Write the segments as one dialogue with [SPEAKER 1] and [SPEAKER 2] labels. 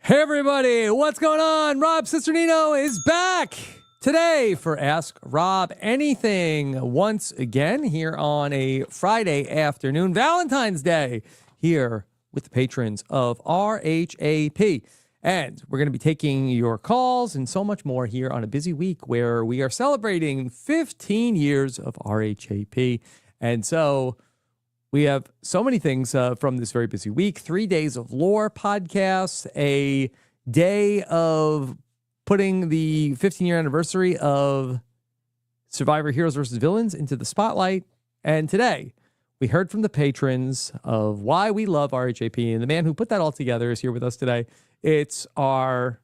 [SPEAKER 1] Hey everybody, what's going on? Rob Cesternino is back today for Ask Rob Anything once again here on a Friday afternoon, Valentine's Day, here with the patrons of RHAP. And we're going to be taking your calls and so much more here on a busy week where we are celebrating 15 years of RHAP. And so we have so many things from this very busy week. 3 days of lore podcasts, a day of putting the 15-year anniversary of Survivor Heroes versus Villains into the spotlight. And today, we heard from the patrons of why we love RHAP. And the man who put that all together is here with us today. It's our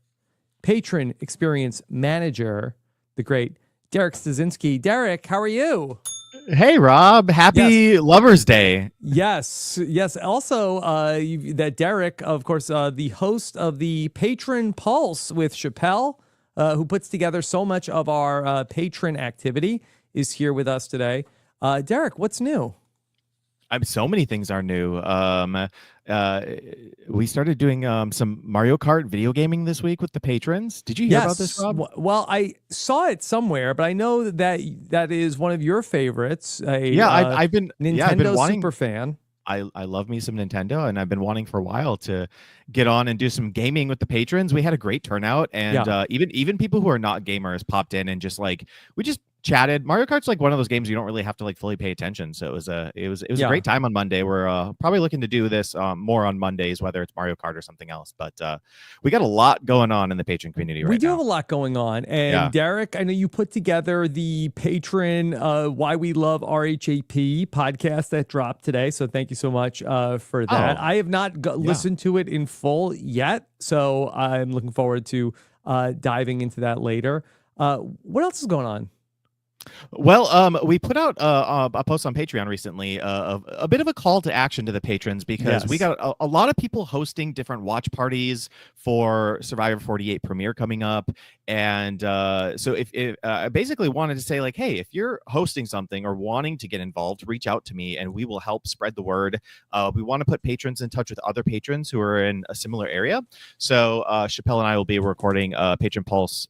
[SPEAKER 1] patron experience manager, the great Derek Stasinski. Derek, how are you?
[SPEAKER 2] Hey, Rob. Happy Lover's Day.
[SPEAKER 1] Yes. Also, that Derek, of course, the host of the Patron Pulse with Chappelle, who puts together so much of our patron activity, is here with us today. Derek, what's new?
[SPEAKER 2] So many things are new. We started doing some Mario Kart video gaming this week with the patrons. Did you hear about this, Rob?
[SPEAKER 1] Well, I saw it somewhere, but I know that is one of your favorites.
[SPEAKER 2] I've been
[SPEAKER 1] Nintendo super fan.
[SPEAKER 2] I love me some Nintendo, and I've been wanting for a while to get on and do some gaming with the patrons. We had a great turnout, and even people who are not gamers popped in and we just chatted. Mario Kart's like one of those games you don't really have to fully pay attention. So it was a great time on Monday. We're probably looking to do this more on Mondays, whether it's Mario Kart or something else. But we got a lot going on in the patron community right now.
[SPEAKER 1] We do have a lot going on. And Derek, I know you put together the patron Why We Love RHAP podcast that dropped today. So thank you so much for that. I have not listened to it in full yet. So I'm looking forward to diving into that later. What else is going on?
[SPEAKER 2] Well, we put out a post on Patreon recently, a bit of a call to action to the patrons, because we got a lot of people hosting different watch parties for Survivor 48 premiere coming up. And so if I basically wanted to say, hey, if you're hosting something or wanting to get involved, reach out to me and we will help spread the word. We want to put patrons in touch with other patrons who are in a similar area. So Chappelle and I will be recording Patron Pulse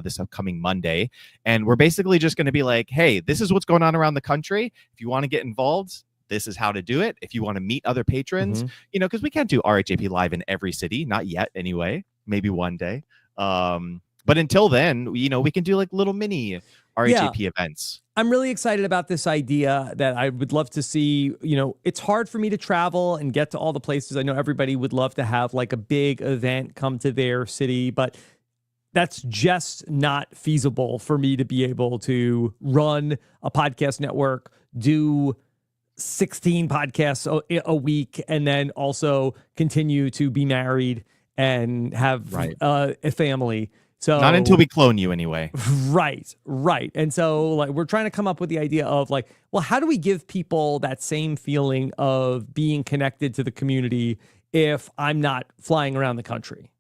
[SPEAKER 2] this upcoming Monday. And we're basically just going to be like, hey, this is what's going on around the country. If you want to get involved, this is how to do it. If you want to meet other patrons, because we can't do RHAP live in every city, not yet anyway, maybe one day. But until then, we can do little mini RHAP events.
[SPEAKER 1] I'm really excited about this idea that I would love to see. It's hard for me to travel and get to all the places. I know everybody would love to have a big event come to their city, but that's just not feasible for me to be able to run a podcast network, do 16 podcasts a week, and then also continue to be married and have a family. So
[SPEAKER 2] not until we clone you anyway.
[SPEAKER 1] Right. And so we're trying to come up with the idea of how do we give people that same feeling of being connected to the community if I'm not flying around the country?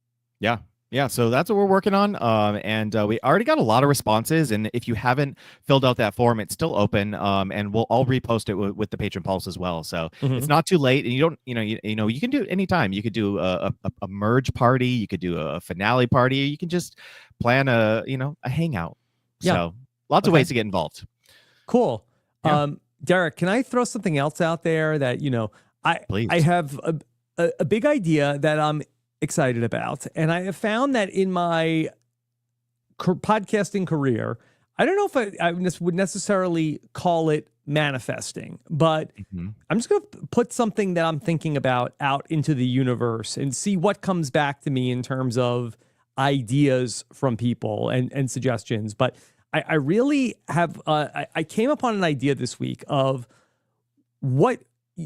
[SPEAKER 2] Yeah, so that's what we're working on, and we already got a lot of responses. And if you haven't filled out that form, it's still open, and I'll repost it with the Patron Pulse as well. So it's not too late, and you don't, you can do it anytime. You could do a merge party, you could do a finale party, you can just plan a hangout. So lots of ways to get involved.
[SPEAKER 1] Cool. Derek, can I throw something else out there that I have a big idea that I'm excited about, and I have found that in my podcasting career, I don't know if I would necessarily call it manifesting, but I'm just going to put something that I'm thinking about out into the universe and see what comes back to me in terms of ideas from people and suggestions. But I really have I came upon an idea this week of what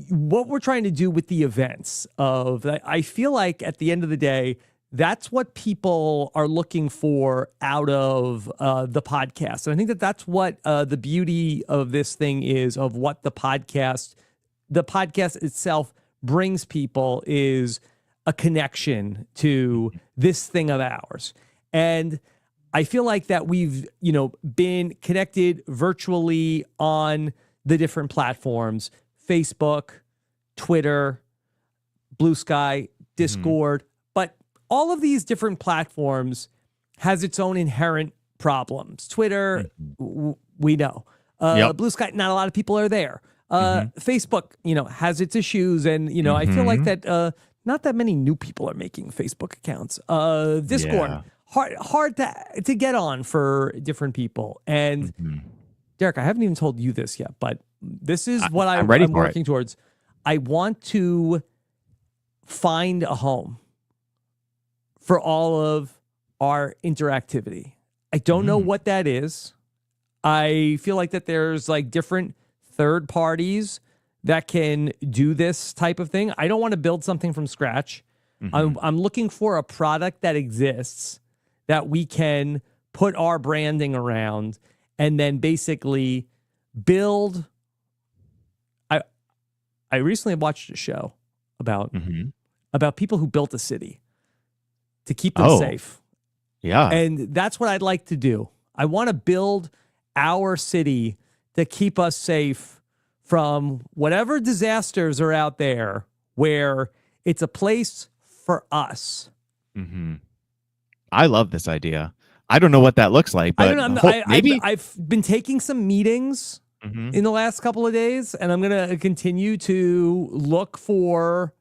[SPEAKER 1] we're trying to do with the events. I feel like at the end of the day, that's what people are looking for out of the podcast. And I think that's what the beauty of this thing is, of what the podcast itself brings people, is a connection to this thing of ours. And I feel like that we've, been connected virtually on the different platforms: Facebook, Twitter, Blue Sky, Discord. But all of these different platforms has its own inherent problems. Twitter, we know. Blue Sky, not a lot of people are there. Facebook, has its issues, and I feel like that not that many new people are making Facebook accounts. Discord, hard to get on for different people. And Derek, I haven't even told you this yet, but this is what I'm working towards. I want to find a home for all of our interactivity. I don't know what that is. I feel like that there's like different third parties that can do this type of thing. I don't want to build something from scratch. I'm looking for a product that exists that we can put our branding around and then basically build. I recently watched a show about people who built a city to keep them safe.
[SPEAKER 2] Yeah.
[SPEAKER 1] And that's what I'd like to do. I want to build our city to keep us safe from whatever disasters are out there, where it's a place for us.
[SPEAKER 2] I love this idea. I don't know what that looks like, but maybe
[SPEAKER 1] I've been taking some meetings in the last couple of days, and I'm going to continue to look for,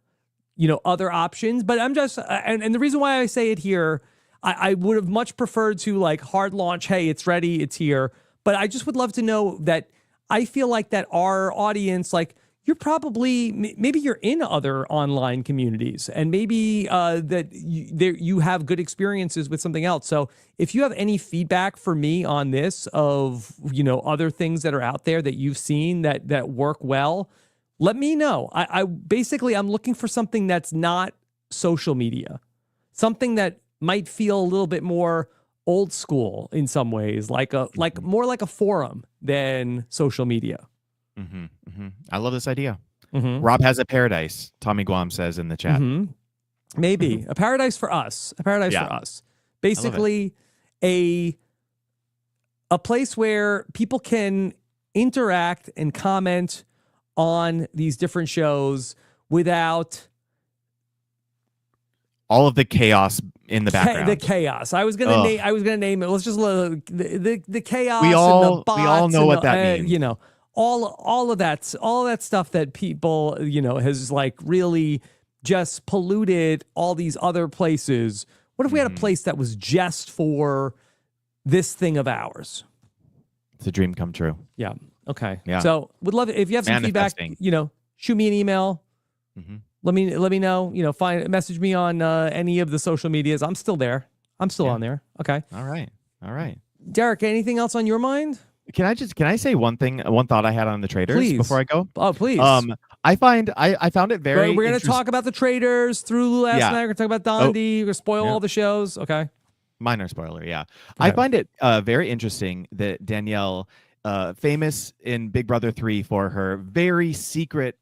[SPEAKER 1] other options. But I'm just, and the reason why I say it here, I would have much preferred to like hard launch. Hey, it's ready. It's here. But I just would love to know that I feel like that our audience, like you're probably, maybe you're in other online communities, and maybe that you have good experiences with something else. So if you have any feedback for me on this of, other things that are out there that you've seen that work well, let me know. I basically, I'm looking for something that's not social media, something that might feel a little bit more old school in some ways, more like a forum than social media.
[SPEAKER 2] I love this idea. Rob has a paradise, Tommy Guam says in the chat.
[SPEAKER 1] Maybe a paradise for us. For us. Basically, a place where people can interact and comment on these different shows without
[SPEAKER 2] all of the chaos in the background.
[SPEAKER 1] The chaos. I was gonna name it. Let's just the chaos.
[SPEAKER 2] We
[SPEAKER 1] all
[SPEAKER 2] know what that means.
[SPEAKER 1] All of that stuff that people has like really just polluted all these other places. What if we had a place that was just for this thing of ours?
[SPEAKER 2] It's a dream come true.
[SPEAKER 1] Yeah. Okay.
[SPEAKER 2] Yeah.
[SPEAKER 1] So would love it if you have some feedback. Shoot me an email. Let me know. Message me on any of the social medias. I'm still there. I'm still on there. Okay.
[SPEAKER 2] All right.
[SPEAKER 1] Derek, anything else on your mind?
[SPEAKER 2] Can I say one thought I had on the traders before I go?
[SPEAKER 1] Oh, please.
[SPEAKER 2] I found it very.
[SPEAKER 1] We're going to talk about the traders through last night. We're going to talk about Dondi. We're going to spoil all the shows. Okay.
[SPEAKER 2] Minor spoiler. Yeah. I find it very interesting that Danielle, famous in Big Brother 3 for her very secret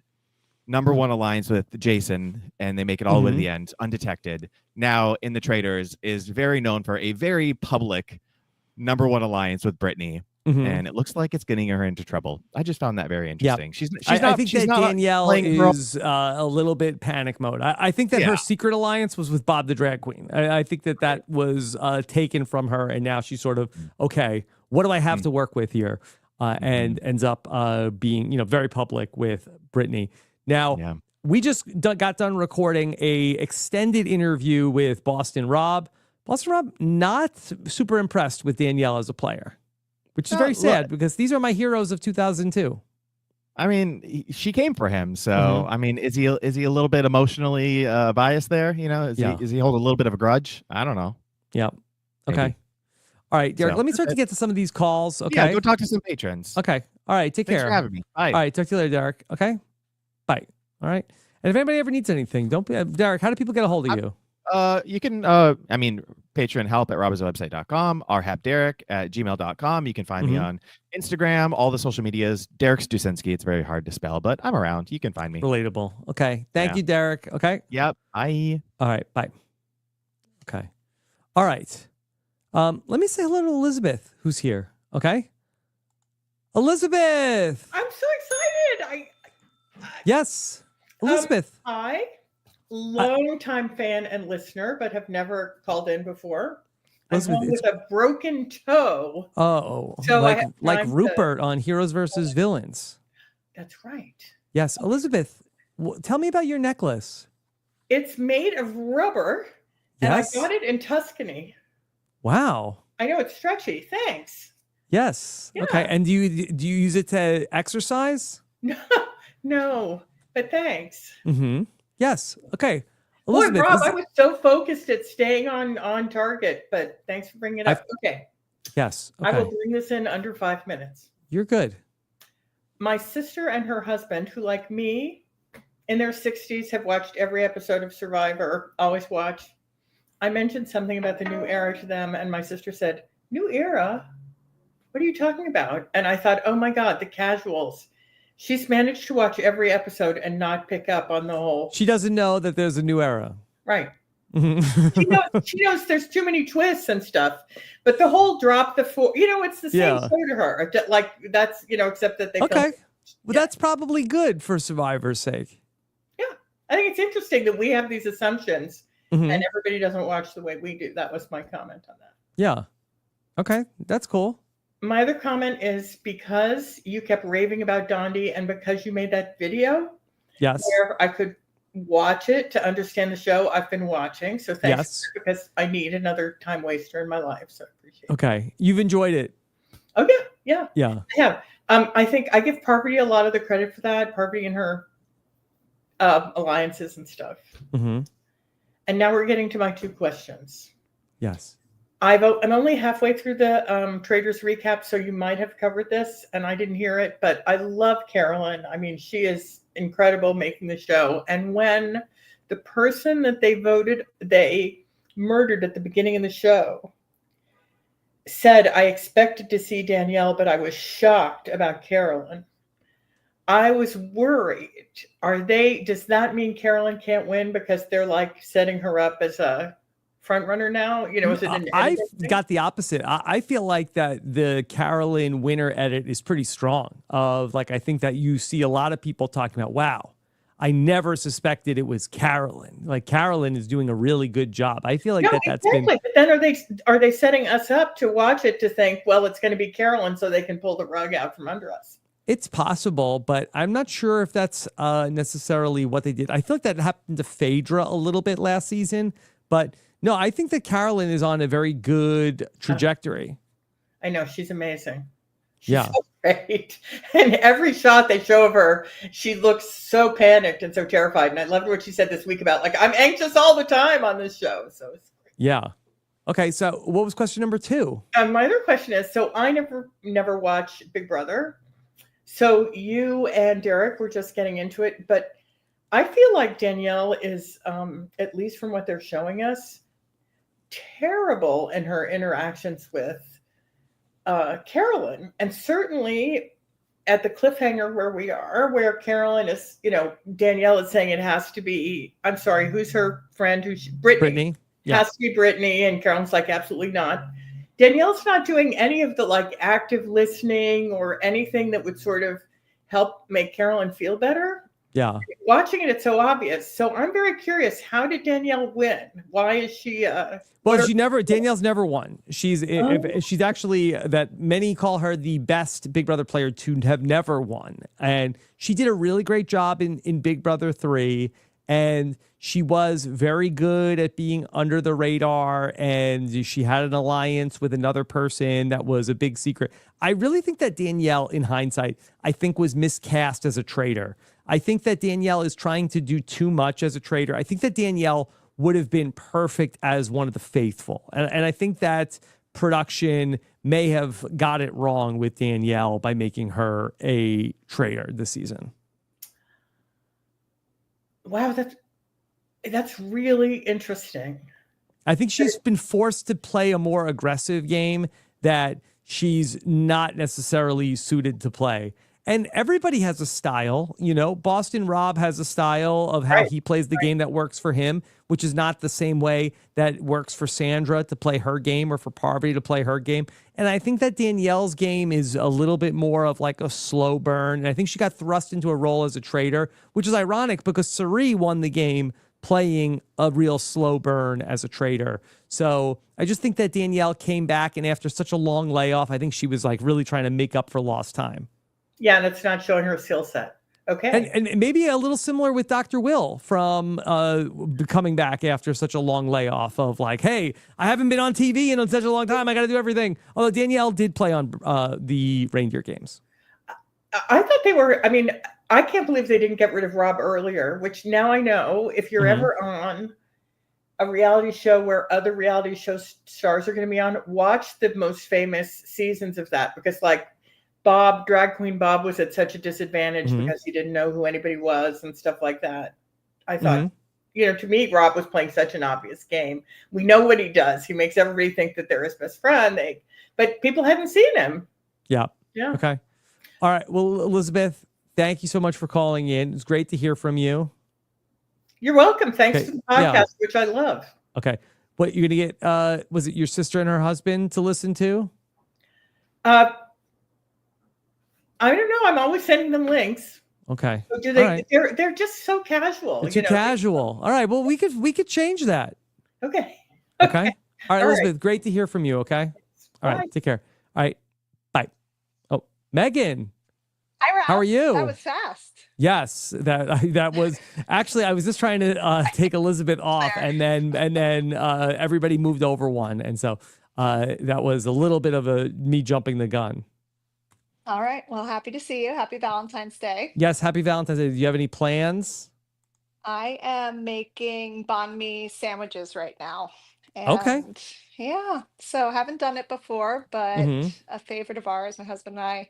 [SPEAKER 2] #1 alliance with Jason, and they make it all the way to the end undetected. Now in the traders is very known for a very public #1 alliance with Brittany. And it looks like it's getting her into trouble. I just found that very interesting.
[SPEAKER 1] Yeah. I think that Danielle is a little bit panic mode. I think that her secret alliance was with Bob the Drag Queen. I think that was taken from her, and now she's sort of, okay, what do I have to work with here? And ends up being very public with Brittany. Now, we just got done recording a extended interview with Boston Rob. Boston Rob, not super impressed with Danielle as a player, which is very sad because these are my heroes of 2002.
[SPEAKER 2] I mean, she came for him, so I mean, is he a little bit emotionally biased there? Is he hold a little bit of a grudge? I don't know.
[SPEAKER 1] Yeah. Okay.
[SPEAKER 2] Maybe.
[SPEAKER 1] All right, Derek. Let me start to get to some of these calls. Okay.
[SPEAKER 2] Yeah, go talk to some patrons.
[SPEAKER 1] Okay. All right. Take care.
[SPEAKER 2] Thanks for having me. Bye.
[SPEAKER 1] All right. Talk to you later, Derek. Okay. Bye. All right. And if anybody ever needs anything, don't be Derek. How do people get a hold of you?
[SPEAKER 2] You can, Patreon help at robbinswebsite.com, rhapderek@gmail.com. You can find me on Instagram, all the social medias. Derek Stusinski. It's very hard to spell, but I'm around. You can find me.
[SPEAKER 1] Relatable. Okay. Thank you, Derek. Okay.
[SPEAKER 2] Yep. Bye.
[SPEAKER 1] All right. Bye. Okay. All right. Let me say hello to Elizabeth, who's here. Okay. Elizabeth.
[SPEAKER 3] I'm so excited.
[SPEAKER 1] Yes. Elizabeth.
[SPEAKER 3] Hi. Long-time fan and listener, but have never called in before. I'm
[SPEAKER 1] Elizabeth,
[SPEAKER 3] home with a broken toe.
[SPEAKER 1] Oh,
[SPEAKER 3] so I have
[SPEAKER 1] like
[SPEAKER 3] time
[SPEAKER 1] Rupert on Heroes versus Villains.
[SPEAKER 3] That's right.
[SPEAKER 1] Yes, Elizabeth, tell me about your necklace.
[SPEAKER 3] It's made of rubber, and
[SPEAKER 1] Yes.
[SPEAKER 3] I got it in Tuscany.
[SPEAKER 1] Wow.
[SPEAKER 3] I know it's stretchy. Thanks.
[SPEAKER 1] Yes.
[SPEAKER 3] Yeah.
[SPEAKER 1] Okay. And do you use it to exercise?
[SPEAKER 3] No, but thanks.
[SPEAKER 1] Mm-hmm. Yes. Okay.
[SPEAKER 3] Boy,
[SPEAKER 1] Elizabeth,
[SPEAKER 3] Rob, I was so focused at staying on target, but thanks for bringing it up. Okay.
[SPEAKER 1] Yes. Okay.
[SPEAKER 3] I will bring this in under 5 minutes.
[SPEAKER 1] You're good.
[SPEAKER 3] My sister and her husband, who like me, in their 60s, have watched every episode of Survivor, always watch. I mentioned something about the new era to them, and my sister said, "New era? What are you talking about?" And I thought, oh my God, the casuals. She's managed to watch every episode and not pick up on the whole.
[SPEAKER 1] She doesn't know that there's a new era.
[SPEAKER 3] Right. she knows there's too many twists and stuff, but the whole drop the four, it's the same show to her. Like that's, except that they
[SPEAKER 1] okay. Well, that's probably good for Survivor's sake.
[SPEAKER 3] Yeah. I think it's interesting that we have these assumptions and everybody doesn't watch the way we do. That was my comment on that.
[SPEAKER 1] Yeah. Okay. That's cool.
[SPEAKER 3] My other comment is because you kept raving about Dondi and because you made that video.
[SPEAKER 1] Yes.
[SPEAKER 3] Where I could watch it to understand the show. I've been watching. So thanks because I need another time waster in my life. So I appreciate it.
[SPEAKER 1] Okay. You've enjoyed it.
[SPEAKER 3] Oh yeah. Yeah. Yeah. I think I give Parvati a lot of the credit for that. Parvati and her alliances and stuff.
[SPEAKER 1] Mm-hmm.
[SPEAKER 3] And now we're getting to my 2 questions.
[SPEAKER 1] Yes.
[SPEAKER 3] I'm only halfway through the Traders recap, so you might have covered this, and I didn't hear it, but I love Carolyn. I mean, she is incredible making the show. And when the person that they murdered at the beginning of the show said, I expected to see Danielle, but I was shocked about Carolyn. I was worried. Does that mean Carolyn can't win because they're like setting her up as a front runner now? Is it
[SPEAKER 1] I've got the opposite. I feel like that the Carolyn winner edit is pretty strong. I think that you see a lot of people talking about, wow, I never suspected it was Carolyn. Like Carolyn is doing a really good job. I feel like that's been.
[SPEAKER 3] But then are they setting us up to watch it to think, well, it's going to be Carolyn so they can pull the rug out from under us?
[SPEAKER 1] It's possible, but I'm not sure if that's necessarily what they did. I feel like that happened to Phaedra a little bit last season, but no, I think that Carolyn is on a very good trajectory.
[SPEAKER 3] I know. She's amazing. She's so great. And every shot they show of her, she looks so panicked and so terrified. And I loved what she said this week about, I'm anxious all the time on this show. So it's great.
[SPEAKER 1] Yeah. Okay. So what was question number 2?
[SPEAKER 3] My other question is, so I never watched Big Brother. So you and Derek were just getting into it. But I feel like Danielle is, at least from what they're showing us, terrible in her interactions with Carolyn, and certainly at the cliffhanger where Carolyn is, Danielle is saying it has to be, I'm sorry, who's her friend? Brittany. Yeah. Has to be Brittany, and Carolyn's like, absolutely not. Danielle's not doing any of the active listening or anything that would sort of help make Carolyn feel better.
[SPEAKER 1] Yeah.
[SPEAKER 3] Watching it, it's so obvious. So I'm very curious. How did Danielle win? Why is she?
[SPEAKER 1] Danielle's never won. She's actually, that many call her the best Big Brother player to have never won. And she did a really great job in Big Brother 3. And she was very good at being under the radar. And she had an alliance with another person that was a big secret. I really think that Danielle, in hindsight, was miscast as a traitor. I think that Danielle is trying to do too much as a traitor. I think that Danielle would have been perfect as one of the faithful. And I think that production may have got it wrong with Danielle by making her a traitor this season.
[SPEAKER 3] Wow, that's really interesting.
[SPEAKER 1] I think she's been forced to play a more aggressive game that she's not necessarily suited to play. And everybody has a style, Boston Rob has a style of how he plays the game that works for him, which is not the same way that works for Sandra to play her game or for Parvati to play her game. And I think that Danielle's game is a little bit more of a slow burn. And I think she got thrust into a role as a traitor, which is ironic because Sari won the game playing a real slow burn as a trader. So I just think that Danielle came back, and after such a long layoff, I think she was like really trying to make up for lost time.
[SPEAKER 3] Yeah, and it's not showing her skill set. Okay.
[SPEAKER 1] And maybe a little similar with Dr. Will from coming back after such a long layoff of like, hey, I haven't been on TV in such a long time. I got to do everything. Although Danielle did play on the reindeer games.
[SPEAKER 3] I thought they were, I mean, I can't believe they didn't get rid of Rob earlier, which now I know if you're ever on a reality show where other reality show stars are going to be on, watch the most famous seasons of that, because like Bob, drag queen Bob, was at such a disadvantage because he didn't know who anybody was and stuff like that. I thought, you know, to me, Rob was playing such an obvious game. We know what he does. He makes everybody think that they're his best friend. But people hadn't seen him.
[SPEAKER 1] Yeah.
[SPEAKER 3] Yeah.
[SPEAKER 1] Okay. All right. Well, Elizabeth, thank you so much for calling in. It's great to hear from you.
[SPEAKER 3] You're welcome. Thanks for the podcast, which I love.
[SPEAKER 1] Okay. What you're going to get, was it your sister and her husband to listen to?
[SPEAKER 3] I don't know. I'm always sending them links.
[SPEAKER 1] Okay.
[SPEAKER 3] So do they? Right. They're just so casual.
[SPEAKER 1] Too casual. All right. Well, we could change that.
[SPEAKER 3] Okay.
[SPEAKER 1] Okay. All right, Elizabeth. Right. Great to hear from you. Okay. All right. Take care. All right. Bye. Oh, Megan.
[SPEAKER 4] Hi, Ralph.
[SPEAKER 1] How are you?
[SPEAKER 4] That was fast.
[SPEAKER 1] Yes, that was actually. I was just trying to take Elizabeth off, and then everybody moved over one, and so that was a little bit of me jumping the gun.
[SPEAKER 4] All right. Well, happy to see you. Happy Valentine's Day.
[SPEAKER 1] Yes, happy Valentine's Day. Do you have any plans?
[SPEAKER 4] I am making banh mi sandwiches right now. And
[SPEAKER 1] okay.
[SPEAKER 4] Yeah. So haven't done it before, but a favorite of ours, my husband and I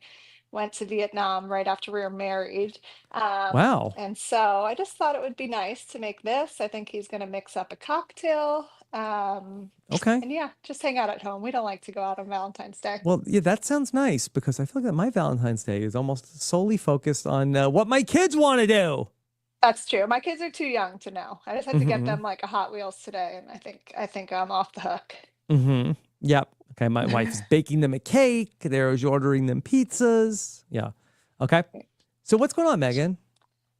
[SPEAKER 4] went to Vietnam right after we were married.
[SPEAKER 1] Wow.
[SPEAKER 4] And so I just thought it would be nice to make this. I think he's going to mix up a cocktail.
[SPEAKER 1] Okay.
[SPEAKER 4] And yeah, just hang out at home. We don't like to go out on Valentine's Day.
[SPEAKER 1] Well, yeah, that sounds nice, because I feel like that my Valentine's Day is almost solely focused on what my kids want to do.
[SPEAKER 4] That's true. My kids are too young to know. I just had to get them like a Hot Wheels today, and I think I'm off the hook.
[SPEAKER 1] Yep. Okay. My wife is baking them a cake. They're ordering them pizzas. Yeah. Okay. So what's going on, Megan?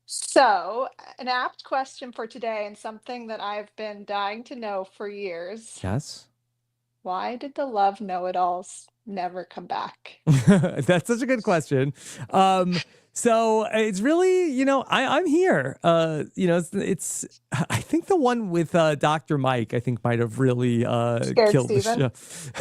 [SPEAKER 4] So, an apt question for today, and something that I've been dying to know for years.
[SPEAKER 1] Yes.
[SPEAKER 4] Why did the love know-it-alls never come back?
[SPEAKER 1] That's such a good question. So it's really, I'm here. It's I think the one with Dr. Mike, I think might have really killed
[SPEAKER 4] Steven?
[SPEAKER 1] the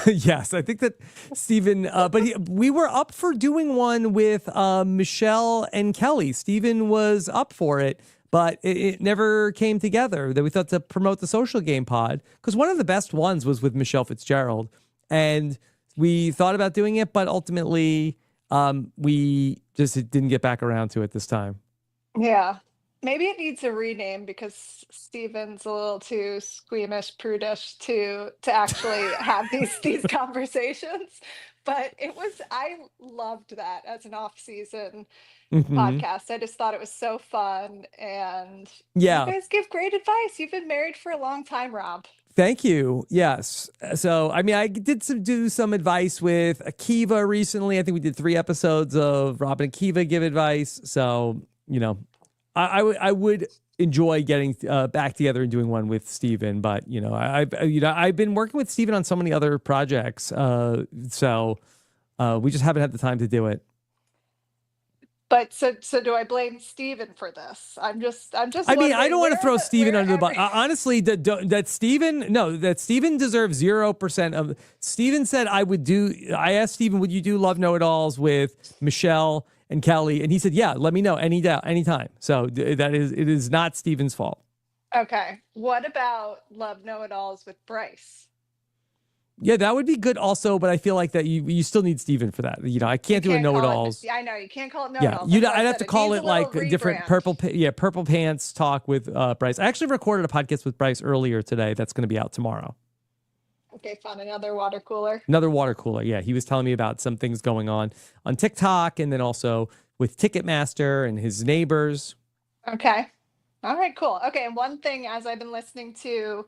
[SPEAKER 1] show. Yes, I think that Steven, but we were up for doing one with Michelle and Kelly. Steven was up for it, but it never came together. That we thought to promote the Social Game Pod, because one of the best ones was with Michelle Fitzgerald, and we thought about doing it, but ultimately we just didn't get back around to it this time.
[SPEAKER 4] Yeah. Maybe it needs a rename, because Steven's a little too squeamish, prudish to actually have these conversations. But I loved that as an off-season podcast. I just thought it was so fun, and you guys give great advice. You've been married for a long time, Rob.
[SPEAKER 1] Thank you. Yes. So, I mean, I did do some advice with Akiva recently. I think we did 3 episodes of Rob and Akiva give advice. So, I would enjoy getting back together and doing one with Steven. But, I've been working with Steven on so many other projects. So we just haven't had the time to do it.
[SPEAKER 4] But so do I blame Steven for this? I'm just. I
[SPEAKER 1] mean, I don't want to throw Steven under the bus. Honestly, that Steven deserves 0% of. Steven said I asked Steven, would you do Love Know-It-Alls with Michelle and Kelly? And he said, yeah, let me know anytime. So it is not Steven's fault.
[SPEAKER 4] Okay. What about Love Know-It-Alls with Bryce?
[SPEAKER 1] Yeah, that would be good also, but I feel like that you still need Steven for that. I can't do a know-it-alls.
[SPEAKER 4] I know, you can't call it know-it-alls.
[SPEAKER 1] Yeah, I'd have to call it like a different purple pants talk with Bryce. I actually recorded a podcast with Bryce earlier today that's going to be out tomorrow.
[SPEAKER 4] Okay, fun. Another water cooler.
[SPEAKER 1] Yeah, he was telling me about some things going on TikTok, and then also with Ticketmaster and his neighbors.
[SPEAKER 4] Okay. All right, cool. Okay, and one thing, as I've been listening to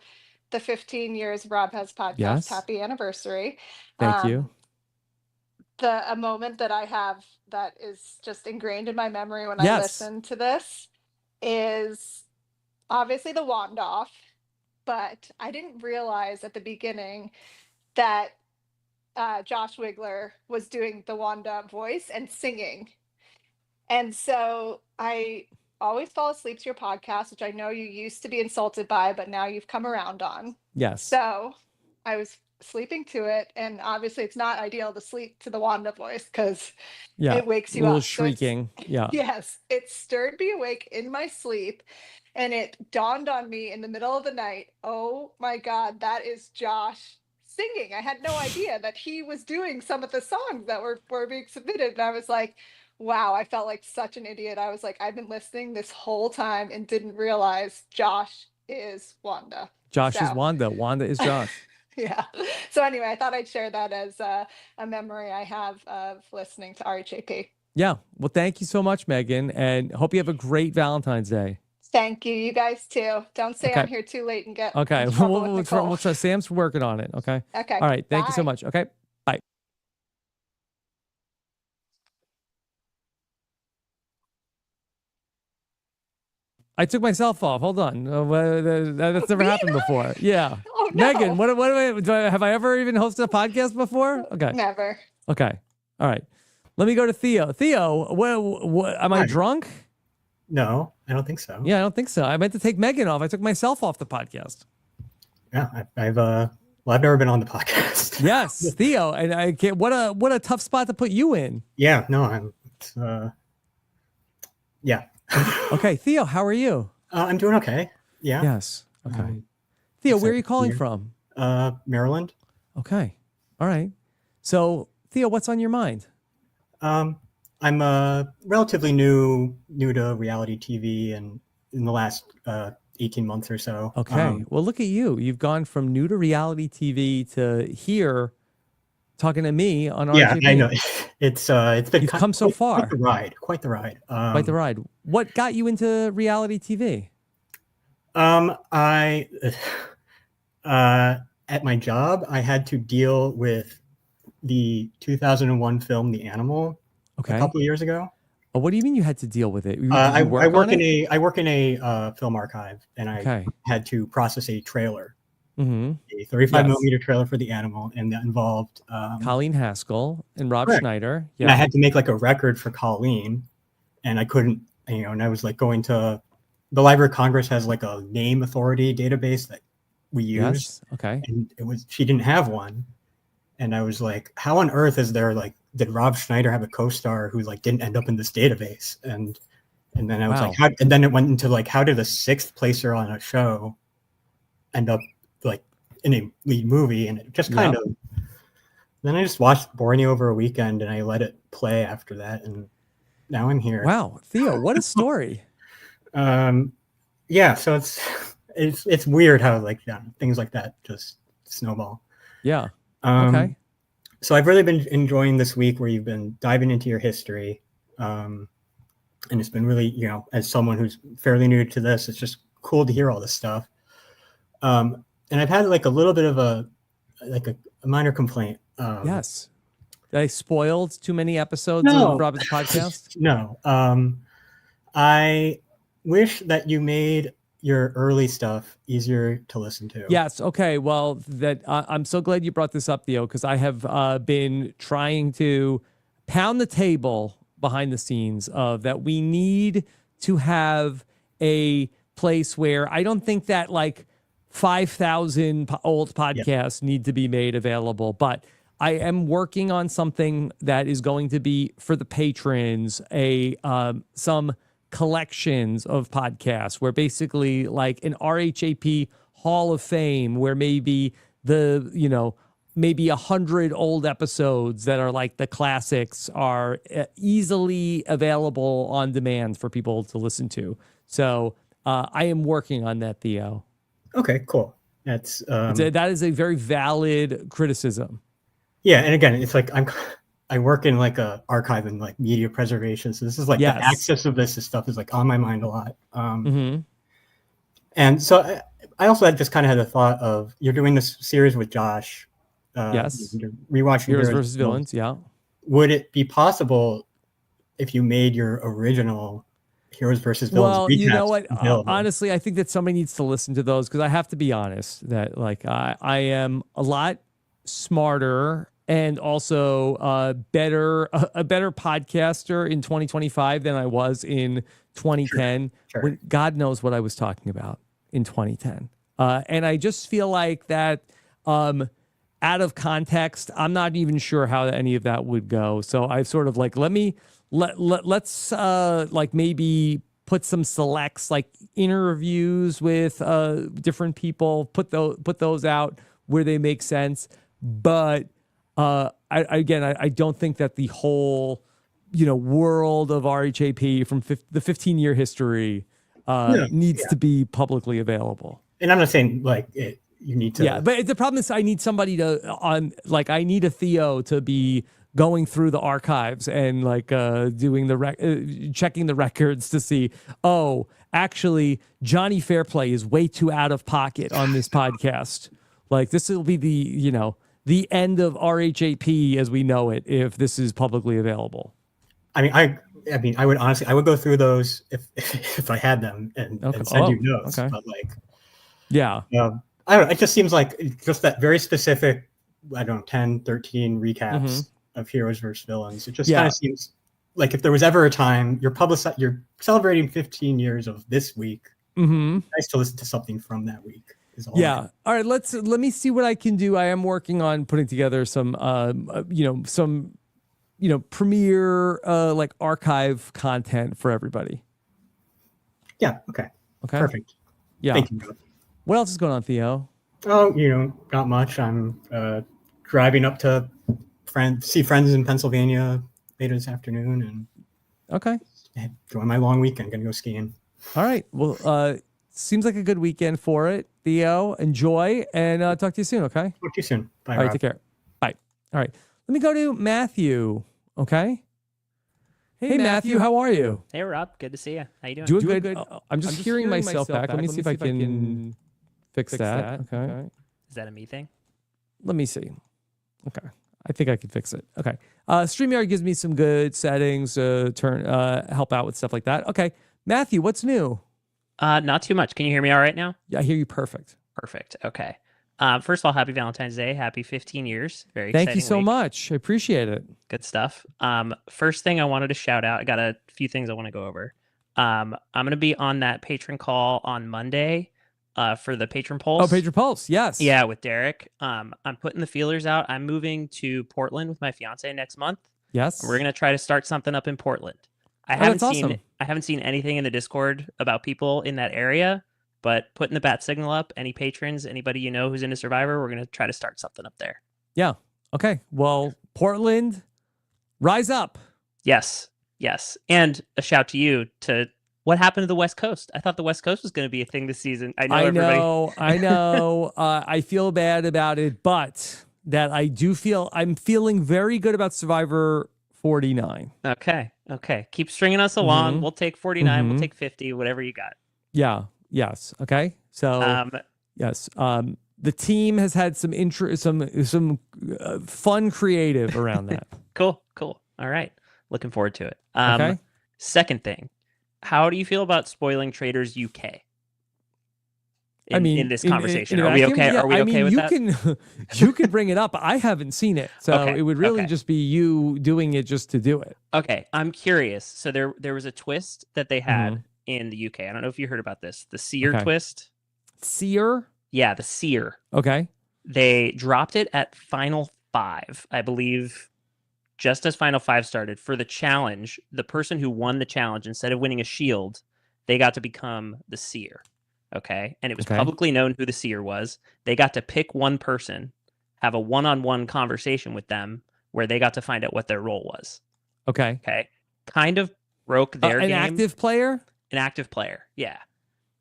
[SPEAKER 4] the 15 years Rob Has podcast,
[SPEAKER 1] yes.
[SPEAKER 4] Happy anniversary.
[SPEAKER 1] Thank you.
[SPEAKER 4] A moment that I have that is just ingrained in my memory when I listen to this is obviously the wand off, but I didn't realize at the beginning that Josh Wigler was doing the Wanda voice and singing. And so I always fall asleep to your podcast, which I know you used to be insulted by, but now you've come around on.
[SPEAKER 1] Yes.
[SPEAKER 4] So I was sleeping to it, and obviously it's not ideal to sleep to the Wanda voice because it wakes you
[SPEAKER 1] a little
[SPEAKER 4] up.
[SPEAKER 1] shrieking.
[SPEAKER 4] Yes, it stirred me awake in my sleep, and it dawned on me in the middle of the night, oh my God, that is Josh singing. I had no idea that he was doing some of the songs that were being submitted. And I was like, wow, I felt like such an idiot. I was like, I've been listening this whole time and didn't realize Josh is Wanda.
[SPEAKER 1] Josh is Wanda. Wanda is Josh.
[SPEAKER 4] Yeah. So anyway, I thought I'd share that as a memory I have of listening to RHAP.
[SPEAKER 1] Yeah. Well, thank you so much, Megan, and hope you have a great Valentine's Day.
[SPEAKER 4] Thank you. You guys too. Don't say I'm here too late and get in trouble with Nicole.
[SPEAKER 1] We'll try. Sam's working on it. Okay.
[SPEAKER 4] Okay.
[SPEAKER 1] All right. Thank you so much. Okay. Bye. I took myself off. Hold on. That's never happened before. Yeah.
[SPEAKER 4] Oh, no.
[SPEAKER 1] Megan, have I ever even hosted a podcast before? Okay.
[SPEAKER 4] Never.
[SPEAKER 1] Okay. All right. Let me go to Theo. Theo, what am I drunk?
[SPEAKER 5] No, I don't think so.
[SPEAKER 1] Yeah, I don't think so. I meant to take Megan off. I took myself off the podcast.
[SPEAKER 5] Yeah, I've never been on the podcast.
[SPEAKER 1] Yes, Theo, and I can't. What a tough spot to put you in.
[SPEAKER 5] Yeah, no, yeah.
[SPEAKER 1] Okay, Theo, how are you?
[SPEAKER 5] I'm doing okay. Yeah.
[SPEAKER 1] Yes. Okay. Theo, where are you calling from?
[SPEAKER 5] Maryland.
[SPEAKER 1] Okay. All right. So, Theo, what's on your mind?
[SPEAKER 5] I'm relatively new to reality TV, and in the last 18 months or so.
[SPEAKER 1] Okay. Well, look at you. You've gone from new to reality TV to here talking to me on RHAP.
[SPEAKER 5] Yeah, I know. It's been
[SPEAKER 1] You've come so far.
[SPEAKER 5] Quite the ride. Quite the ride.
[SPEAKER 1] What got you into reality TV?
[SPEAKER 5] I at my job, I had to deal with the 2001 film The Animal a couple of years ago.
[SPEAKER 1] Oh, what do you mean you had to deal with it?
[SPEAKER 5] I work in a film archive, and I had to process a trailer, a 35 millimeter trailer for The Animal, and that involved
[SPEAKER 1] Colleen Haskell and Rob Schneider.
[SPEAKER 5] Yeah. And I had to make like a record for Colleen, and I couldn't, and I was like going to the Library of Congress has like a name authority database that we use.
[SPEAKER 1] Yes. Okay.
[SPEAKER 5] And she didn't have one. And I was like, how on earth is there did Rob Schneider have a co-star who didn't end up in this database? And then I was like, and then it went into how did a sixth placer on a show end up in a lead movie? And it just kind of, then I just watched Borneo over a weekend and I let it play after that. And now I'm here.
[SPEAKER 1] Wow. Theo, what a story.
[SPEAKER 5] Yeah. So it's weird how things like that just snowball.
[SPEAKER 1] Yeah. Okay.
[SPEAKER 5] So I've really been enjoying this week where you've been diving into your history. And it's been really, as someone who's fairly new to this, it's just cool to hear all this stuff. And I've had a little bit of a minor complaint.
[SPEAKER 1] Yes. Did I spoiled too many episodes of Robin's podcast?
[SPEAKER 5] No. I wish that you made your early stuff easier to listen to.
[SPEAKER 1] Yes. Okay. Well, I'm so glad you brought this up, Theo, because I have been trying to pound the table behind the scenes of that we need to have a place where I don't think that 5,000 old podcasts need to be made available, but I am working on something that is going to be for the patrons, some collections of podcasts where basically an RHAP Hall of Fame where maybe maybe 100 old episodes that are the classics are easily available on demand for people to listen to. So I am working on that, Theo.
[SPEAKER 5] Okay, cool. That
[SPEAKER 1] is a very valid criticism.
[SPEAKER 5] Yeah. And again, it's I work in a archive and media preservation. So this is the access of this stuff is on my mind a lot. And so I also had kind of had a thought of you're doing this series with Josh.
[SPEAKER 1] Yes.
[SPEAKER 5] You're rewatching
[SPEAKER 1] Heroes versus Villains. Yeah.
[SPEAKER 5] Would it be possible if you made your original Heroes versus Villains.
[SPEAKER 1] Well, you know what?
[SPEAKER 5] Available.
[SPEAKER 1] Honestly, I think that somebody needs to listen to those because I have to be honest that like I am a lot smarter and also a better podcaster in 2025 than I was in 2010.
[SPEAKER 5] Sure.
[SPEAKER 1] When God knows what I was talking about in 2010. And I just feel like that out of context, I'm not even sure how any of that would go. So I've sort of like, let's like maybe put some selects like interviews with different people, put those out where they make sense. But I don't think that the whole, world of RHAP from the 15-year history needs to be publicly available.
[SPEAKER 5] And I'm not saying like you need to.
[SPEAKER 1] Yeah, but the problem is I need somebody I need a Theo to be going through the archives and like doing checking the records to see, oh, actually Johnny Fairplay is way too out of pocket on this podcast. Like this will be the end of RHAP as we know it if this is publicly available.
[SPEAKER 5] I mean, I would honestly, go through those if I had them and send you notes.
[SPEAKER 1] Okay.
[SPEAKER 5] But like,
[SPEAKER 1] yeah,
[SPEAKER 5] I don't know. It just seems like just that very specific, 10, 13 recaps of Heroes versus Villains. It just kind of seems like if there was ever a time you're celebrating 15 years of this week, nice to listen to something from that week.
[SPEAKER 1] All right. Let me see what I can do. I am working on putting together some premiere like archive content for everybody.
[SPEAKER 5] Yeah. Okay. Perfect.
[SPEAKER 1] Yeah.
[SPEAKER 5] Thank you.
[SPEAKER 1] What else is going on, Theo?
[SPEAKER 5] Oh, not much. I'm driving up to see friends in Pennsylvania later this afternoon and enjoy my long weekend. Gonna go skiing. All
[SPEAKER 1] right. Well, seems like a good weekend for it, Theo. Enjoy and talk to you soon. Okay.
[SPEAKER 5] Talk to you soon. Bye.
[SPEAKER 1] All right. Rob. Take care. Bye. All right. Let me go to Matthew. Okay. Hey Matthew, how are you?
[SPEAKER 6] Hey Rob, good to see you. How you doing?
[SPEAKER 1] Doing good. I'm just hearing myself back. Let me see if I can fix that. Okay.
[SPEAKER 6] Is that a me thing?
[SPEAKER 1] Let me see. Okay. I think I can fix it. Okay. StreamYard gives me some good settings to help out with stuff like that. Okay. Matthew, what's new?
[SPEAKER 6] Not too much. Can you hear me all right now?
[SPEAKER 1] Yeah, I hear you perfect.
[SPEAKER 6] Perfect. Okay. First of all, happy Valentine's Day. Happy 15 years. Very exciting.
[SPEAKER 1] Thank you so much. I appreciate it.
[SPEAKER 6] Good stuff. First thing I wanted to shout out, I got a few things I want to go over. I'm going to be on that patron call on Monday for the patron pulse.
[SPEAKER 1] Oh, patron pulse. Yes.
[SPEAKER 6] Yeah, with Derek. I'm putting the feelers out. I'm moving to Portland with my fiance next month.
[SPEAKER 1] Yes.
[SPEAKER 6] We're going to try to start something up in Portland. I haven't seen anything in the Discord about people in that area, but putting the bat signal up, any patrons, anybody you know who's into Survivor, we're going to try to start something up there.
[SPEAKER 1] Yeah. Okay. Well, Portland, rise up.
[SPEAKER 6] Yes. And a shout to you to what happened to the West Coast. I thought the West Coast was going to be a thing this season. I know. I feel bad about it, but that I'm feeling very good about Survivor 49. Okay. Keep stringing us along. We'll take 49. We'll take 50, whatever you got.
[SPEAKER 1] Yeah. Yes. Okay. So, yes. The team has had some fun creative around that.
[SPEAKER 6] Cool. All right. Looking forward to it.
[SPEAKER 1] Okay.
[SPEAKER 6] Second thing, how do you feel about spoiling Traders UK? In this conversation, are we okay?
[SPEAKER 1] Yeah,
[SPEAKER 6] are we okay with that?
[SPEAKER 1] You can bring it up. I haven't seen it, so it would really just be you doing it just to do it.
[SPEAKER 6] Okay, I'm curious. So there was a twist that they had in the UK. I don't know if you heard about this. The Seer twist.
[SPEAKER 1] Seer?
[SPEAKER 6] Yeah, the Seer.
[SPEAKER 1] Okay.
[SPEAKER 6] They dropped it at Final 5, I believe. Just as Final 5 started, for the challenge, the person who won the challenge, instead of winning a shield, they got to become the Seer. Okay. And it was publicly known who the Seer was. They got to pick one person, have a one-on-one conversation with them where they got to find out what their role was.
[SPEAKER 1] Okay.
[SPEAKER 6] Kind of broke their game.
[SPEAKER 1] An active player?
[SPEAKER 6] An active player. Yeah.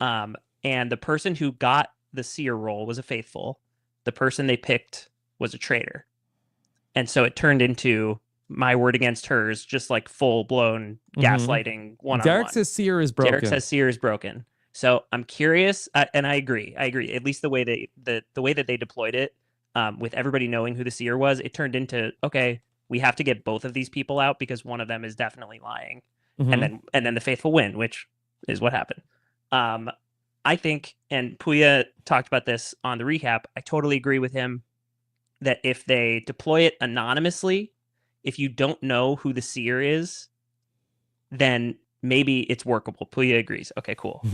[SPEAKER 6] And the person who got the Seer role was a faithful. The person they picked was a traitor. And so it turned into my word against hers, just like full-blown gaslighting one-on-one.
[SPEAKER 1] Derek says Seer is broken.
[SPEAKER 6] So I'm curious, and I agree. At least the way that they deployed it, with everybody knowing who the Seer was, it turned into, okay, we have to get both of these people out because one of them is definitely lying. and then the faithful win, which is what happened. I think, and Puya talked about this on the recap, I totally agree with him that if they deploy it anonymously, if you don't know who the seer is, then maybe it's workable. Puya agrees. Okay, cool.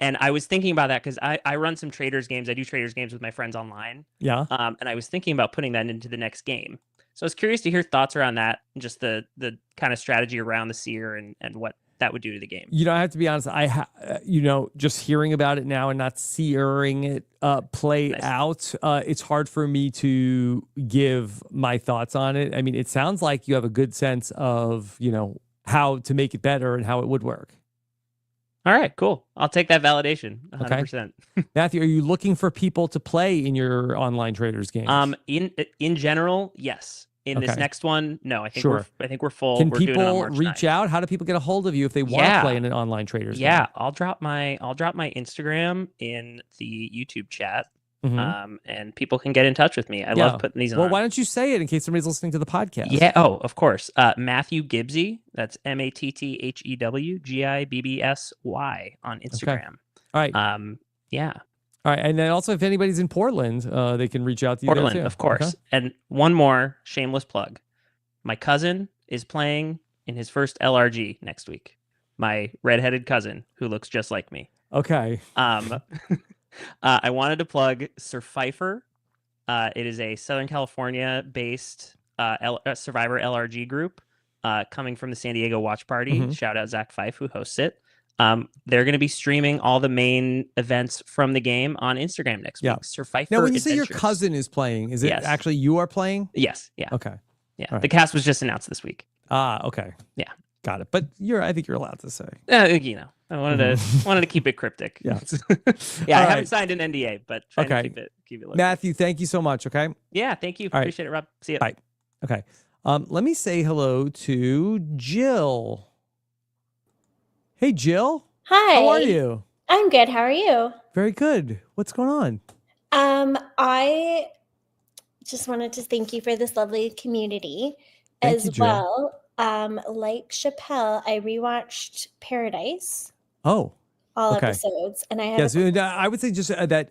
[SPEAKER 6] And I was thinking about that because I run some traders games. I do traders games with my friends online.
[SPEAKER 1] Yeah.
[SPEAKER 6] And I was thinking about putting that into the next game. So I was curious to hear thoughts around that and just the kind of strategy around the seer and what that would do to the game.
[SPEAKER 1] You know, I have to be honest. Just hearing about it now and not seeing it play out, it's hard for me to give my thoughts on it. I mean, it sounds like you have a good sense of, how to make it better and how it would work.
[SPEAKER 6] All right, cool. I'll take that validation. 100%.
[SPEAKER 1] Okay. Matthew, are you looking for people to play in your online traders games?
[SPEAKER 6] In general, yes. In this next one, no. I think we're full.
[SPEAKER 1] Can
[SPEAKER 6] we're doing it on
[SPEAKER 1] people
[SPEAKER 6] March
[SPEAKER 1] reach
[SPEAKER 6] 9th.
[SPEAKER 1] out? How do people get a hold of you if they want to play in an online traders game?
[SPEAKER 6] Yeah, I'll drop my Instagram in the YouTube chat. And people can get in touch with me. I love putting these on.
[SPEAKER 1] Well, why don't you say it in case somebody's listening to the podcast?
[SPEAKER 6] Yeah. Oh, of course. Matthew Gibbsy. That's MatthewGibbsy on Instagram.
[SPEAKER 1] Okay. All right.
[SPEAKER 6] Yeah.
[SPEAKER 1] All right. And then also, if anybody's in Portland, they can reach out to you.
[SPEAKER 6] Portland, of course. Okay. And one more shameless plug. My cousin is playing in his first LRG next week. My redheaded cousin who looks just like me.
[SPEAKER 1] Okay.
[SPEAKER 6] I wanted to plug Sir Pfeiffer. It is a Southern California-based Survivor LRG group coming from the San Diego Watch Party. Shout out Zach Fife, who hosts it. They're going to be streaming all the main events from the game on Instagram next week. Sir Pfeiffer.
[SPEAKER 1] Now, when you say your cousin is playing, is it actually you are playing?
[SPEAKER 6] Yes. Yeah.
[SPEAKER 1] Okay.
[SPEAKER 6] Yeah. Right. The cast was just announced this week.
[SPEAKER 1] Okay.
[SPEAKER 6] Yeah.
[SPEAKER 1] Got it. But I think you're allowed to say.
[SPEAKER 6] I wanted to keep it cryptic.
[SPEAKER 1] Yeah.
[SPEAKER 6] I haven't signed an NDA, but trying to keep it low.
[SPEAKER 1] Matthew, thank you so much. Okay.
[SPEAKER 6] Yeah, thank you.
[SPEAKER 1] All
[SPEAKER 6] Appreciate it, Rob. See you.
[SPEAKER 1] Bye. Okay. Let me say hello to Jill. Hey, Jill.
[SPEAKER 7] Hi.
[SPEAKER 1] How are you?
[SPEAKER 7] I'm good. How are you?
[SPEAKER 1] Very good. What's going on?
[SPEAKER 7] I just wanted to thank you for this lovely community
[SPEAKER 1] Thank you, Jill.
[SPEAKER 7] well. Like Chappelle, I rewatched Paradise.
[SPEAKER 1] Oh.
[SPEAKER 7] All episodes. And I have
[SPEAKER 1] I would say just that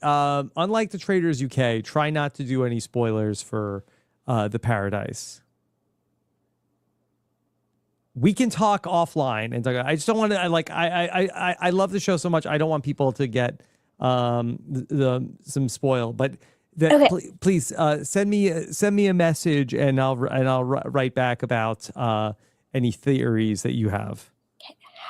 [SPEAKER 1] unlike the Traders UK, try not to do any spoilers for the Paradise. We can talk offline and talk. I just don't want to. I love the show so much. I don't want people to get some spoil. But please send me a message and I'll write back about any theories that you have.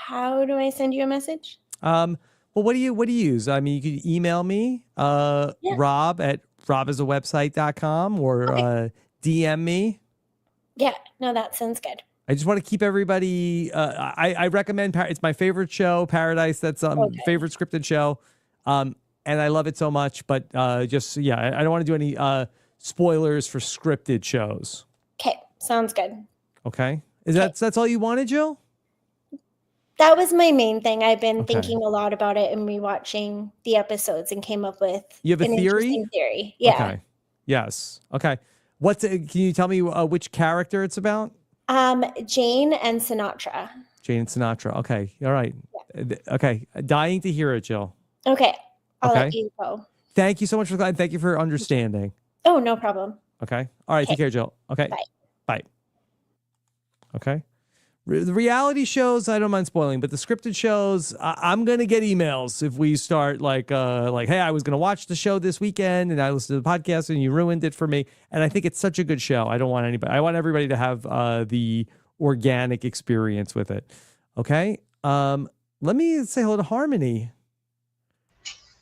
[SPEAKER 7] How do I send you a message?
[SPEAKER 1] Well, what do you use? I mean, you could email me Rob at robasawebsite.com or DM me.
[SPEAKER 7] Yeah, no, that sounds good.
[SPEAKER 1] I just want to keep everybody. I recommend. It's my favorite show, Paradise. That's favorite scripted show, and I love it so much. But I don't want to do any spoilers for scripted shows.
[SPEAKER 7] Okay, sounds good.
[SPEAKER 1] Okay, that's all you wanted, Jill?
[SPEAKER 7] That was my main thing. I've been thinking a lot about it and rewatching the episodes and came up with.
[SPEAKER 1] You have a theory?
[SPEAKER 7] Theory, yeah.
[SPEAKER 1] Okay. Yes. Okay. Can you tell me which character it's about?
[SPEAKER 7] Jane and Sinatra.
[SPEAKER 1] Jane and Sinatra. Okay. All right. Yeah. Okay. Dying to hear it, Jill.
[SPEAKER 7] Okay. I'll let you go.
[SPEAKER 1] Thank you so much for that. Thank you for understanding.
[SPEAKER 7] Oh, no problem.
[SPEAKER 1] Okay. All right. Take care, Jill. Okay. Bye. Okay. The reality shows, I don't mind spoiling, but the scripted shows, I'm going to get emails if we start like, hey, I was going to watch the show this weekend and I listened to the podcast and you ruined it for me. And I think it's such a good show. I want everybody to have the organic experience with it. Okay. Let me say hello to Harmony.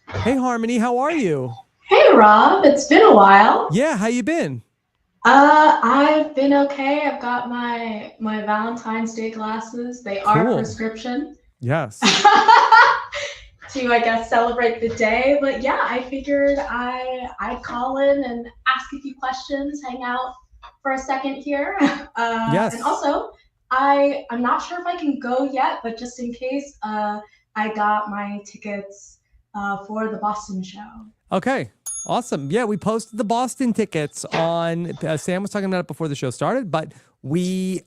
[SPEAKER 1] Hey, Harmony, how are you?
[SPEAKER 8] Hey, Rob. It's been a while.
[SPEAKER 1] Yeah. How you been?
[SPEAKER 8] I've been okay. I've got my Valentine's Day glasses. They are prescription.
[SPEAKER 1] Yes.
[SPEAKER 8] To, I guess, celebrate the day. But yeah, I figured I'd call in and ask a few questions, hang out for a second here.
[SPEAKER 1] Yes.
[SPEAKER 8] And also, I'm not sure if I can go yet, but just in case, I got my tickets for the Boston show.
[SPEAKER 1] Okay. Awesome. Yeah, we posted the Boston tickets on, Sam was talking about it before the show started, but we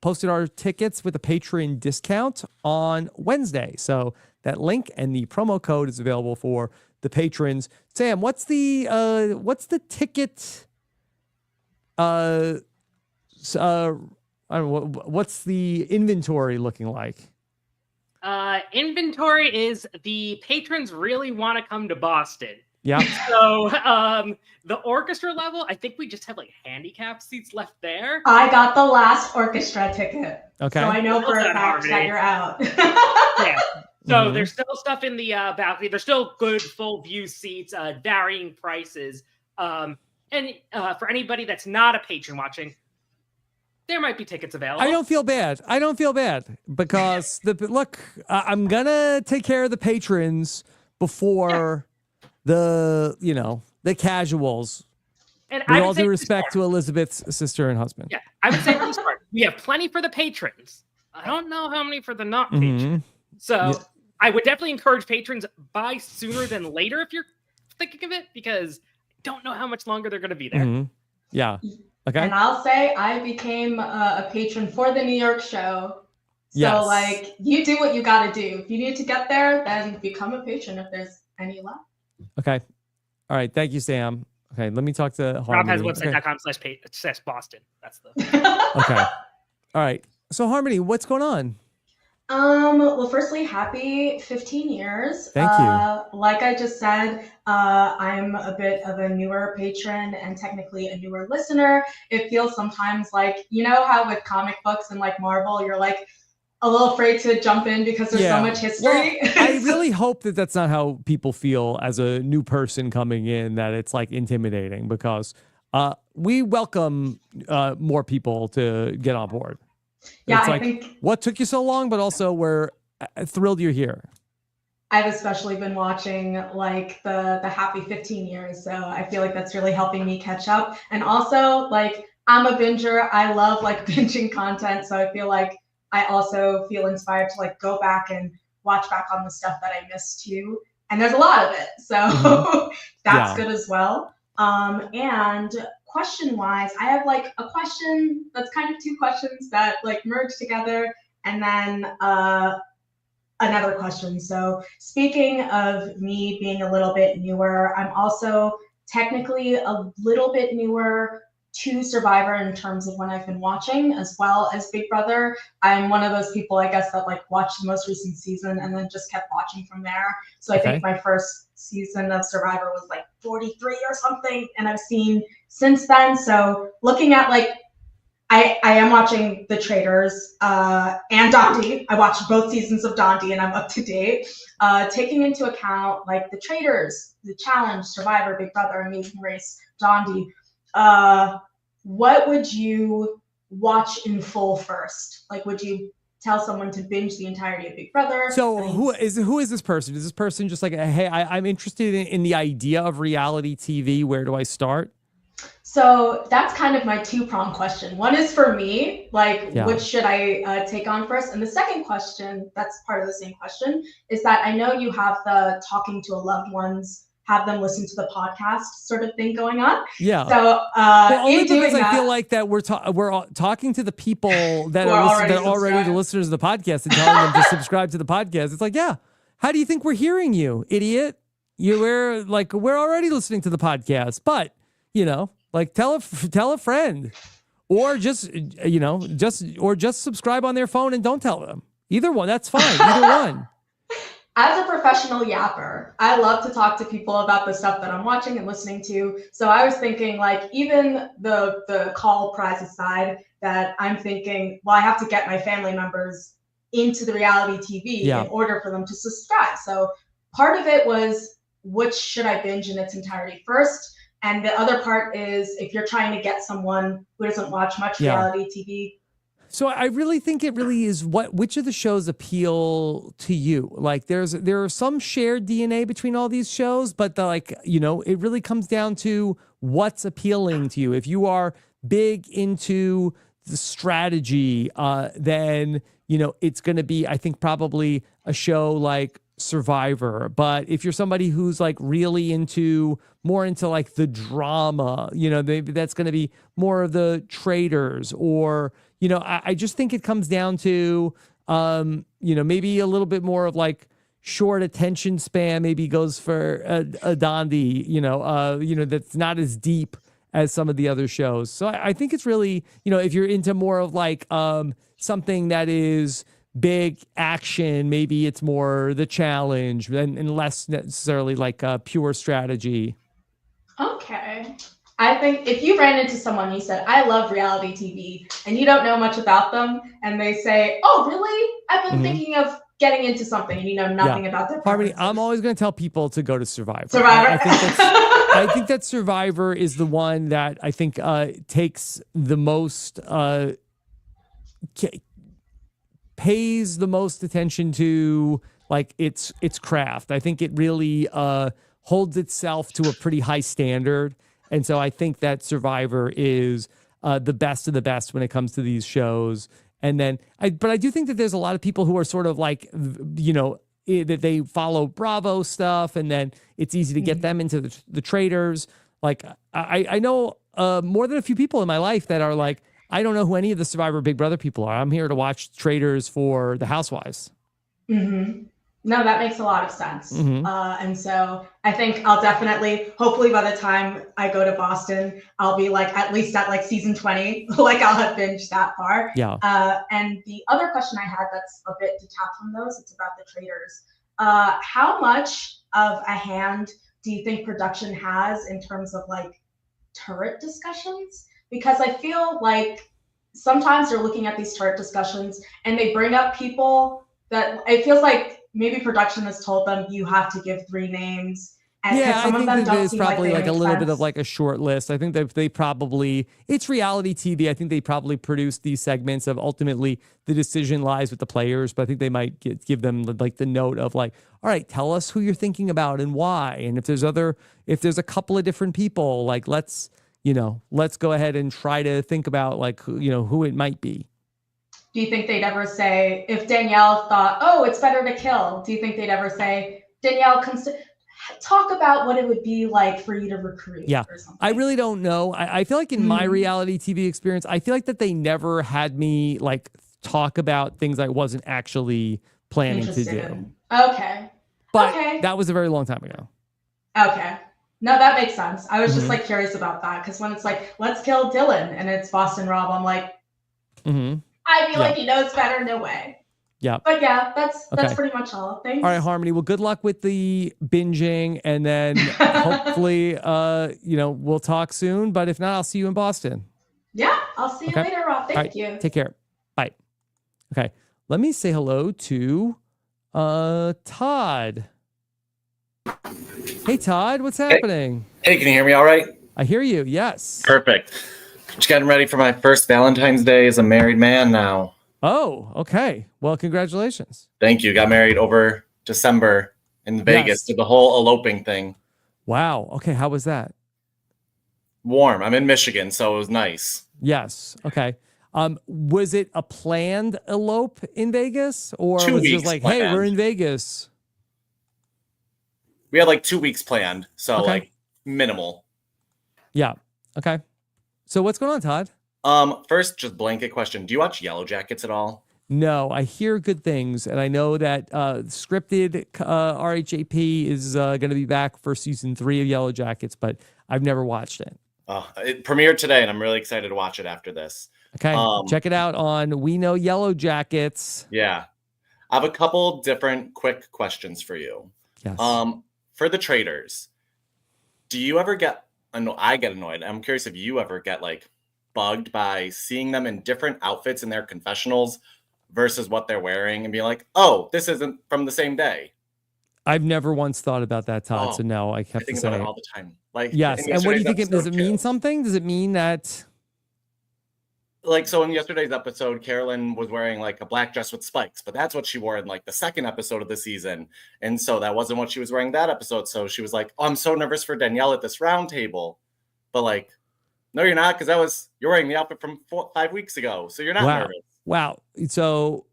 [SPEAKER 1] posted our tickets with a Patreon discount on Wednesday. So that link and the promo code is available for the patrons. Sam, what's the ticket? I don't know, what's the inventory looking like?
[SPEAKER 9] Inventory is the patrons really want to come to Boston.
[SPEAKER 1] Yeah.
[SPEAKER 9] So the orchestra level, I think we just have like handicap seats left there.
[SPEAKER 8] I got the last orchestra ticket.
[SPEAKER 1] Okay.
[SPEAKER 8] So I know for a fact that you're out.
[SPEAKER 9] Yeah. So there's still stuff in the balcony. There's still good full view seats, varying prices. And for anybody that's not a patron watching, there might be tickets available.
[SPEAKER 1] I don't feel bad. Because I'm gonna take care of the patrons before the casuals.
[SPEAKER 9] And
[SPEAKER 1] with all due respect to Elizabeth's sister and husband.
[SPEAKER 9] Yeah, I would say this part. We have plenty for the patrons. I don't know how many for the not patrons. So I would definitely encourage patrons buy sooner than later if you're thinking of it, because I don't know how much longer they're going to be there.
[SPEAKER 1] Yeah. Okay.
[SPEAKER 8] And I'll say I became a patron for the New York show. So like, you do what you got to do. If you need to get there, then become a patron if there's any left.
[SPEAKER 1] Okay. All right. Thank you, Sam. Okay. Let me talk to Harmony.
[SPEAKER 9] Rob has website.com/Boston. That's the.
[SPEAKER 1] Okay. All right. So Harmony, what's going on?
[SPEAKER 8] Well, firstly, happy 15 years.
[SPEAKER 1] Thank you.
[SPEAKER 8] Like I just said, I'm a bit of a newer patron and technically a newer listener. It feels sometimes like, you know how with comic books and like Marvel, you're like a little afraid to jump in because there's so much history.
[SPEAKER 1] Well, I really hope that that's not how people feel as a new person coming in, that it's like intimidating, because we welcome more people to get on board.
[SPEAKER 8] Yeah,
[SPEAKER 1] it's
[SPEAKER 8] I
[SPEAKER 1] like,
[SPEAKER 8] think
[SPEAKER 1] what took you so long, but also we're thrilled you're here.
[SPEAKER 8] I've especially been watching like the happy 15 years. So I feel like that's really helping me catch up. And also like, I'm a binger. I love like binging content. So I feel like I also feel inspired to like go back and watch back on the stuff that I missed too. And there's a lot of it. So that's good as well. And question wise, I have like a question that's kind of two questions that like merge together, and then another question. So speaking of me being a little bit newer, I'm also technically a little bit newer to Survivor in terms of when I've been watching, as well as Big Brother. I'm one of those people, I guess, that like watched the most recent season and then just kept watching from there. So I think my first season of Survivor was like 43 or something, and I've seen since then. So looking at like, I am watching The Traitors and Dondi. I watched both seasons of Dondi and I'm up to date. Taking into account like The Traitors, The Challenge, Survivor, Big Brother, Amazing Race, Dondi, what would you watch in full first? Like, would you tell someone to binge the entirety of Big Brother?
[SPEAKER 1] So who is this person? Is this person just like, hey, I'm interested in the idea of reality TV. Where do I start?
[SPEAKER 8] So that's kind of my two-pronged question. One is for me, like, which should I take on first? And the second question, that's part of the same question, is that I know you have the talking to a loved ones, have them listen to the podcast sort of thing going on.
[SPEAKER 1] Yeah.
[SPEAKER 8] So
[SPEAKER 1] only because I feel like that we're talking to the people that are already the listeners of the podcast and telling them to subscribe to the podcast. It's like, how do you think we're hearing you, idiot? We're already listening to the podcast, but like tell a friend, or just subscribe on their phone and don't tell them. Either one, that's fine. Either one.
[SPEAKER 8] As a professional yapper, I love to talk to people about the stuff that I'm watching and listening to. So I was thinking, like, even the call prize aside, that I'm thinking, well, I have to get my family members into the reality TV in order for them to subscribe. So part of it was, which should I binge in its entirety first? And the other part is, if you're trying to get someone who doesn't watch much reality TV.
[SPEAKER 1] So I really think it really is which of the shows appeal to you. Like there are some shared DNA between all these shows, but it really comes down to what's appealing to you. If you are big into the strategy, then it's going to be, I think, probably a show like Survivor. But if you're somebody who's like really more into like the drama, maybe that's going to be more of the Traitors. Or, I just think it comes down to, maybe a little bit more of like short attention span, maybe goes for a Dondi, that's not as deep as some of the other shows. So I think it's really, if you're into more of like something that is big action, maybe it's more the challenge and less necessarily like pure strategy.
[SPEAKER 8] Okay. I think if you ran into someone, you said, I love reality TV, and you don't know much about them, and they say, oh, really? I've been thinking of getting into something, and you know nothing about their
[SPEAKER 1] Harmony, I'm always going to tell people to go to Survivor.
[SPEAKER 8] I
[SPEAKER 1] think that Survivor is the one that I think takes the most, pays the most attention to like its craft. I think it really holds itself to a pretty high standard. And so I think that Survivor is the best of the best when it comes to these shows. And then, but I do think that there's a lot of people who are sort of like, that they follow Bravo stuff, and then it's easy to get them into the Traitors. Like I know more than a few people in my life that are like, I don't know who any of the Survivor Big Brother people are. I'm here to watch Traitors for the Housewives.
[SPEAKER 8] No, that makes a lot of sense. And so I think I'll definitely, hopefully by the time I go to Boston, I'll be like at least at like season 20, like I'll have binged that far.
[SPEAKER 1] Yeah.
[SPEAKER 8] And the other question I had that's a bit detached from those, it's about the Traitors. How much of a hand do you think production has in terms of like turret discussions? Because I feel like sometimes they're looking at these turret discussions and they bring up people that it feels like maybe production has told them you have to give 3 names. And
[SPEAKER 1] yeah,
[SPEAKER 8] some
[SPEAKER 1] I think
[SPEAKER 8] of them
[SPEAKER 1] that
[SPEAKER 8] don't
[SPEAKER 1] there's
[SPEAKER 8] seem
[SPEAKER 1] probably like a little
[SPEAKER 8] sense.
[SPEAKER 1] bit of like a short list. I think that they probably, it's reality TV. I think they probably produce these segments of ultimately the decision lies with the players, but I think they might give them like the note of like, all right, tell us who you're thinking about and why. And if there's a couple of different people, like let's go ahead and try to think about like, who it might be.
[SPEAKER 8] Do you think they'd ever say, if Danielle thought, oh, it's better to kill, do you think they'd ever say, Danielle, talk about what it would be like for you to recruit?
[SPEAKER 1] Yeah,
[SPEAKER 8] or something?
[SPEAKER 1] I really don't know. I feel like in my reality TV experience, I feel like that they never had me like talk about things I wasn't actually planning to do.
[SPEAKER 8] Okay.
[SPEAKER 1] But that was a very long time ago.
[SPEAKER 8] Okay. No, that makes sense. I was just like curious about that because when it's like, let's kill Dylan and it's Boston Rob, I'm like, I feel like he knows better. No way.
[SPEAKER 1] Yeah.
[SPEAKER 8] But yeah, that's pretty much all. Thanks.
[SPEAKER 1] All right, Harmony. Well, good luck with the binging, and then hopefully, we'll talk soon. But if not, I'll see you in Boston.
[SPEAKER 8] Yeah, I'll see you later, Rob. Thank you.
[SPEAKER 1] Take care. Bye. Okay. Let me say hello to Todd. Hey, Todd. What's happening?
[SPEAKER 10] Hey, can you hear me all right?
[SPEAKER 1] I hear you. Yes.
[SPEAKER 10] Perfect. Just getting ready for my first Valentine's Day as a married man now.
[SPEAKER 1] Oh, okay. Well, congratulations.
[SPEAKER 10] Thank you. Got married over December in Vegas. Did the whole eloping thing.
[SPEAKER 1] Wow. Okay. How was that?
[SPEAKER 10] Warm. I'm in Michigan, so it was nice.
[SPEAKER 1] Yes. Okay. Was it a planned elope in Vegas, or
[SPEAKER 10] 2
[SPEAKER 1] was it
[SPEAKER 10] weeks
[SPEAKER 1] just like,
[SPEAKER 10] planned.
[SPEAKER 1] hey, we're in Vegas?
[SPEAKER 10] We had like 2 weeks planned, so like minimal.
[SPEAKER 1] Yeah. Okay. So what's going on, Todd?
[SPEAKER 10] First, just blanket question. Do you watch Yellow Jackets at all?
[SPEAKER 1] No, I hear good things, and I know that scripted RHAP is going to be back for season 3 of Yellow Jackets, but I've never watched it.
[SPEAKER 10] It premiered today, and I'm really excited to watch it after this.
[SPEAKER 1] Okay, check it out on We Know Yellow Jackets.
[SPEAKER 10] Yeah. I have a couple different quick questions for you.
[SPEAKER 1] Yes.
[SPEAKER 10] For the Traitors, do you ever get I get annoyed. I'm curious if you ever get like bugged by seeing them in different outfits in their confessionals versus what they're wearing and being like, oh, this isn't from the same day.
[SPEAKER 1] I've never once thought about that, Todd. So no, I kept
[SPEAKER 10] think
[SPEAKER 1] to say
[SPEAKER 10] about it all the time. Like,
[SPEAKER 1] yes. And what do you think? Does it mean something? Does it mean that?
[SPEAKER 10] Like, so in yesterday's episode, Carolyn was wearing like a black dress with spikes, but that's what she wore in like the second episode of the season. And so that wasn't what she was wearing that episode. So she was like, oh, I'm so nervous for Danielle at this round table. But like, no, you're not, because you're wearing the outfit from 5 weeks ago. So you're not nervous.
[SPEAKER 1] Wow. So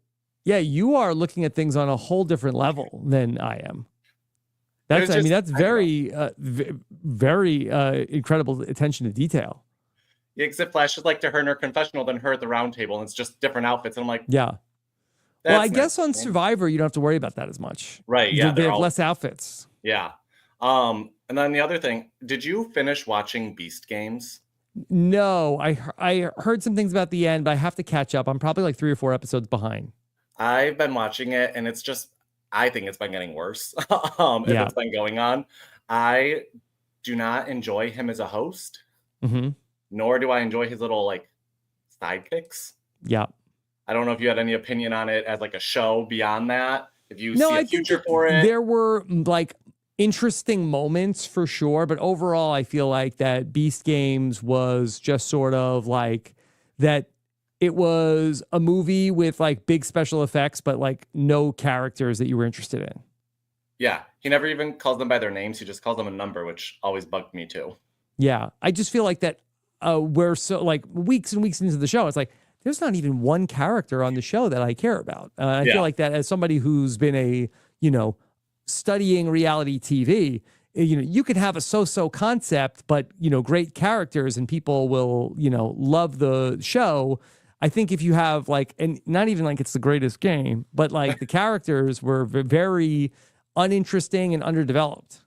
[SPEAKER 1] Yeah, you are looking at things on a whole different level than I am. That's very, very incredible attention to detail.
[SPEAKER 10] Yeah, because it flashes like to her in her confessional, then her at the round table, and it's just different outfits. And I'm like,
[SPEAKER 1] yeah. Well, I guess on Survivor, you don't have to worry about that as much.
[SPEAKER 10] Right. Yeah.
[SPEAKER 1] They have less outfits.
[SPEAKER 10] Yeah. And then the other thing, did you finish watching Beast Games?
[SPEAKER 1] No, I heard some things about the end, but I have to catch up. I'm probably like 3 or 4 episodes behind.
[SPEAKER 10] I've been watching it, and it's just, I think it's been getting worse as it's been going on. I do not enjoy him as a host, nor do I enjoy his little like sidekicks.
[SPEAKER 1] Yeah.
[SPEAKER 10] I don't know if you had any opinion on it as like a show beyond that. If you see a future for it.
[SPEAKER 1] There were like interesting moments for sure, but overall I feel like that Beast Games was just sort of like that. It was a movie with like big special effects, but like no characters that you were interested in.
[SPEAKER 10] Yeah. He never even calls them by their names. He just calls them a number, which always bugged me too.
[SPEAKER 1] Yeah. I just feel like that we're so like weeks and weeks into the show. It's like, there's not even one character on the show that I care about. I feel like that as somebody who's been studying reality TV, you could have a so-so concept, but, great characters and people will, love the show. I think if you have like, and not even like it's the greatest game, but like the characters were very uninteresting and underdeveloped.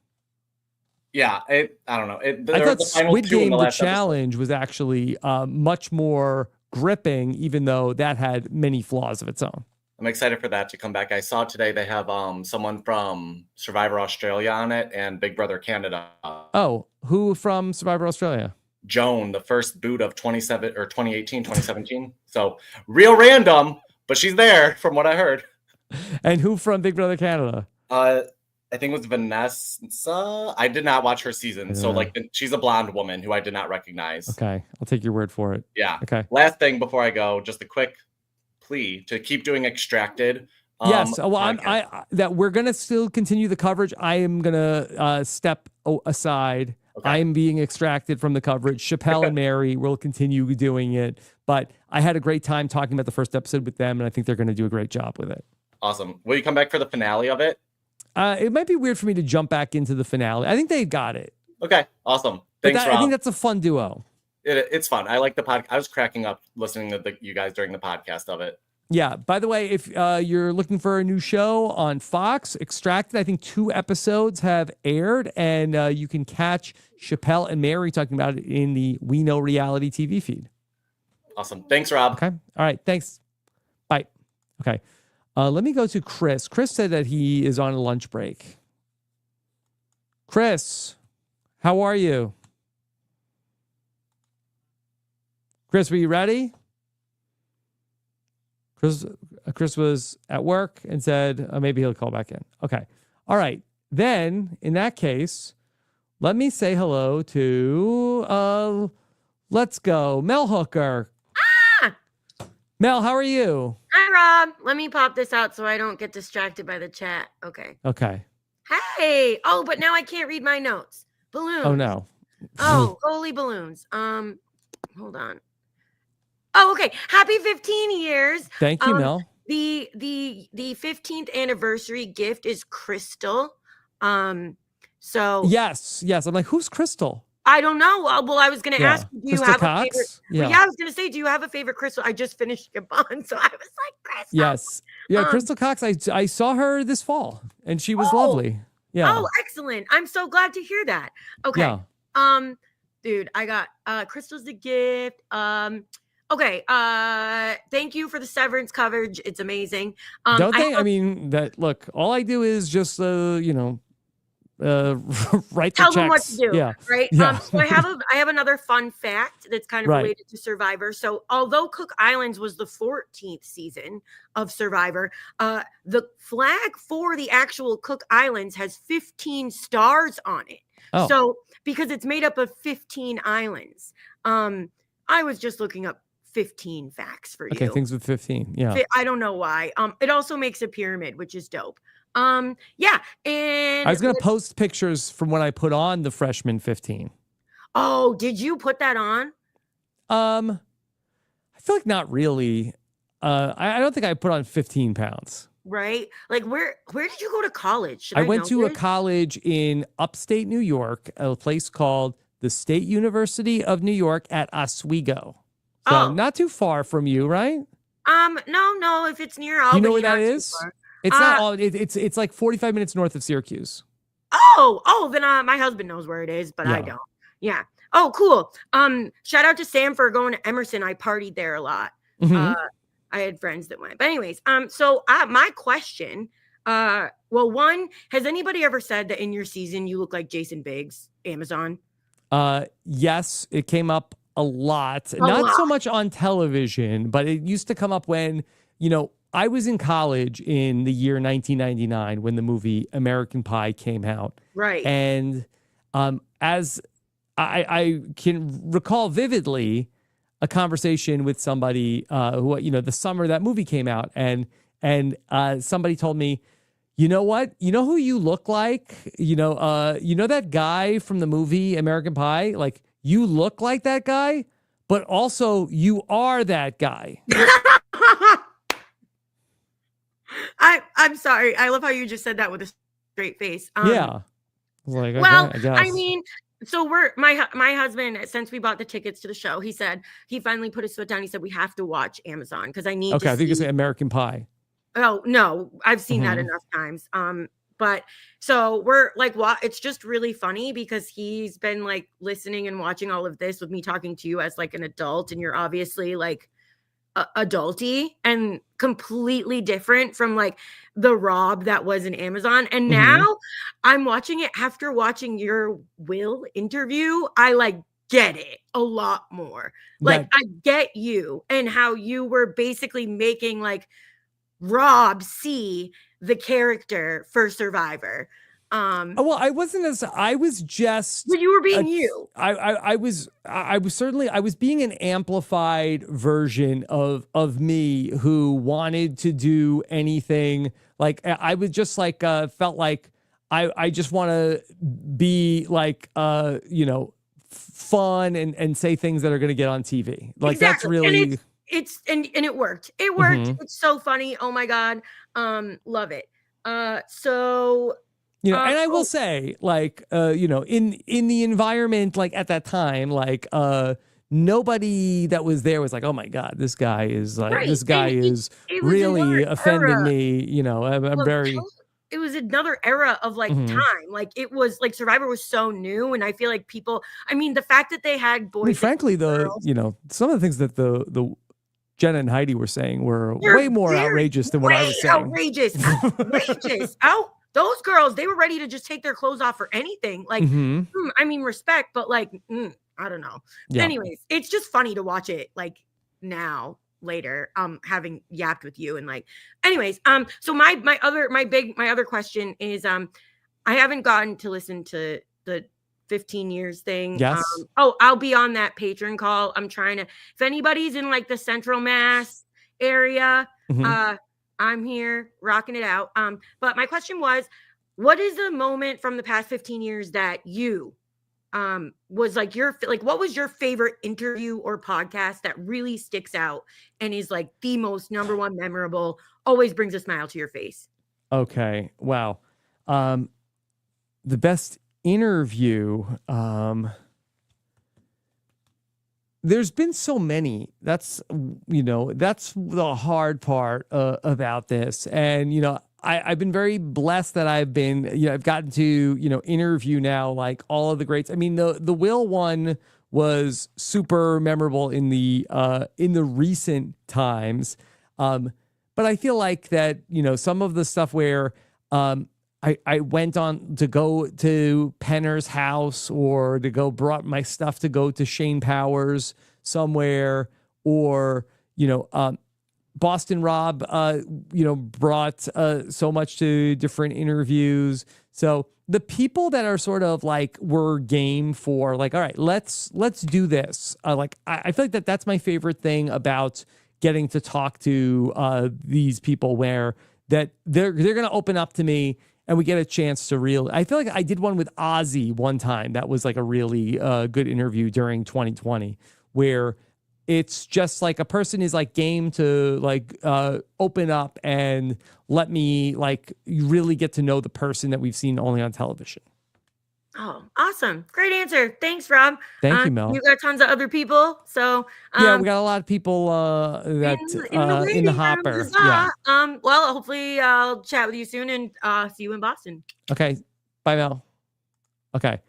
[SPEAKER 10] Yeah, I don't know.
[SPEAKER 1] I thought Squid Game, the challenge, was actually much more gripping, even though that had many flaws of its own.
[SPEAKER 10] I'm excited for that to come back. I saw today they have someone from Survivor Australia on it and Big Brother Canada.
[SPEAKER 1] Oh, who from Survivor Australia?
[SPEAKER 10] Joan, the first boot of 2018, 2017. So real random, but she's there from what I heard.
[SPEAKER 1] And who from Big Brother Canada?
[SPEAKER 10] I think it was Vanessa. I did not watch her season. So like she's a blonde woman who I did not recognize.
[SPEAKER 1] Okay. I'll take your word for it.
[SPEAKER 10] Yeah.
[SPEAKER 1] Okay.
[SPEAKER 10] Last thing before I go, just a quick plea to keep doing Extracted.
[SPEAKER 1] Yes. Well, that we're going to still continue the coverage. I am going to step aside. Okay. I am being extracted from the coverage. Chappelle and Mary will continue doing it. But I had a great time talking about the first episode with them, and I think they're going to do a great job with it.
[SPEAKER 10] Awesome. Will you come back for the finale of it?
[SPEAKER 1] It might be weird for me to jump back into the finale. I think they got it.
[SPEAKER 10] Okay. Awesome. Thanks, Rob.
[SPEAKER 1] I think that's a fun duo.
[SPEAKER 10] It's fun. I like the podcast. I was cracking up listening to you guys during the podcast of it.
[SPEAKER 1] Yeah. By the way, if you're looking for a new show on Fox, Extracted, I think 2 episodes have aired, and you can catch Chappelle and Mary talking about it in the We Know Reality TV feed.
[SPEAKER 10] Awesome. Thanks, Rob.
[SPEAKER 1] Okay. All right. Thanks. Bye. Okay. Let me go to Chris. Chris said that he is on a lunch break. Chris, how are you? Chris, were you ready? Chris was at work and said maybe he'll call back in. Okay. All right. Then, in that case, let me say hello to, let's go, Mel Hooker. Mel, how are you?
[SPEAKER 11] Hi, Rob. Let me pop this out so I don't get distracted by the chat. Okay.
[SPEAKER 1] Okay.
[SPEAKER 11] Hey. Oh, but now I can't read my notes. Balloons.
[SPEAKER 1] Oh, no.
[SPEAKER 11] Oh, holy balloons. Hold on. Oh, okay. Happy 15 years.
[SPEAKER 1] Thank you, Mel.
[SPEAKER 11] The 15th anniversary gift is Crystal. So
[SPEAKER 1] yes. I'm like, who's Crystal?
[SPEAKER 11] I don't know. Well, I was going to ask, do you have a favorite?
[SPEAKER 1] Yeah.
[SPEAKER 11] I was going to say, do you have a favorite Crystal? I just finished your bond, so I was like, Crystal.
[SPEAKER 1] Yes. Yeah, Crystal Cox. I saw her this fall, and she was lovely. Yeah.
[SPEAKER 11] Oh, excellent. I'm so glad to hear that. Okay.
[SPEAKER 1] Yeah.
[SPEAKER 11] Dude, I got Crystal's the gift. Okay. Thank you for the Severance coverage. It's amazing.
[SPEAKER 1] I mean, look, all I do is just write
[SPEAKER 11] tell
[SPEAKER 1] the checks.
[SPEAKER 11] Them what to do.
[SPEAKER 1] Yeah.
[SPEAKER 11] Right.
[SPEAKER 1] Yeah.
[SPEAKER 11] So I have another fun fact that's kind of related to Survivor. So although Cook Islands was the 14th season of Survivor, the flag for the actual Cook Islands has 15 stars on it.
[SPEAKER 1] Oh.
[SPEAKER 11] So because it's made up of 15 islands. I was just looking up 15 facts for you.
[SPEAKER 1] Okay, things with 15. Yeah.
[SPEAKER 11] I don't know why. It also makes a pyramid, which is dope. Yeah. And
[SPEAKER 1] I was going to post pictures from when I put on the freshman 15.
[SPEAKER 11] Oh, did you put that on?
[SPEAKER 1] I feel like not really. I don't think I put on 15 pounds.
[SPEAKER 11] Right? Like where did you go to college? Should
[SPEAKER 1] I went
[SPEAKER 11] know
[SPEAKER 1] to a
[SPEAKER 11] this?
[SPEAKER 1] college in upstate New York, a place called the State University of New York at Oswego. So not too far from you, right?
[SPEAKER 11] No. If it's near Albany,
[SPEAKER 1] Do you know where that
[SPEAKER 11] not too
[SPEAKER 1] is?
[SPEAKER 11] far.
[SPEAKER 1] It's not all. It's like 45 minutes north of Syracuse.
[SPEAKER 11] Then my husband knows where it is, but I
[SPEAKER 1] Yeah.
[SPEAKER 11] don't. Yeah. Oh, cool. Shout out to Sam for going to Emerson. I partied there a lot.
[SPEAKER 1] Mhm.
[SPEAKER 11] I had friends that went. But anyways, so my question, well, one, has anybody ever said that in your season you look like Jason Biggs, Amazon?
[SPEAKER 1] Yes, it came up a lot.
[SPEAKER 11] A
[SPEAKER 1] Not so
[SPEAKER 11] lot.
[SPEAKER 1] much on television, but it used to come up when, I was in college in the year 1999 when the movie American Pie came out.
[SPEAKER 11] Right.
[SPEAKER 1] And as I can recall vividly a conversation with somebody who, the summer that movie came out, and somebody told me, you know what? You know who you look like? You know that guy from the movie American Pie? Like, you look like that guy, but also you are that guy.
[SPEAKER 11] I'm sorry. I love how you just said that with a straight face.
[SPEAKER 1] Yeah. I was like,
[SPEAKER 11] Well,
[SPEAKER 1] okay, I guess.
[SPEAKER 11] I mean, so we're my husband, since we bought the tickets to the show, he said he finally put his foot down. He said we have to watch Amazon because I need
[SPEAKER 1] okay,
[SPEAKER 11] to
[SPEAKER 1] I think you
[SPEAKER 11] see.
[SPEAKER 1] say American Pie.
[SPEAKER 11] Oh no, I've seen that
[SPEAKER 1] Mhm.
[SPEAKER 11] enough times. But so we're like, it's just really funny because he's been like listening and watching all of this with me talking to you as like an adult, and you're obviously like adulty and completely different from like the Rob that was in Amazon. And now I'm watching it after watching your Will interview. I like get it a lot more. Like I get you and how you were basically making like Rob see the character for Survivor.
[SPEAKER 1] Well, I wasn't as I was just.
[SPEAKER 11] But you were being you.
[SPEAKER 1] I was being an amplified version of me who wanted to do anything. Like I was just like felt like I just want to be like fun and say things that are going to get on TV. Like
[SPEAKER 11] exactly.
[SPEAKER 1] That's really.
[SPEAKER 11] And it worked. It worked. It's so funny. Oh my God. Love it. So
[SPEAKER 1] and I will say, like, in the environment, like at that time, like, nobody that was there was like, oh my God, this guy is like,
[SPEAKER 11] right.
[SPEAKER 1] this guy is really offending me. I'm very.
[SPEAKER 11] It was another era of like time. Like it was like Survivor was so new, and I feel like people. I mean, the fact that they had boys.
[SPEAKER 1] I mean, frankly, some of the things that the Jenna and Heidi were saying were way more outrageous than what I was saying.
[SPEAKER 11] Outrageous. Those girls, they were ready to just take their clothes off for anything. Like, I mean, respect, but like, I don't know. Yeah. Anyways, it's just funny to watch it like now, later, having yapped with you and like, anyways, so my other question is, I haven't gotten to listen to the 15 years thing.
[SPEAKER 1] Yes.
[SPEAKER 11] I'll be on that patron call. I'm trying to, if anybody's in like the Central Mass area, I'm here rocking it out. But my question was, what is the moment from the past 15 years that you was like what was your favorite interview or podcast that really sticks out and is like the most number one memorable, always brings a smile to your face?
[SPEAKER 1] Okay. Wow. The best interview, there's been so many. That's the hard part about this. And, I've been very blessed that I've been, I've gotten to, interview now, like all of the greats. I mean, the Will one was super memorable in the recent times. But I feel like that, some of the stuff where, I went on to go to Penner's house or to go brought my stuff to go to Shane Powers somewhere, or, Boston Rob, brought so much to different interviews. So the people that are sort of like were game for like, all right, let's do this. I feel like that's my favorite thing about getting to talk to these people, where that they're going to open up to me. And we get a chance to I feel like I did one with Ozzy one time. That was like a really good interview during 2020, where it's just like a person is like game to like open up and let me like really get to know the person that we've seen only on television.
[SPEAKER 11] Oh, awesome. Great answer. Thanks, Rob.
[SPEAKER 1] Thank you, Mel.
[SPEAKER 11] You got tons of other people. So
[SPEAKER 1] yeah, we got a lot of people that in the hopper. Yeah.
[SPEAKER 11] Well, hopefully I'll chat with you soon and see you in Boston.
[SPEAKER 1] Okay. Bye, Mel. Okay.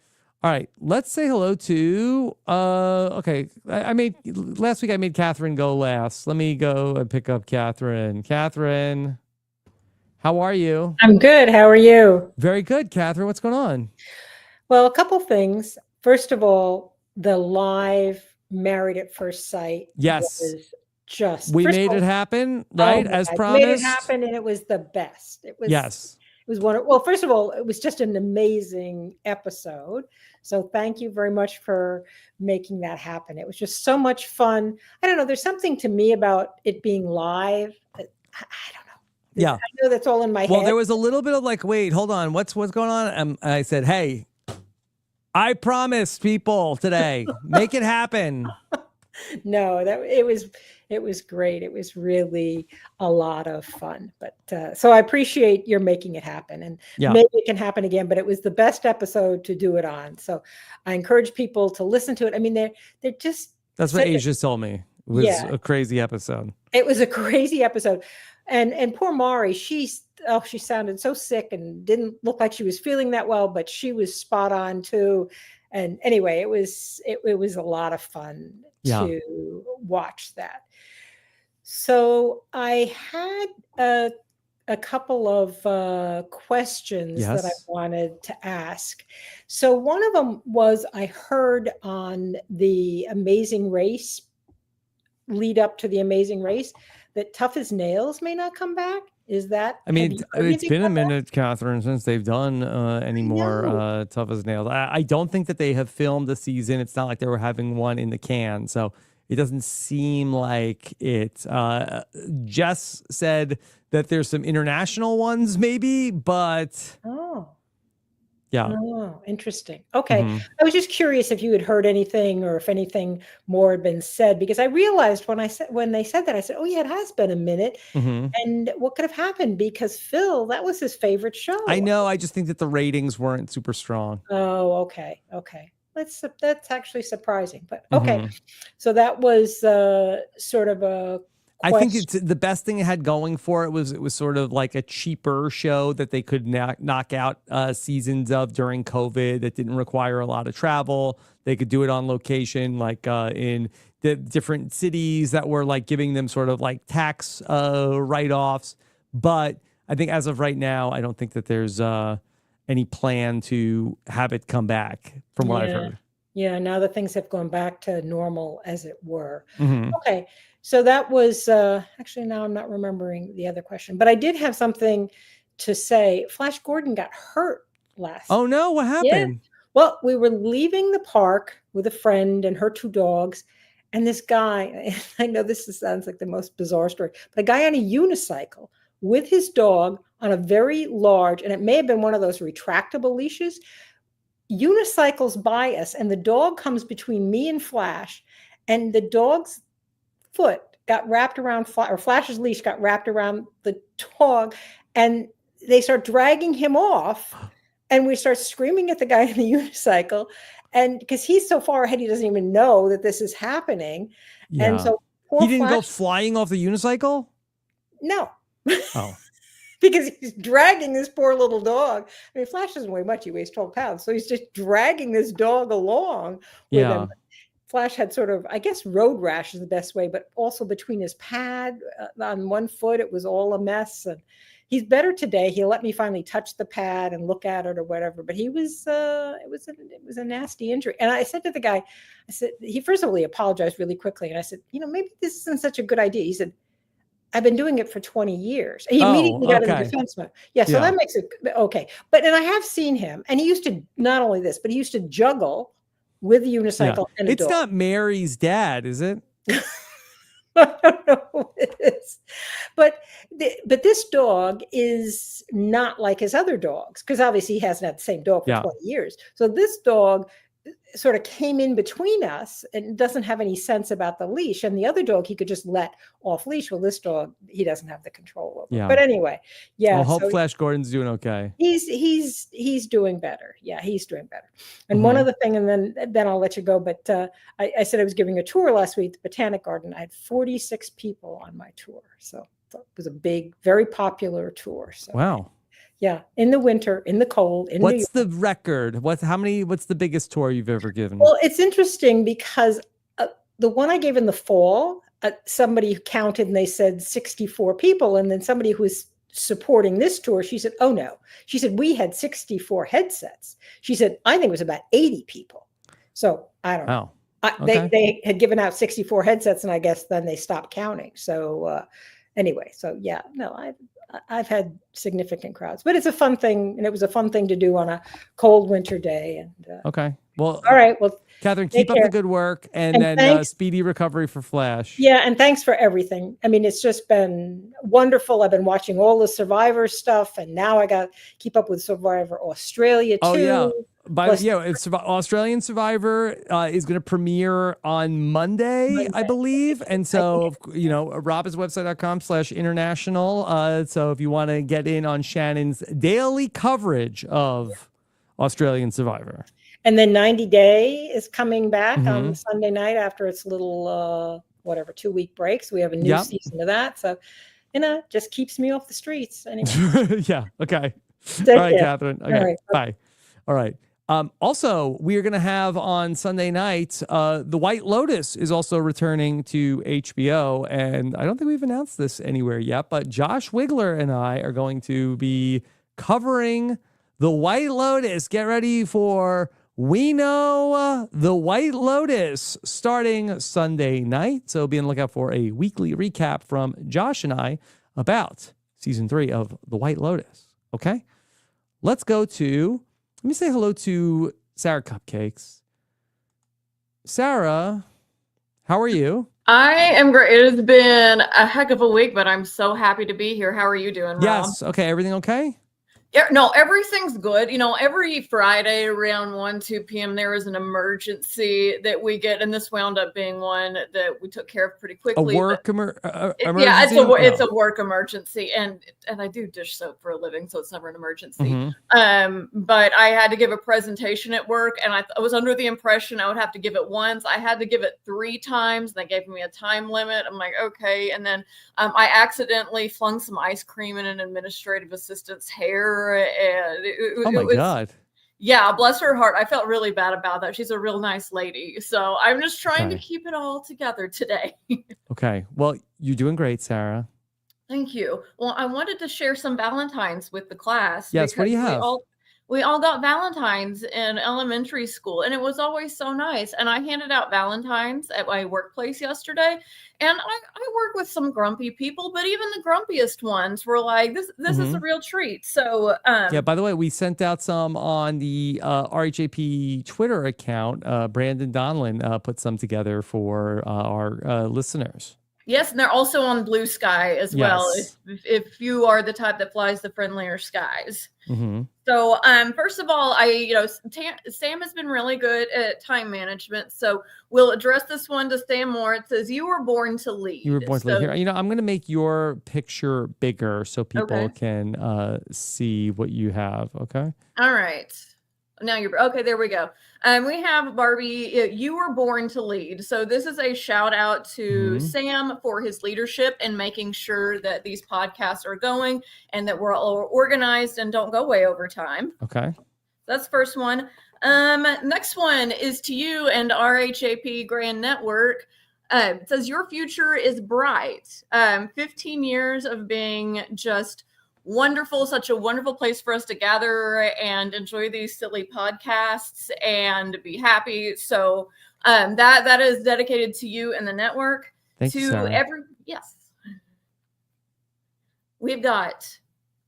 [SPEAKER 1] All right. Let's say hello to okay. Last week I made Catherine go last. Let me go and pick up Catherine. Catherine, how are you?
[SPEAKER 12] I'm good. How are you?
[SPEAKER 1] Very good, Catherine. What's going on?
[SPEAKER 12] Well, a couple things. First of all, the live Married at First Sight.
[SPEAKER 1] Yes.
[SPEAKER 12] Was just
[SPEAKER 1] we made it happen, right? As promised.
[SPEAKER 12] Made it happen, and it was the best. It was
[SPEAKER 1] yes.
[SPEAKER 12] It was wonderful. Well, first of all, it was just an amazing episode. So thank you very much for making that happen. It was just so much fun. I don't know. There's something to me about it being live. I don't know.
[SPEAKER 1] Yeah.
[SPEAKER 12] I know that's all in my head.
[SPEAKER 1] Well, there was a little bit of like, wait, hold on. What's going on? And I said, hey, I promised people today, make it happen.
[SPEAKER 12] No, it was great. It was really a lot of fun. But so I appreciate your making it happen, and maybe it can happen again. But it was the best episode to do it on. So I encourage people to listen to it. I mean, they're just.
[SPEAKER 1] That's what Asia told me. It was a crazy episode.
[SPEAKER 12] It was a crazy episode, and poor Mari, she sounded so sick and didn't look like she was feeling that well, but she was spot on too. And anyway, it was a lot of fun to watch that. So I had a couple of questions that I wanted to ask. So one of them was, I heard on the Amazing Race, lead up to the Amazing Race, that Tough as Nails may not come back. Is that?
[SPEAKER 1] I mean, it's been a minute, Catherine, since they've done any more Tough as Nails. I don't think that they have filmed a season. It's not like they were having one in the can. So it doesn't seem like it. Jess said that there's some international ones maybe, but... Yeah.
[SPEAKER 12] Oh, interesting. Okay. I was just curious if you had heard anything or if anything more had been said, because I realized when they said that, I said, oh yeah, it has been a minute. And what could have happened? Because Phil, that was his favorite show.
[SPEAKER 1] I know. I just think that the ratings weren't super strong.
[SPEAKER 12] Oh, okay. Okay. That's actually surprising, but okay. So that was sort of a
[SPEAKER 1] I think it's the best thing it had going for it was sort of like a cheaper show that they could knock out seasons of during COVID that didn't require a lot of travel. They could do it on location, like in the different cities that were like giving them sort of like tax write-offs. But I think as of right now, I don't think that there's any plan to have it come back from what I've heard.
[SPEAKER 12] Yeah, now that things have gone back to normal, as it were. Okay. So that was actually, now I'm not remembering the other question, but I did have something to say. Flash Gordon got hurt last.
[SPEAKER 1] Oh no, what happened?
[SPEAKER 12] Yeah. Well, we were leaving the park with a friend and her two dogs, and this guy, I know this sounds like the most bizarre story, but a guy on a unicycle with his dog on a very large, and it may have been one of those retractable leashes, unicycles by us, and the dog comes between me and Flash, and the dog's foot got wrapped around Flash's leash got wrapped around the dog, and they start dragging him off, and we start screaming at the guy in the unicycle, and because he's so far ahead, he doesn't even know that this is happening. And so
[SPEAKER 1] he didn't go flying off the unicycle.
[SPEAKER 12] No.
[SPEAKER 1] Oh.
[SPEAKER 12] Because he's dragging this poor little dog. I mean, Flash doesn't weigh much. He weighs 12 pounds. So he's just dragging this dog along with him. Flash had sort of, I guess, road rash is the best way, but also between his pad on one foot, it was all a mess. And he's better today. He'll let me finally touch the pad and look at it or whatever. But he was, it was a nasty injury. And I said to the guy, I said, he first of all, he apologized really quickly. And I said, maybe this isn't such a good idea. He said, I've been doing it for 20 years. He immediately got in the defense mode. Yeah, so that makes it okay. But, and I have seen him, and he used to, not only this, but he used to juggle with a unicycle and a dog.
[SPEAKER 1] It's not Mary's dad, is it?
[SPEAKER 12] I don't know who it is. But this dog is not like his other dogs, because obviously he hasn't had the same dog for 20 years. So this dog sort of came in between us and doesn't have any sense about the leash. And the other dog he could just let off leash. Well, this dog, he doesn't have the control over.
[SPEAKER 1] Yeah.
[SPEAKER 12] But anyway, yeah.
[SPEAKER 1] Well, hope Flash Gordon's doing okay.
[SPEAKER 12] He's doing better. Yeah, he's doing better. And one other thing, and then I'll let you go. But I said I was giving a tour last week at the Botanic Garden. I had 46 people on my tour. So it was a big, very popular tour. So
[SPEAKER 1] wow.
[SPEAKER 12] Yeah, in the winter, in the cold.
[SPEAKER 1] What's the record? What's the biggest tour you've ever given?
[SPEAKER 12] Well, it's interesting because the one I gave in the fall, somebody counted and they said 64 people. And then somebody who was supporting this tour, she said, oh no. She said, we had 64 headsets. She said, I think it was about 80 people. So I don't know.
[SPEAKER 1] Okay.
[SPEAKER 12] They had given out 64 headsets and I guess then they stopped counting. So anyway, so yeah, no, I've had significant crowds, but it's a fun thing, and it was a fun thing to do on a cold winter day. And
[SPEAKER 1] okay, well,
[SPEAKER 12] all right, well,
[SPEAKER 1] Catherine, keep up the good work, and then speedy recovery for Flash.
[SPEAKER 12] Yeah, and thanks for everything. I mean, it's just been wonderful. I've been watching all the Survivor stuff, and now I got keep up with Survivor Australia too.
[SPEAKER 1] Oh yeah. It's Australian Survivor is going to premiere on Monday, I believe. And so, RHAP.website.com/international. So if you want to get in on Shannon's daily coverage of Australian Survivor.
[SPEAKER 12] And then 90 Day is coming back on Sunday night after its little, 2-week break. So we have a new season of that. So, just keeps me off the streets anyway.
[SPEAKER 1] Yeah. Okay. All right, Catherine. Okay. All right. Bye. All right. Also, we are going to have on Sunday night, The White Lotus is also returning to HBO. And I don't think we've announced this anywhere yet, but Josh Wigler and I are going to be covering The White Lotus. Get ready for We Know The White Lotus starting Sunday night. So be on the lookout for a weekly recap from Josh and I about season 3 of The White Lotus. Okay? Let's go to... Let me say hello to Sarah Cupcakes. Sarah, how are you?
[SPEAKER 13] I am great. It has been a heck of a week, but I'm so happy to be here. How are you doing, Rob?
[SPEAKER 1] Yes. Okay. Everything okay?
[SPEAKER 13] Yeah, no, everything's good. Every Friday around 1-2 p.m. there is an emergency that we get, and this wound up being one that we took care of pretty quickly.
[SPEAKER 1] A work emergency?
[SPEAKER 13] Yeah, it's a work emergency, and I do dish soap for a living, so it's never an emergency. But I had to give a presentation at work, and I was under the impression I would have to give it once. I had to give it 3 times. They gave me a time limit. I'm like, okay, and then I accidentally flung some ice cream in an administrative assistant's hair. And
[SPEAKER 1] oh my God.
[SPEAKER 13] Yeah, bless her heart. I felt really bad about that. She's a real nice lady. So I'm just trying to keep it all together today.
[SPEAKER 1] Okay. Well, you're doing great, Sarah.
[SPEAKER 13] Thank you. Well, I wanted to share some Valentines with the class.
[SPEAKER 1] Yes, what do you have?
[SPEAKER 13] We all got Valentines in elementary school, and it was always so nice. And I handed out Valentines at my workplace yesterday, and I work with some grumpy people, but even the grumpiest ones were like, this is a real treat. So
[SPEAKER 1] yeah, by the way, we sent out some on the RHAP Twitter account. Brandon Donlin put some together for our listeners.
[SPEAKER 13] Yes, and they're also on Blue Sky as well, if you are the type that flies the friendlier skies. So, first of all, Sam has been really good at time management. So we'll address this one to Sam more. It says, you were born to lead.
[SPEAKER 1] You were born to lead. Here, I'm going to make your picture bigger so people can see what you have. Okay.
[SPEAKER 13] All right. Now you're okay. There we go. We have Barbie. You were born to lead. So this is a shout out to Sam for his leadership and making sure that these podcasts are going and that we're all organized and don't go way over time.
[SPEAKER 1] Okay.
[SPEAKER 13] That's the first one. Next one is to you and RHAP Grand Network. It says your future is bright. 15 years of being just wonderful, such a wonderful place for us to gather and enjoy these silly podcasts and be happy. So that is dedicated to you and the network.
[SPEAKER 1] Thank you, Sarah.
[SPEAKER 13] Yes. We've got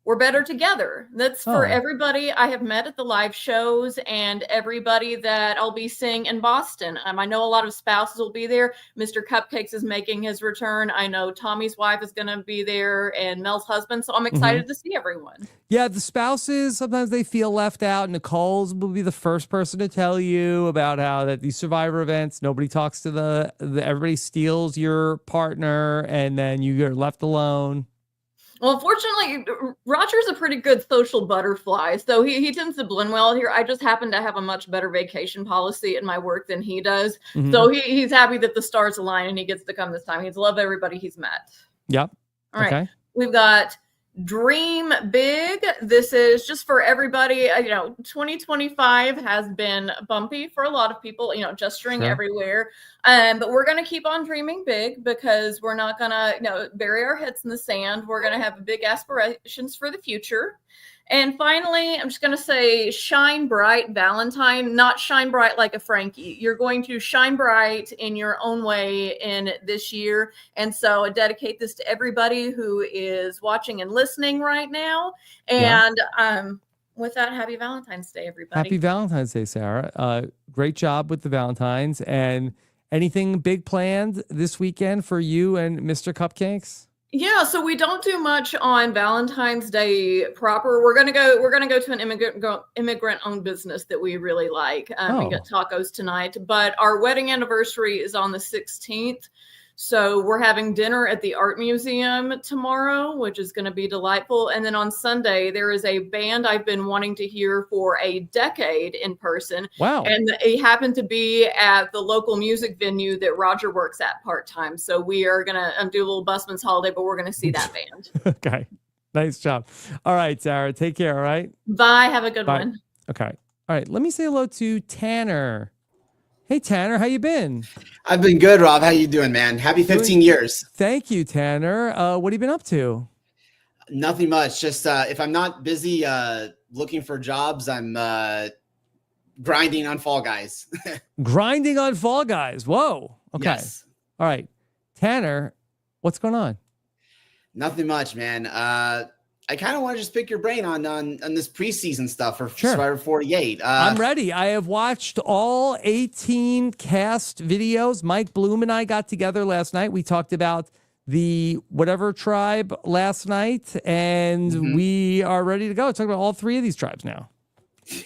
[SPEAKER 13] we're better together. That's for
[SPEAKER 1] Oh.
[SPEAKER 13] everybody I have met at the live shows and everybody that I'll be seeing in Boston. I know a lot of spouses will be there. Mr. Cupcakes is making his return. I know Tommy's wife is going to be there and Mel's husband. So I'm excited to see everyone.
[SPEAKER 1] Yeah, the spouses, sometimes they feel left out. Nicole's will be the first person to tell you about how that these Survivor events, nobody talks to everybody steals your partner and then you're left alone.
[SPEAKER 13] Well, fortunately, Roger's a pretty good social butterfly, so he tends to blend well here. I just happen to have a much better vacation policy in my work than he does. So he's happy that the stars align and he gets to come this time. He's loved everybody he's met.
[SPEAKER 1] Yep.
[SPEAKER 13] All right. We've got Dream Big. This is just for everybody. 2025 has been bumpy for a lot of people, gesturing everywhere. But we're going to keep on dreaming big because we're not going to, bury our heads in the sand. We're going to have big aspirations for the future. And finally, I'm just going to say shine bright Valentine, not shine bright like a Frankie. You're going to shine bright in your own way in this year. And so I dedicate this to everybody who is watching and listening right now. And with that, happy Valentine's Day, everybody.
[SPEAKER 1] Happy Valentine's Day, Sarah. Great job with the Valentines. And anything big planned this weekend for you and Mr. Cupcakes?
[SPEAKER 13] Yeah, so we don't do much on Valentine's Day proper. We're gonna go to an immigrant-owned business that we really like. We get tacos tonight, but our wedding anniversary is on the 16th. So we're having dinner at the Art Museum tomorrow, which is going to be delightful. And then on Sunday, there is a band I've been wanting to hear for a decade in person.
[SPEAKER 1] Wow.
[SPEAKER 13] And they happen to be at the local music venue that Roger works at part-time. So we are going to do a little busman's holiday, but we're going to see that band.
[SPEAKER 1] Okay. Nice job. All right, Sarah. Take care, all right?
[SPEAKER 13] Bye. Have a good one.
[SPEAKER 1] Okay. All right. Let me say hello to Tanner. Hey, Tanner, how you been?
[SPEAKER 14] I've been good, Rob. How you doing, man? Happy 15 years.
[SPEAKER 1] Thank you, Tanner. What have you been up to?
[SPEAKER 14] Nothing much. Just if I'm not busy looking for jobs, I'm grinding on Fall Guys.
[SPEAKER 1] Grinding on Fall Guys. Whoa. Okay.
[SPEAKER 14] Yes.
[SPEAKER 1] All right. Tanner, what's going on?
[SPEAKER 14] Nothing much, man. I kind of want to just pick your brain on this preseason stuff for Survivor 48.
[SPEAKER 1] I'm ready. I have watched all 18 cast videos. Mike Bloom and I got together last night. We talked about the whatever tribe last night, and we are ready to go. Talk about all three of these tribes now.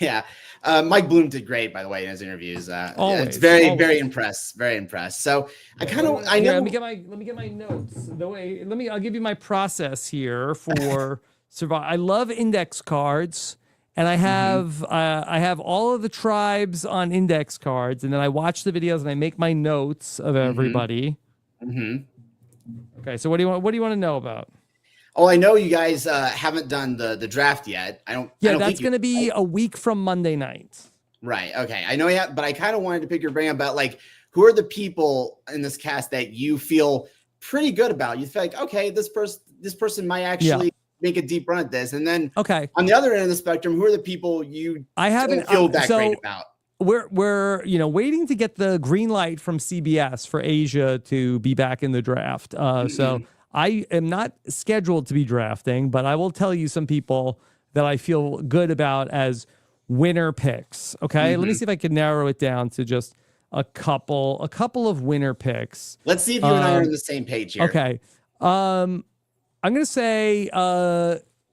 [SPEAKER 14] Yeah. Mike Bloom did great, by the way, in his interviews.
[SPEAKER 1] Always,
[SPEAKER 14] it's very impressed. Very impressed. So I know.
[SPEAKER 1] Let me get my notes. I'll give you my process here for Survive. I love index cards, and I have all of the tribes on index cards, and then I watch the videos and I make my notes of everybody. Okay, so what do you want to know about?
[SPEAKER 14] Oh, I know you guys haven't done the draft yet.
[SPEAKER 1] That's going to be a week from Monday night.
[SPEAKER 14] Right. Okay. I know you have, but I kind of wanted to pick your brain about who are the people in this cast that you feel pretty good about. You feel like, okay, this person might actually make a deep run at this. And then on the other end of the spectrum, who are the people you don't feel that great about?
[SPEAKER 1] We're waiting to get the green light from CBS for Asia to be back in the draft. So I am not scheduled to be drafting, but I will tell you some people that I feel good about as winner picks. Okay. Let me see if I can narrow it down to just a couple of winner picks.
[SPEAKER 14] Let's see if you and I are on the same page here.
[SPEAKER 1] Okay. I'm going to say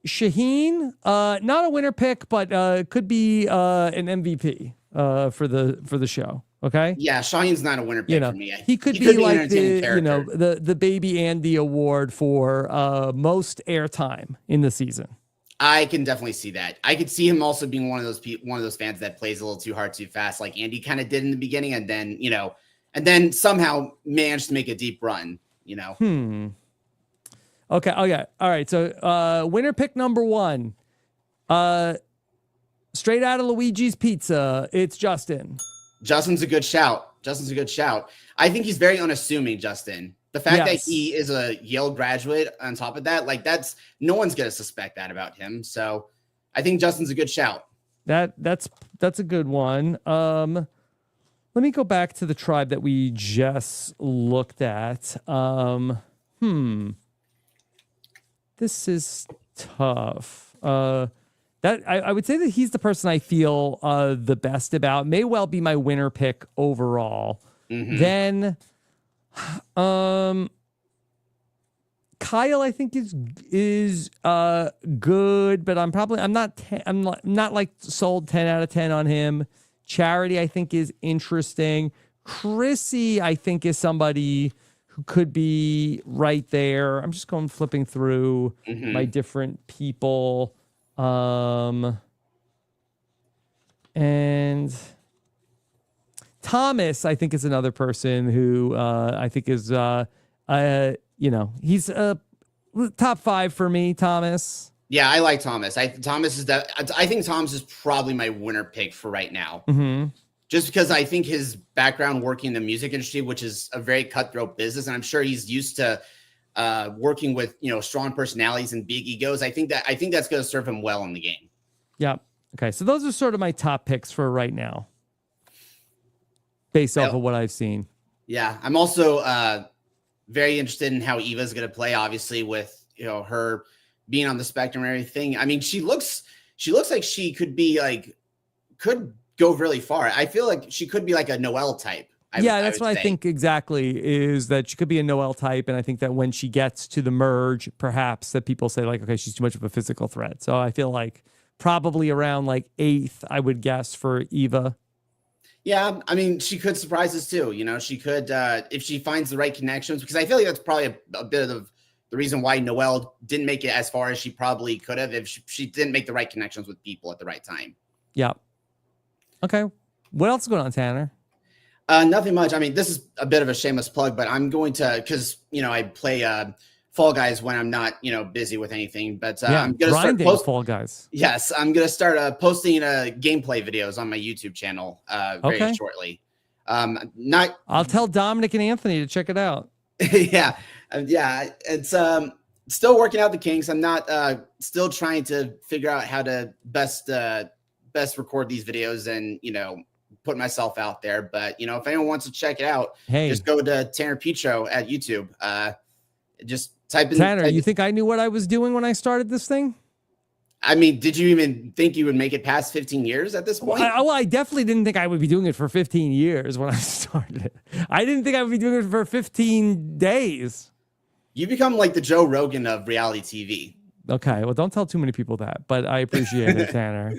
[SPEAKER 1] Shaheen, not a winner pick, but could be an MVP for the show. Okay.
[SPEAKER 14] Yeah, Shaheen's not a winner pick for me.
[SPEAKER 1] He could be like the Baby Andy Award for most airtime in the season.
[SPEAKER 14] I can definitely see that. I could see him also being one of those fans that plays a little too hard, too fast, like Andy kind of did in the beginning, and then somehow managed to make a deep run.
[SPEAKER 1] Okay. Oh yeah. All right. So winner pick number 1, straight out of Luigi's Pizza. It's Justin.
[SPEAKER 14] Justin's a good shout. I think he's very unassuming, Justin. The fact that he is a Yale graduate on top of that, that's no one's going to suspect that about him. So I think Justin's a good shout.
[SPEAKER 1] That's a good one. Let me go back to the tribe that we just looked at. This is tough. That I would say that he's the person I feel the best about. May well be my winner pick overall. Then, Kyle, I think is good, but I'm not like sold 10 out of 10 on him. Charity, I think, is interesting. Chrissy, I think, is somebody who could be right there. I'm just flipping through my different people. And Thomas, I think, is another person who I think is, he's top 5 for me, Thomas.
[SPEAKER 14] Yeah, I like Thomas. I think Thomas is probably my winner pick for right now. Just because I think his background working in the music industry, which is a very cutthroat business, and I'm sure he's used to working with strong personalities and big egos. I think that's going to serve him well in the game.
[SPEAKER 1] Yeah. Okay. So those are sort of my top picks for right now, based off of what I've seen.
[SPEAKER 14] Yeah, I'm also very interested in how Eva's going to play. Obviously, with her being on the spectrum and everything. I mean, she looks like she could go really far. I feel like she could be like a Noelle type.
[SPEAKER 1] That's what I think exactly, is that she could be a Noelle type. And I think that when she gets to the merge, perhaps that people say like, okay, she's too much of a physical threat. So I feel like probably around like 8th, I would guess, for Eva.
[SPEAKER 14] Yeah. I mean, she could surprise us too. She could, if she finds the right connections, because I feel like that's probably a bit of the reason why Noelle didn't make it as far as she probably could have if she didn't make the right connections with people at the right time.
[SPEAKER 1] Yeah. Okay. What else is going on, Tanner?
[SPEAKER 14] Nothing much. I mean, this is a bit of a shameless plug, but I'm going to, because, I play Fall Guys when I'm not, I'm with anything, but I'm going to start posting
[SPEAKER 1] Fall Guys.
[SPEAKER 14] Yes. I'm going to start posting gameplay videos on my YouTube channel very shortly.
[SPEAKER 1] I'll tell Dominic and Anthony to check it out.
[SPEAKER 14] Yeah. It's still working out the kinks. I'm not still trying to figure out how to best record these videos and, put myself out there. But, if anyone wants to check it out, just go to Tanner Petro at YouTube. Just type in
[SPEAKER 1] Tanner. You think I knew what I was doing when I started this thing?
[SPEAKER 14] I mean, did you even think you would make it past 15 years at this point?
[SPEAKER 1] I definitely didn't think I would be doing it for 15 years when I started it. I didn't think I would be doing it for 15 days.
[SPEAKER 14] You become like the Joe Rogan of reality TV.
[SPEAKER 1] Okay. Well, don't tell too many people that, but I appreciate it, Tanner.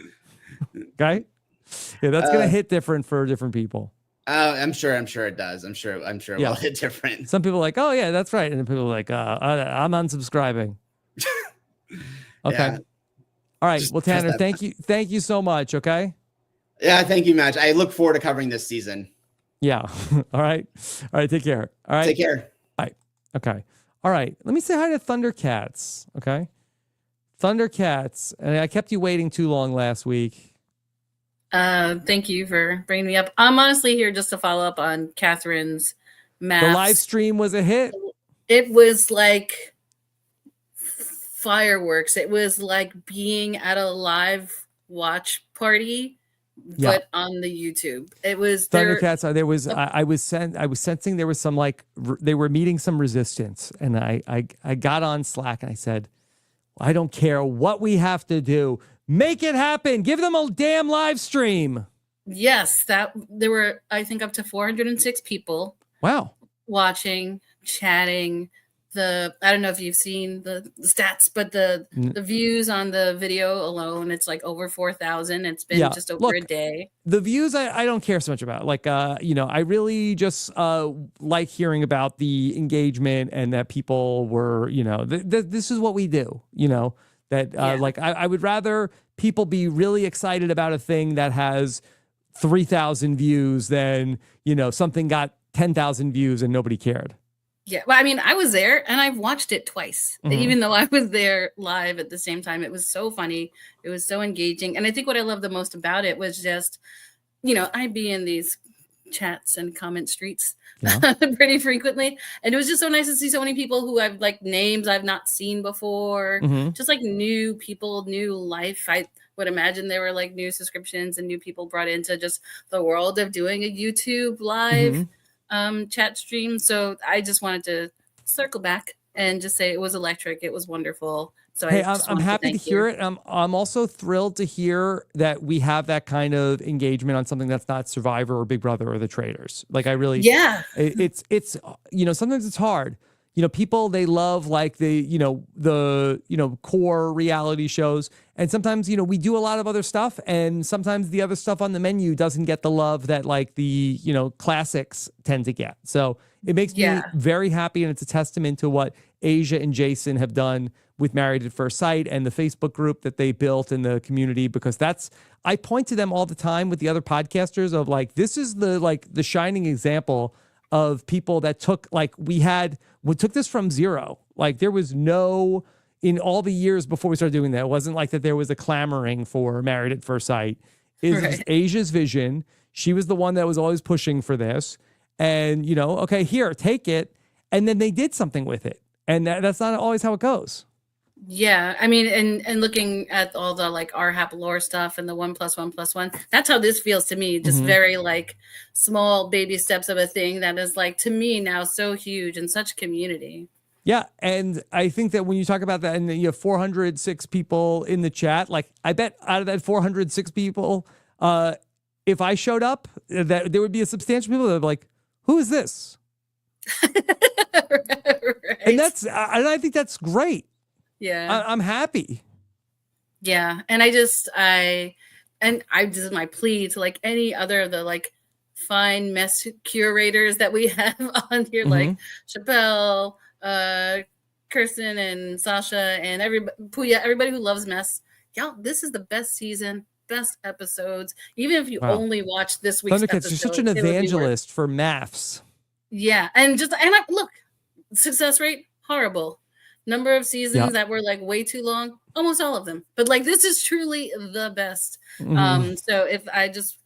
[SPEAKER 1] Okay. Yeah, that's going to hit different for different people.
[SPEAKER 14] I'm sure it does. I'm sure it will hit different.
[SPEAKER 1] Some people are like, oh yeah, that's right. And then people are like, I'm unsubscribing. Okay. Yeah. All right. Well, Tanner, thank you so much. Okay.
[SPEAKER 14] Yeah. Thank you, Match. I look forward to covering this season.
[SPEAKER 1] Yeah. All right. Take care. All right.
[SPEAKER 14] Take care.
[SPEAKER 1] All right. Okay. All right. Let me say hi to Thundercats. Okay. Thundercats. And I kept you waiting too long last week.
[SPEAKER 15] Thank you for bringing me up. I'm honestly here just to follow up on Catherine's math.
[SPEAKER 1] The live stream was a hit.
[SPEAKER 15] It was like fireworks. It was like being at a live watch party, but on the YouTube. It was
[SPEAKER 1] Thundercats. I was sensing there was some they were meeting some resistance, and I got on Slack and I said, I don't care what we have to do. Make it happen. Give them a damn live stream.
[SPEAKER 15] Yes, there were, I think, up to 406 people.
[SPEAKER 1] Wow.
[SPEAKER 15] Watching, chatting. I don't know if you've seen the stats, but the views on the video alone, it's like over 4,000. It's been just over a day.
[SPEAKER 1] The views, I don't care so much about. I really just like hearing about the engagement and that people were, this is what we do, I would rather people be really excited about a thing that has 3,000 views than, something got 10,000 views and nobody cared.
[SPEAKER 15] Yeah. Well, I mean, I was there and I've watched it twice, even though I was there live at the same time. It was so funny. It was so engaging. And I think what I loved the most about it was just, I'd be in these chats and comment streets pretty frequently. And it was just so nice to see so many people who I've names I've not seen before, just new people, new life. I would imagine there were new subscriptions and new people brought into just the world of doing a YouTube live chat stream. So I just wanted to circle back and just say it was electric. It was wonderful. So
[SPEAKER 1] hey,
[SPEAKER 15] I'm
[SPEAKER 1] happy to hear it. I'm also thrilled to hear that we have that kind of engagement on something that's not Survivor or Big Brother or The Traitors. Like I really, it's sometimes it's hard. People, they love like the core reality shows. And sometimes, we do a lot of other stuff, and sometimes the other stuff on the menu doesn't get the love that like the, classics tend to get. So it makes me very happy. And it's a testament to what Asia and Jason have done with Married at First Sight and the Facebook group that they built in the community, because I point to them all the time with the other podcasters of like, this is the shining example of people that took, like we took this from zero. Like there was in all the years before we started doing that, it wasn't like that there was a clamoring for Married at First Sight. It was Asia's vision. She was the one that was always pushing for this. And, okay, here, take it. And then they did something with it. And that's not always how it goes.
[SPEAKER 15] Yeah, I mean, and looking at all the like RHAP lore stuff and the 1+1+1, that's how this feels to me. Just very like small baby steps of a thing that is like to me now so huge and such community.
[SPEAKER 1] Yeah, and I think that when you talk about that, and you have 406 people in the chat, like I bet out of that 406 people, if I showed up, that there would be a substantial people that would be like, "Who is this?" And I think that's great.
[SPEAKER 15] Yeah,
[SPEAKER 1] I'm happy.
[SPEAKER 15] Yeah, and I just my plea to like any other of the like fine mess curators that we have on here, like Chappelle, Kirsten and Sasha and everybody who loves mess. Y'all, this is the best season, best episodes. Even if you only watch this week's episode,
[SPEAKER 1] you're such an evangelist for maths.
[SPEAKER 15] Yeah, look, success rate horrible. Number of seasons that were like way too long, almost all of them. But like this is truly the best. So if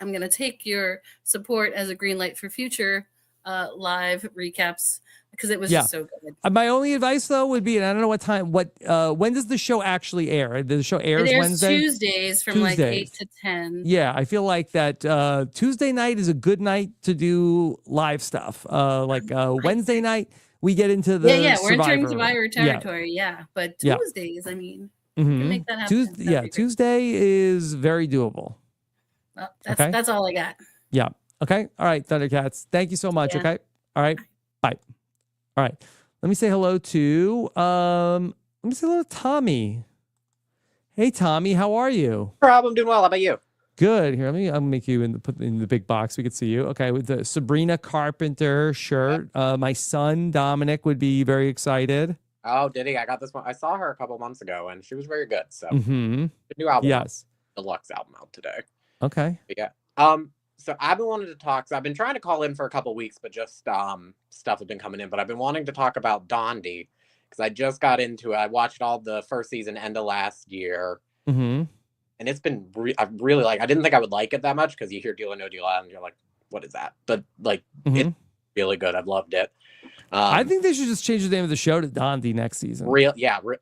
[SPEAKER 15] I'm gonna take your support as a green light for future live recaps, because it was just so good.
[SPEAKER 1] My only advice though would be, and I don't know what time, when does the show actually air? The show airs Wednesday?
[SPEAKER 15] Tuesdays from like 8 to 10.
[SPEAKER 1] Yeah, I feel like that Tuesday night is a good night to do live stuff. Wednesday night, we get into the
[SPEAKER 15] we're entering Survivor territory. Yeah, but Tuesdays, I mean, we can make that happen.
[SPEAKER 1] Tuesday is very doable.
[SPEAKER 15] Well, that's all I got.
[SPEAKER 1] Yeah. Okay. All right, Thundercats. Thank you so much. Okay. All right. Bye. All right. Let me say hello to Tommy. Hey, Tommy, how are you?
[SPEAKER 16] I'm doing well. How about you?
[SPEAKER 1] Good. Here, I'll make you put in the big box. We can see you. Okay, with the Sabrina Carpenter shirt. My son Dominic would be very excited.
[SPEAKER 16] Oh, did he? I got this one. I saw her a couple months ago, and she was very good. So the new album, deluxe album out today.
[SPEAKER 1] Okay.
[SPEAKER 16] But yeah. So I've been wanting to talk. So I've been trying to call in for a couple weeks, but just stuff has been coming in. But I've been wanting to talk about Dondi because I just got into it. I watched all the first season end of last year. And it's been, I really like, I didn't think I would like it that much because you hear Deal or No Deal and you're like, what is that? But like, it's really good. I've loved it.
[SPEAKER 1] I think they should just change the name of the show to Dondi next season.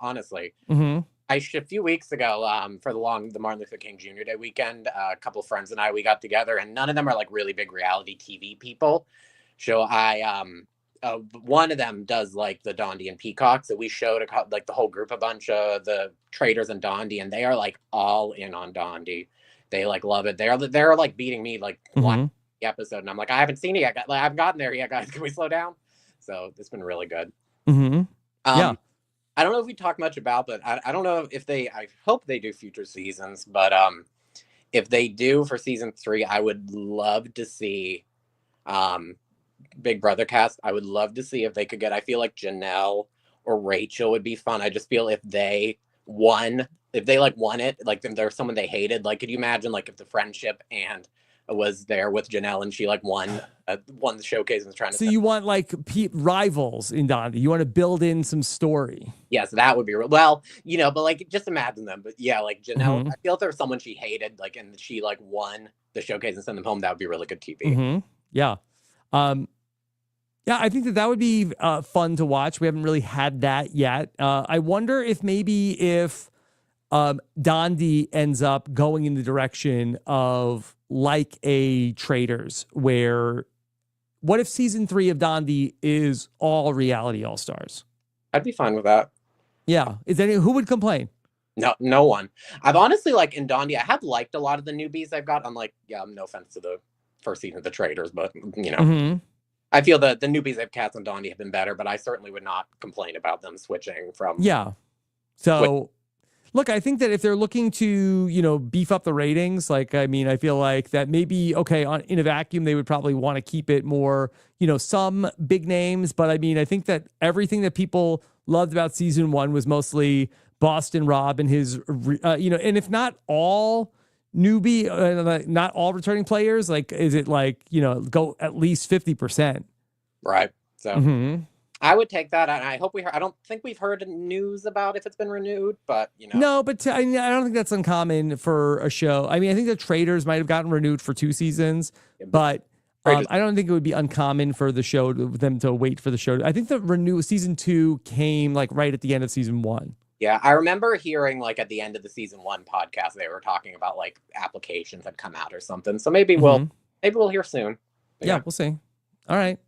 [SPEAKER 16] Honestly. A few weeks ago, for the Martin Luther King Jr. Day weekend, a couple of friends and I, we got together, and none of them are like really big reality TV people. So one of them does like the Dondi and Peacock. So we showed like the whole group, a bunch of the Traitors and Dondi, and they are like all in on Dondi. They like love it. They're like beating me like one episode, and I'm like, I haven't seen it yet. I haven't gotten there yet, guys. Can we slow down? So it's been really good. I don't know if we talk much about, but I don't know if I hope they do future seasons, but if they do for season 3, I would love to see Big Brother cast. I would love to see if they could get, I feel like Janelle or Rachel would be fun. I just feel if they won it, like if there's someone they hated, like could you imagine like if the friendship and was there with Janelle and she like won the showcase and was trying to.
[SPEAKER 1] So you want like rivals in Dondi? You want to build in some story?
[SPEAKER 16] Yes, that would be but like just imagine them. But yeah, like Janelle, I feel if there was someone she hated, like and she like won the showcase and sent them home, that would be really good TV.
[SPEAKER 1] Yeah. I think that would be fun to watch. We haven't really had that yet. I wonder if Dondi ends up going in the direction of like a Traitors, where what if season 3 of Dondi is all reality all-stars?
[SPEAKER 16] I'd be fine with that.
[SPEAKER 1] Yeah. Who would complain?
[SPEAKER 16] No one. I've honestly, like, in Dondi, I have liked a lot of the newbies I've got. I'm like, no offense to the first season of the Traders, but I feel that the newbies I've cast on Dondi have been better, but I certainly would not complain about them switching from.
[SPEAKER 1] Yeah. So, look, I think that if they're looking to, beef up the ratings, like, I mean, I feel like that maybe, okay, in a vacuum, they would probably want to keep it more, some big names. But I mean, I think that everything that people loved about season 1 was mostly Boston Rob and his, and if not all newbie, not all returning players, like, is it like, go at least 50%.
[SPEAKER 16] Right. So I would take that. And I hope I don't think we've heard news about if it's been renewed, but
[SPEAKER 1] No, but I don't think that's uncommon for a show. I mean, I think the Traders might have gotten renewed for 2 seasons, but I don't think it would be uncommon for the show them to wait for the show. I think the season 2 came like right at the end of season 1.
[SPEAKER 16] Yeah, I remember hearing like at the end of the season 1 podcast, they were talking about like applications had come out or something. So maybe we'll hear soon.
[SPEAKER 1] Yeah, we'll see. All right.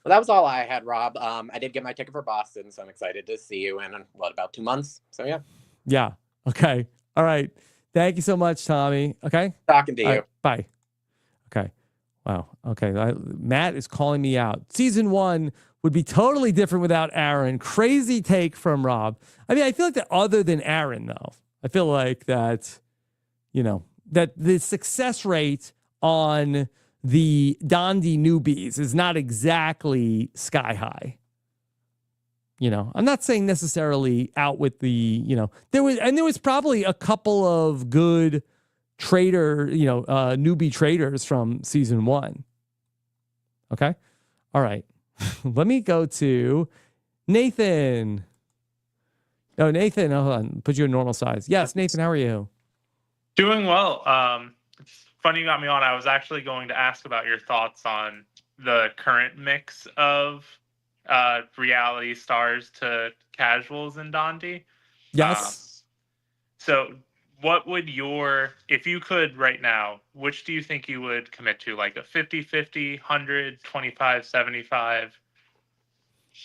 [SPEAKER 16] Well, that was all I had, Rob. I did get my ticket for Boston, so I'm excited to see you in about 2 months. So yeah.
[SPEAKER 1] Yeah. Okay. All right. Thank you so much, Tommy. Okay.
[SPEAKER 16] Talking to you.
[SPEAKER 1] Right, bye. Okay. Wow. Okay. Matt is calling me out. Season 1 would be totally different without Aaron. Crazy take from Rob. I mean, I feel like that other than Aaron, though, I feel like that, that the success rate on the Dondi newbies is not exactly sky high. I'm not saying necessarily out with the, there was probably a couple of good newbie traders from season 1. Okay. All right. Let me go to Nathan. Oh, Nathan, hold on. Put you in normal size. Yes, Nathan, how are you?
[SPEAKER 17] Doing well. It's funny you got me on. I was actually going to ask about your thoughts on the current mix of reality stars to casuals in Dondi.
[SPEAKER 1] Yes.
[SPEAKER 17] So what would if you could right now, which do you think you would commit to? Like a 50-50, 100, 25, 75?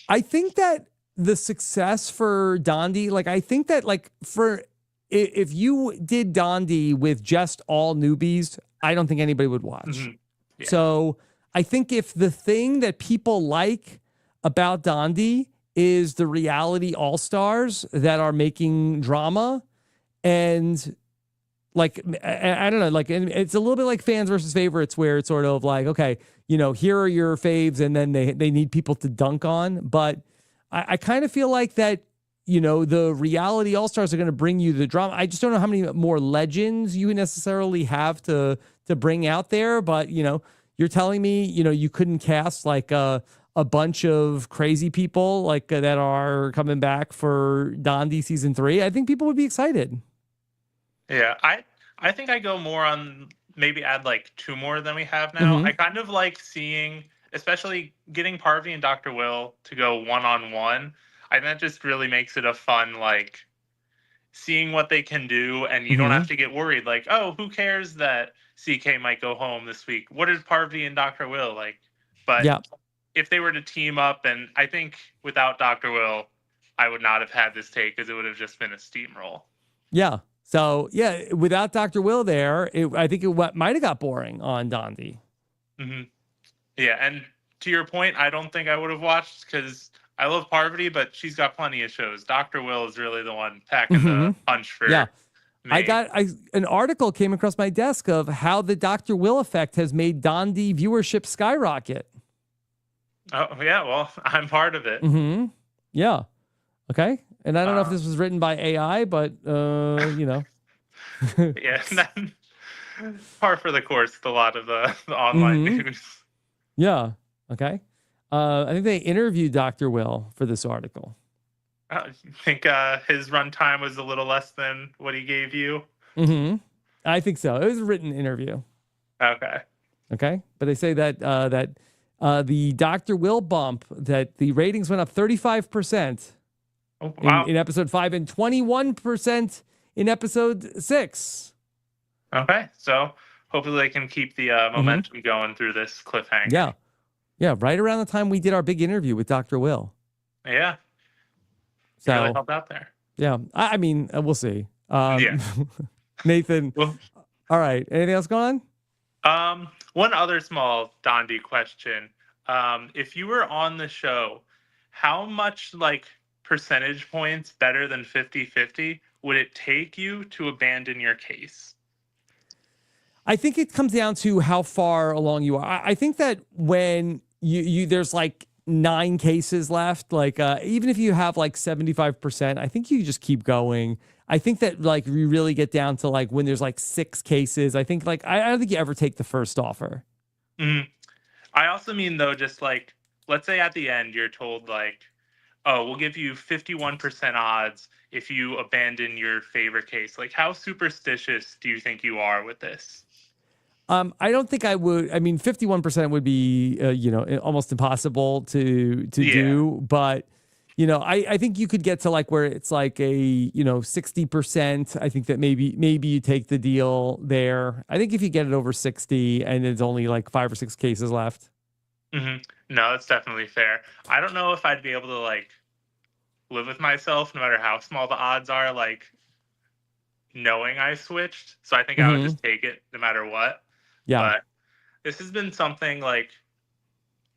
[SPEAKER 1] I think that the success for Dondi, like, I think that, like, if you did Dondi with just all newbies, I don't think anybody would watch. Yeah. So I think if the thing that people like about Dondi is the reality all-stars that are making drama, and like, I don't know, like, it's a little bit like fans versus favorites, where it's sort of like, okay, here are your faves, and then they need people to dunk on. But I kind of feel like that, the reality all-stars are going to bring you the drama. I just don't know how many more legends you necessarily have to bring out there. But, you're telling me, you couldn't cast like a bunch of crazy people like that are coming back for Dondi season 3. I think people would be excited.
[SPEAKER 17] Yeah, I think I go more on maybe add like 2 more than we have now. I kind of like seeing, especially getting Parvy and Dr. Will to go one-on-one. I think that just really makes it a fun, like, seeing what they can do, and you don't have to get worried, like, oh, who cares that CK might go home this week? What is Parvy and Dr. Will like? But if they were to team up, and I think without Dr. Will, I would not have had this take because it would have just been a steamroll.
[SPEAKER 1] Yeah. So, yeah, without Dr. Will there, I think it might have got boring on Dondi.
[SPEAKER 17] Yeah, and to your point, I don't think I would have watched because I love Parvati, but she's got plenty of shows. Dr. Will is really the one packing the punch for me.
[SPEAKER 1] An article came across my desk of how the Dr. Will effect has made Dondi viewership skyrocket.
[SPEAKER 17] Oh, yeah, well, I'm part of it.
[SPEAKER 1] Yeah. Okay. And I don't know if this was written by AI, but,
[SPEAKER 17] Yeah, par for the course with a lot of the online news.
[SPEAKER 1] Yeah. Okay. I think they interviewed Dr. Will for this article.
[SPEAKER 17] I think his runtime was a little less than what he gave you.
[SPEAKER 1] I think so. It was a written interview.
[SPEAKER 17] Okay.
[SPEAKER 1] But they say that the Dr. Will bump, that the ratings went up 35% in episode 5 and 21% in episode 6.
[SPEAKER 17] Okay. So hopefully they can keep the momentum going through this cliffhanger.
[SPEAKER 1] Yeah, right around the time we did our big interview with Dr. Will.
[SPEAKER 17] Yeah.
[SPEAKER 1] So
[SPEAKER 17] really help out there.
[SPEAKER 1] Yeah, I mean, we'll see.
[SPEAKER 17] Yeah.
[SPEAKER 1] Nathan.
[SPEAKER 17] Well,
[SPEAKER 1] all right. Anything else going
[SPEAKER 17] on? One other small Dondi question. If you were on the show, how much like percentage points better than 50-50 would it take you to abandon your case?
[SPEAKER 1] I think it comes down to how far along you are. I think that when you there's like 9 cases left, like even if you have like 75%, I think you just keep going. I think that like you really get down to like when there's like 6 cases, I think like I don't think you ever take the first offer.
[SPEAKER 17] Mm-hmm. I also mean though, just like, let's say at the end you're told like, oh, we'll give you 51% odds if you abandon your favorite case. Like, how superstitious do you think you are with this?
[SPEAKER 1] I don't think I would. I mean, 51% would be, almost impossible to do. But, I think you could get to like where it's like a, 60%. I think that maybe you take the deal there. I think if you get it over 60 and there's only like 5 or 6 cases left.
[SPEAKER 17] Mm-hmm. No, that's definitely fair. I don't know if I'd be able to like live with myself, no matter how small the odds are, like knowing I switched. So I think I would just take it no matter what.
[SPEAKER 1] Yeah.
[SPEAKER 17] But this has been something like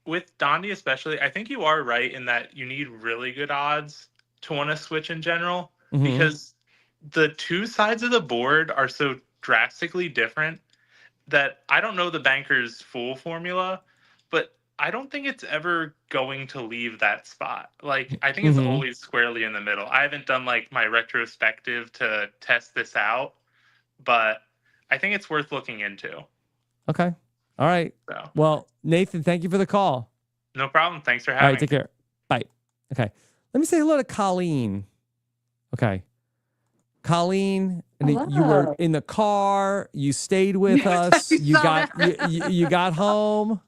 [SPEAKER 17] with Dondi especially, I think you are right in that you need really good odds to want to switch in general because the 2 sides of the board are so drastically different that I don't know the banker's full formula, but I don't think it's ever going to leave that spot. Like, I think it's always squarely in the middle. I haven't done like my retrospective to test this out, but I think it's worth looking into.
[SPEAKER 1] Okay. All right.
[SPEAKER 17] So.
[SPEAKER 1] Well, Nathan, thank you for the call.
[SPEAKER 17] No problem. Thanks for having me.
[SPEAKER 1] All right, take care. Bye. Okay. Let me say hello to Colleen. Okay. Colleen, you were in the car. You stayed with us. You got home.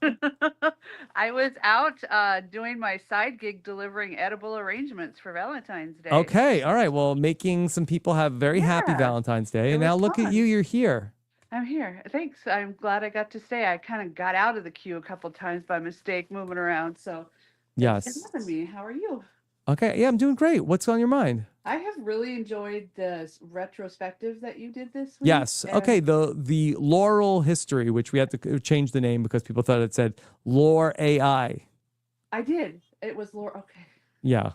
[SPEAKER 18] I was out doing my side gig, delivering edible arrangements for Valentine's Day.
[SPEAKER 1] Okay. All right. Well, making some people have very happy Valentine's Day. And now look at you. You're here.
[SPEAKER 18] I'm here. Thanks. I'm glad I got to stay. I kind of got out of the queue a couple times by mistake, moving around. So
[SPEAKER 1] yes.
[SPEAKER 18] Thanks for having me. How are you?
[SPEAKER 1] Okay. Yeah, I'm doing great. What's on your mind?
[SPEAKER 18] I have really enjoyed the retrospective that you did this week.
[SPEAKER 1] Yes. Okay. The Laurel history, which we had to change the name because people thought it said Lore AI.
[SPEAKER 18] I did. It was Laurel. Okay.
[SPEAKER 1] Yeah.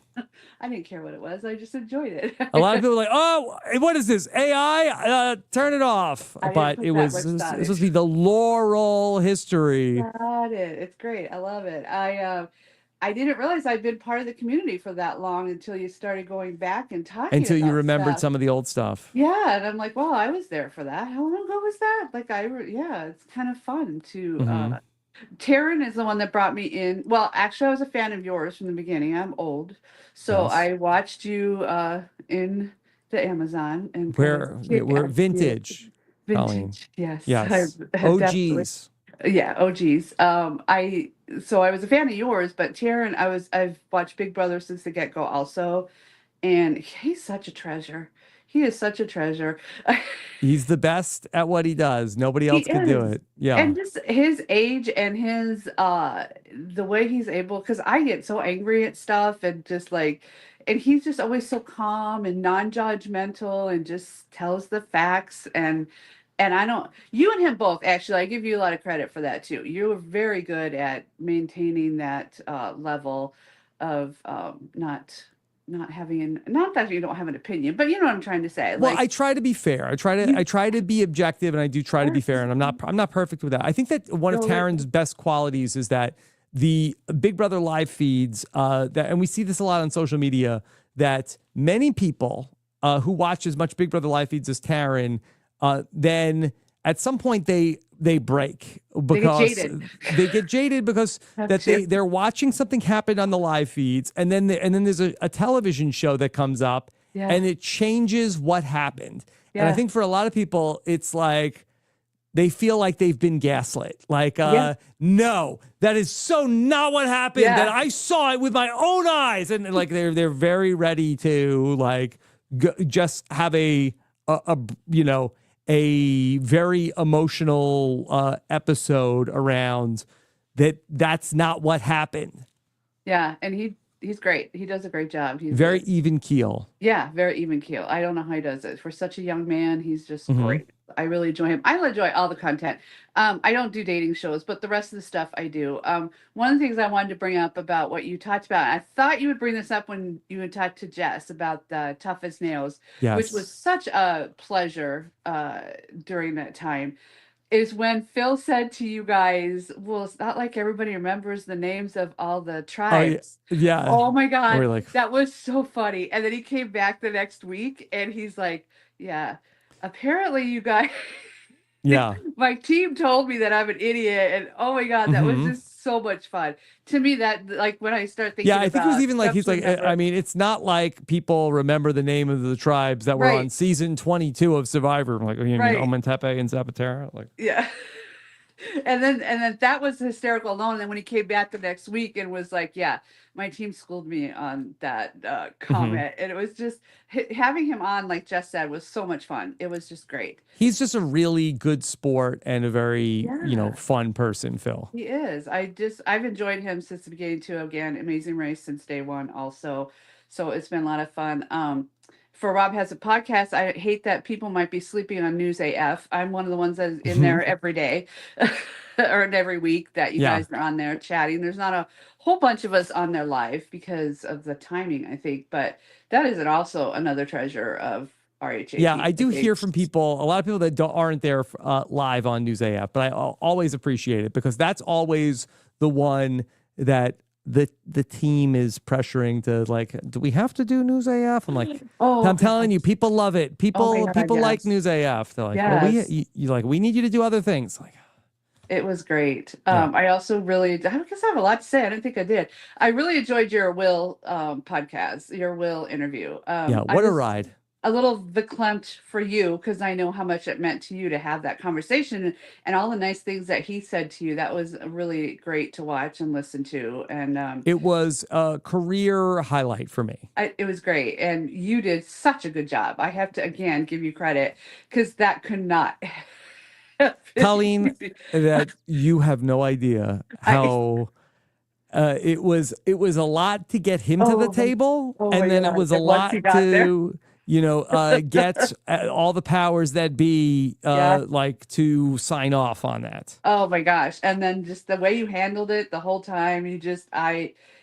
[SPEAKER 18] I didn't care what it was. I just enjoyed it.
[SPEAKER 1] A lot of people were like, "Oh, what is this AI? Turn it off." But it was supposed to be the Laurel history.
[SPEAKER 18] Got it. It's great. I love it. I didn't realize I'd been part of the community for that long until you started going back and talking.
[SPEAKER 1] Until you
[SPEAKER 18] about
[SPEAKER 1] remembered
[SPEAKER 18] stuff.
[SPEAKER 1] some of the old stuff.
[SPEAKER 18] Yeah, and I'm like, well, I was there for that. How long ago was that? Like, it's kind of fun to. Taryn is the one that brought me in. Well, actually, I was a fan of yours from the beginning. I'm old, so
[SPEAKER 1] Yes.
[SPEAKER 18] I watched you in the Amazon and
[SPEAKER 1] We're vintage. Colleen.
[SPEAKER 18] Yes.
[SPEAKER 1] Yes.
[SPEAKER 18] Definitely.
[SPEAKER 1] OGs.
[SPEAKER 18] Yeah, OGs. I was a fan of yours, but Taryn, I've watched Big Brother since the get-go also, and he's such a treasure. He is such a treasure.
[SPEAKER 1] He's the best at what he does. Nobody else can do it. Yeah.
[SPEAKER 18] And just his age and his the way he's able, because I get so angry at stuff and just like, and he's just always so calm and non-judgmental and just tells the facts and you and him both, actually, I give you a lot of credit for that too. You're very good at maintaining that level of not having, not that you don't have an opinion, but you know what I'm trying to say.
[SPEAKER 1] Well, I try to be fair. I try to be objective, and I do try to be fair. And I'm not perfect with that. I think that one of Taryn's best qualities is that the Big Brother live feeds, and we see this a lot on social media, that many people who watch as much Big Brother live feeds as Taryn, then at some point they break because they get jaded because they're watching something happen on the live feeds, and then there's a television show that comes up and it changes what happened. And I think for a lot of people, it's like they feel like they've been gaslit. Like, no, that is so not what happened. That I saw it with my own eyes, and like they're very ready to like just have a very emotional episode around that's not what happened.
[SPEAKER 18] Yeah, and he's great. He does a great job. He's
[SPEAKER 1] very even keel.
[SPEAKER 18] Yeah, very even keel. I don't know how he does it. For such a young man, he's just
[SPEAKER 1] Mhm.
[SPEAKER 18] great. I really enjoy him. I enjoy all the content. I don't do dating shows, but the rest of the stuff I do. One of the things I wanted to bring up about what you talked about, I thought you would bring this up when you had talked to Jess about the Tough as Nails, which was
[SPEAKER 1] Yes.
[SPEAKER 18] such a pleasure during that time, is when Phil said to you guys, well, it's not like everybody remembers the names of all the
[SPEAKER 1] Oh,
[SPEAKER 18] tribes.
[SPEAKER 1] yeah.
[SPEAKER 18] Oh my
[SPEAKER 1] We're
[SPEAKER 18] God,
[SPEAKER 1] like,
[SPEAKER 18] that was so funny. And then he came back the next week and he's like, yeah, apparently you guys,
[SPEAKER 1] yeah.
[SPEAKER 18] my team told me that I'm an idiot. And oh my God, that was
[SPEAKER 1] Mhm.
[SPEAKER 18] just so much fun. To me, that like when I start thinking
[SPEAKER 1] Yeah, I think it was
[SPEAKER 18] about
[SPEAKER 1] even like
[SPEAKER 18] stuff
[SPEAKER 1] he's
[SPEAKER 18] to
[SPEAKER 1] like,
[SPEAKER 18] remember.
[SPEAKER 1] I mean, it's not like people remember the name of the tribes that were on
[SPEAKER 18] Right.
[SPEAKER 1] season 22 of Survivor. I'm like, oh, you mean
[SPEAKER 18] Right.
[SPEAKER 1] Ometepe and Zapatera? Like,
[SPEAKER 18] Yeah. And then that was hysterical alone. And then when he came back the next week and was like, yeah, my team schooled me on that comment. And it was just having him on, like Jess said, was so much fun. It was just great.
[SPEAKER 1] he's just a really good sport and a very,
[SPEAKER 18] Yeah.
[SPEAKER 1] fun person, Phil.
[SPEAKER 18] He is. I've enjoyed him since the beginning too. Again, Amazing Race since day one also. So it's been a lot of fun. For Rob Has a Podcast, I hate that people might be sleeping on News AF. I'm one of the ones that is in there every day or every week that you
[SPEAKER 1] Yeah.
[SPEAKER 18] guys are on there chatting. There's not a whole bunch of us on there live because of the timing, I think, but that is also another treasure of RHAP.
[SPEAKER 1] Yeah, I do
[SPEAKER 18] think.
[SPEAKER 1] hear from people, a lot of people that aren't there live on News AF, but I always appreciate it because that's always the one that the team is pressuring to like, do we have to do News AF? I'm like, I'm telling you, people love it. People
[SPEAKER 18] God,
[SPEAKER 1] like
[SPEAKER 18] yes.
[SPEAKER 1] News AF. They're like, well,
[SPEAKER 18] Yes.
[SPEAKER 1] you like, we need you to do other things. Like,
[SPEAKER 18] It was great.
[SPEAKER 1] Yeah.
[SPEAKER 18] I also really, I guess I have a lot to say. I didn't think I did. I really enjoyed your Will podcast, your Will interview.
[SPEAKER 1] yeah,
[SPEAKER 18] I
[SPEAKER 1] what a
[SPEAKER 18] was
[SPEAKER 1] ride.
[SPEAKER 18] a little verklempt for you because I know how much it meant to you to have that conversation and all the nice things that he said to you. That was really great to watch and listen to. And
[SPEAKER 1] It was a career highlight for me.
[SPEAKER 18] it was great. And you did such a good job. I have to, again, give you credit because that could not.
[SPEAKER 1] Colleen, that you have no idea how it was a lot to get him to the table, and then it was a lot to get all the powers that be like to sign off on that.
[SPEAKER 18] Oh my gosh. And then just the way you handled it the whole time,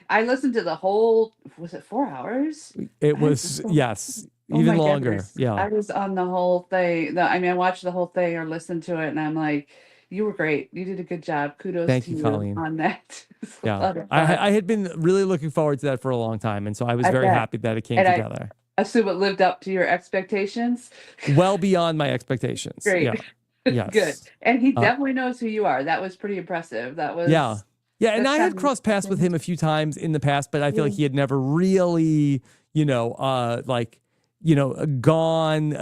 [SPEAKER 18] I listened to the whole, was it 4 hours?
[SPEAKER 1] It was, yes,
[SPEAKER 18] Oh
[SPEAKER 1] even
[SPEAKER 18] my
[SPEAKER 1] longer.
[SPEAKER 18] goodness.
[SPEAKER 1] Yeah.
[SPEAKER 18] I was on the whole thing. I mean, I watched the whole thing or listened to it and I'm like, you were great. You did a good job. Kudos
[SPEAKER 1] Thank
[SPEAKER 18] to
[SPEAKER 1] you,
[SPEAKER 18] you
[SPEAKER 1] Colleen.
[SPEAKER 18] on that. It's a
[SPEAKER 1] Yeah.
[SPEAKER 18] lot of fun.
[SPEAKER 1] I had been really looking forward to that for a long time. And so I was
[SPEAKER 18] I
[SPEAKER 1] very
[SPEAKER 18] bet.
[SPEAKER 1] happy that it came
[SPEAKER 18] And
[SPEAKER 1] together.
[SPEAKER 18] I assume it lived up to your expectations.
[SPEAKER 1] Well beyond my expectations.
[SPEAKER 18] Great.
[SPEAKER 1] Yeah. Yes.
[SPEAKER 18] Good. And he definitely knows who you are. That was pretty impressive. That was
[SPEAKER 1] Yeah. Yeah. And
[SPEAKER 18] that's
[SPEAKER 1] I had
[SPEAKER 18] kind of-
[SPEAKER 1] crossed paths with him a few times in the past, but I feel like he had never really, gone,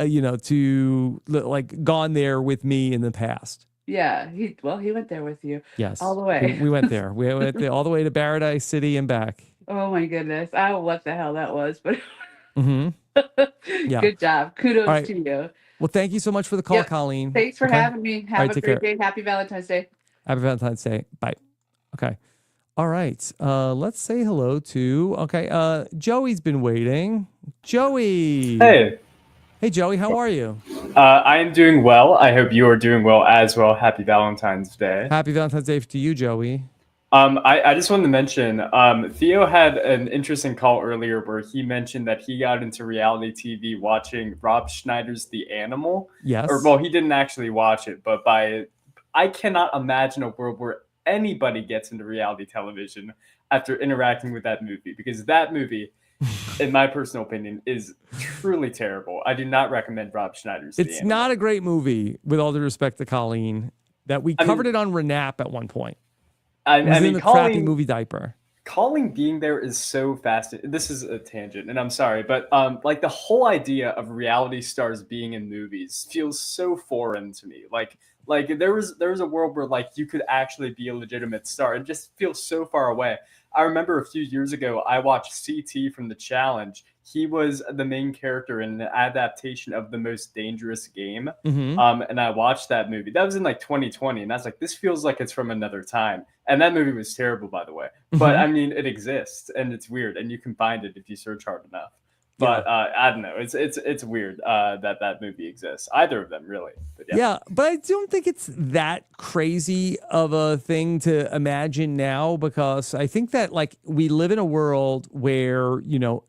[SPEAKER 1] gone there with me in the past.
[SPEAKER 18] Yeah, he went there with you.
[SPEAKER 1] Yes.
[SPEAKER 18] All the way.
[SPEAKER 1] We went there. We went there all the way to Paradise City and back.
[SPEAKER 18] Oh my goodness. I don't know what the hell that was, but
[SPEAKER 1] Mm-hmm. Yeah.
[SPEAKER 18] good job. Kudos
[SPEAKER 1] All right.
[SPEAKER 18] to you.
[SPEAKER 1] Well, thank you so much for the call,
[SPEAKER 18] Yep.
[SPEAKER 1] Colleen.
[SPEAKER 18] Thanks for
[SPEAKER 1] Okay?
[SPEAKER 18] having me.
[SPEAKER 1] All
[SPEAKER 18] Have
[SPEAKER 1] right,
[SPEAKER 18] a
[SPEAKER 1] take
[SPEAKER 18] great
[SPEAKER 1] care.
[SPEAKER 18] day. Happy Valentine's Day.
[SPEAKER 1] Happy Valentine's Day. Bye. Okay. All right. Let's say hello to, Joey's been waiting. Joey.
[SPEAKER 19] Hey.
[SPEAKER 1] Hey, Joey. How are you?
[SPEAKER 19] I am doing well. I hope you are doing well as well. Happy Valentine's Day.
[SPEAKER 1] Happy Valentine's Day to you, Joey.
[SPEAKER 19] I just wanted to mention, Theo had an interesting call earlier where he mentioned that he got into reality TV watching Rob Schneider's The Animal.
[SPEAKER 1] Yes.
[SPEAKER 19] Or, well, he didn't actually watch it, but I cannot imagine a world where anybody gets into reality television after interacting with that movie, because that movie, in my personal opinion, is truly terrible. I do not recommend Rob Schneider's The
[SPEAKER 1] It's
[SPEAKER 19] Animal.
[SPEAKER 1] not a great movie, with all due respect to Colleen, that we covered it on RHAP at one point. It was in the crappy movie diaper.
[SPEAKER 19] Colleen being there is so fascinating. This is a tangent, and I'm sorry, but like the whole idea of reality stars being in movies feels so foreign to me. Like there was a world where like you could actually be a legitimate star. It just feels so far away. I remember a few years ago, I watched CT from The Challenge. He was the main character in an adaptation of The Most Dangerous Game. And I watched that movie. That was in like 2020. And I was like, this feels like it's from another time. And that movie was terrible, by the way. But I mean, it exists and it's weird. And you can find it if you search hard enough. But I don't know. It's weird that movie exists. Either of them, really. But
[SPEAKER 1] yeah, but I don't think it's that crazy of a thing to imagine now, because I think that like we live in a world where, you know,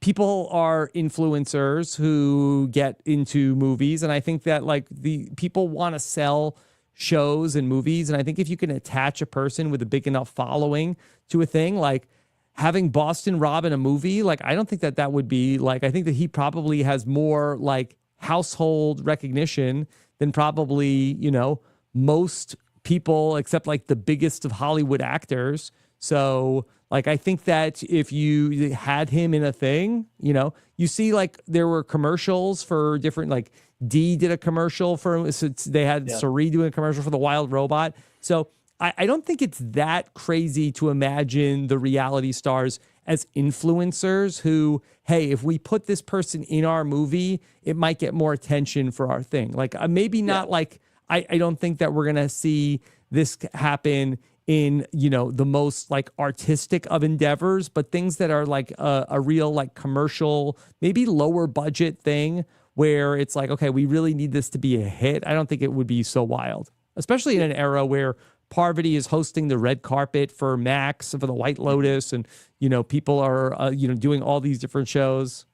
[SPEAKER 1] people are influencers who get into movies. And I think that like the people want to sell shows and movies. And I think if you can attach a person with a big enough following to a thing, like having Boston Rob in a movie, like, I don't think that would be like, I think that he probably has more like household recognition than probably, you know, most people except like the biggest of Hollywood actors. So like, I think that if you had him in a thing, you know, you see like there were commercials for different, like Dee did a commercial for, so they had Suri doing a commercial for the Wild Robot. So I don't think it's that crazy to imagine the reality stars as influencers who, hey, if we put this person in our movie, it might get more attention for our thing. Like maybe not like, I don't think that we're going to see this happen in, you know, the most like artistic of endeavors, but things that are like a real like commercial, maybe lower budget thing where it's like, okay, we really need this to be a hit. I don't think it would be so wild, especially in an era where Parvati is hosting the red carpet for Max, for the White Lotus, and, you know, people are, you know, doing all these different shows.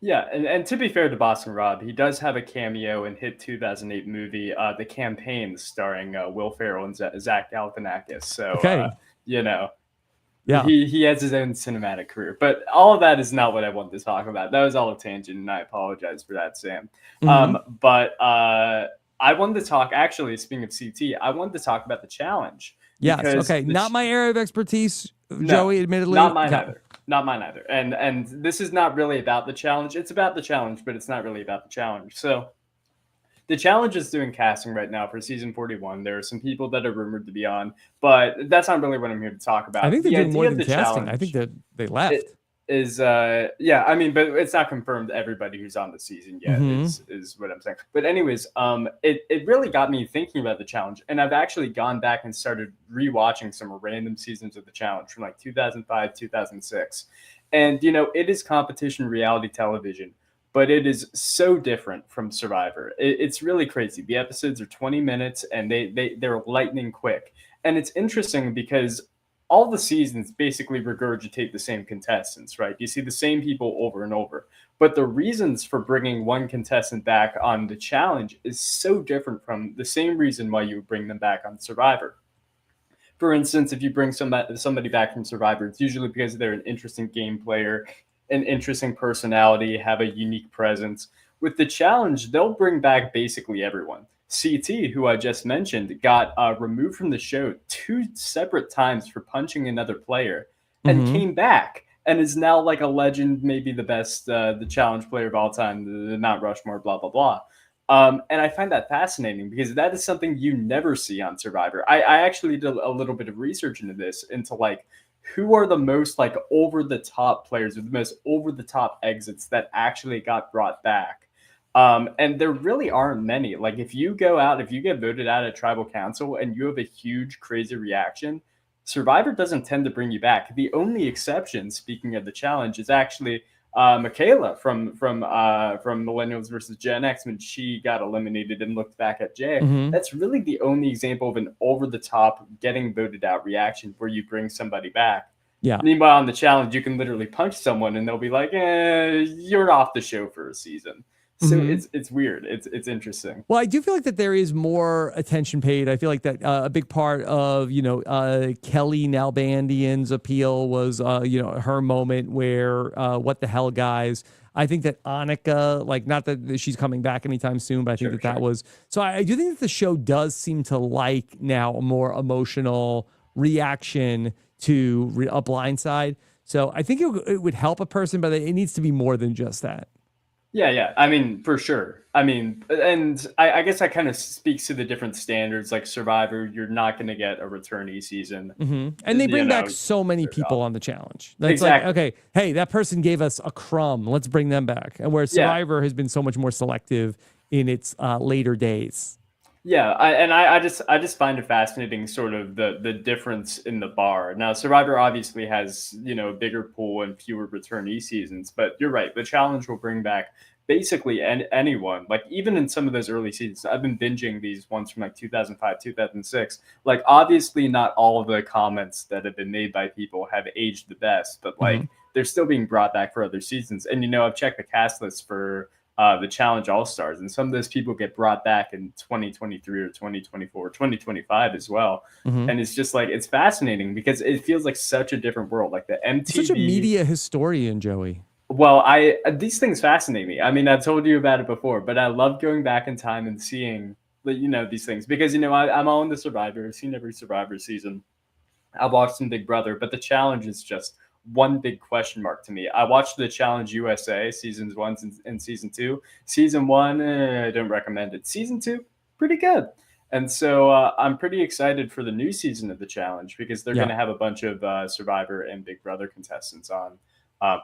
[SPEAKER 19] Yeah, and to be fair to Boston Rob, he does have a cameo in hit 2008 movie, The Campaign, starring Will Ferrell and Zach Galifianakis. So, you know, he has his own cinematic career. But all of that is not what I wanted to talk about. That was all a tangent, and I apologize for that, Sam. But I wanted to talk, actually, speaking of CT, I wanted to talk about the challenge.
[SPEAKER 1] Yes, okay. Not my area of expertise, Joey, admittedly.
[SPEAKER 19] Not mine either. Not mine either. And this is not really about the challenge. It's about the challenge, but it's not really about the challenge. So the challenge is doing casting right now for season 41. There are some people that are rumored to be on, but that's not really what I'm here to talk about.
[SPEAKER 1] I think they're doing more than casting. I think that they left.
[SPEAKER 19] I mean, but it's not confirmed everybody who's on the season yet is what I'm saying. But anyways, it really got me thinking about the challenge, and I've actually gone back and started rewatching some random seasons of the challenge from like 2005, 2006. And, you know, it is competition reality television, but it is so different from Survivor. It's really crazy. The episodes are 20 minutes and they're lightning quick. And it's interesting because all the seasons basically regurgitate the same contestants, right? You see the same people over and over. But the reasons for bringing one contestant back on the challenge is so different from the same reason why you would bring them back on Survivor. For instance, if you bring somebody back from Survivor, it's usually because they're an interesting game player, an interesting personality, have a unique presence. With the challenge, they'll bring back basically everyone. CT, who I just mentioned, got removed from the show 2 separate times for punching another player and came back and is now like a legend, maybe the best, the challenge player of all time, the Mount Rushmore, blah, blah, blah. And I find that fascinating because that is something you never see on Survivor. I actually did a little bit of research into this, into like, who are the most like over the top players or the most over the top exits that actually got brought back. And there really aren't many. Like if you get voted out at tribal council and you have a huge, crazy reaction, Survivor doesn't tend to bring you back. The only exception, speaking of the challenge, is actually Michaela from Millennials versus Gen X when she got eliminated and looked back at Jay. That's really the only example of an over the top getting voted out reaction where you bring somebody back.
[SPEAKER 1] Yeah.
[SPEAKER 19] Meanwhile, on the challenge, you can literally punch someone and they'll be like, you're off the show for a season. So it's weird. It's interesting.
[SPEAKER 1] Well, I do feel like that there is more attention paid. I feel like that a big part of, you know, Kelly Nalbandian's appeal was, you know, her moment where, what the hell, guys. I think that Annika, like, not that she's coming back anytime soon, but I think that was. So I do think that the show does seem to like now a more emotional reaction to a blind side. So I think it would help a person, but it needs to be more than just that.
[SPEAKER 19] Yeah. I mean, for sure. I mean, and I guess that kind of speaks to the different standards. Like Survivor, you're not going to get a returnee season.
[SPEAKER 1] And they bring back so many people on the challenge. That's
[SPEAKER 19] exactly.
[SPEAKER 1] like, okay, hey, that person gave us a crumb. Let's bring them back. And where Survivor has been so much more selective in its later days.
[SPEAKER 19] Yeah, I just find it fascinating, sort of the difference in the bar. Now, Survivor obviously has a bigger pool and fewer returnee seasons, but you're right. The challenge will bring back basically anyone. Like even in some of those early seasons, I've been binging these ones from like 2005, 2006. Like obviously, not all of the comments that have been made by people have aged the best, but like they're still being brought back for other seasons. And I've checked the cast list for the Challenge All-Stars, and some of those people get brought back in 2023 or 2024 or 2025 as well. And it's just like, it's fascinating because it feels like such a different world. Like the MTV.
[SPEAKER 1] Such a media historian, Joey.
[SPEAKER 19] Well, these things fascinate me. I mean, I told you about it before, but I love going back in time and seeing these things because I'm on the Survivor. I've seen every Survivor season. I've watched some Big Brother, but the challenge is just one big question mark to me. I watched the Challenge USA seasons 1 and season 2. Season 1, I don't recommend it. Season 2, pretty good. And so I'm pretty excited for the new season of the Challenge because they're going to have a bunch of Survivor and Big Brother contestants on,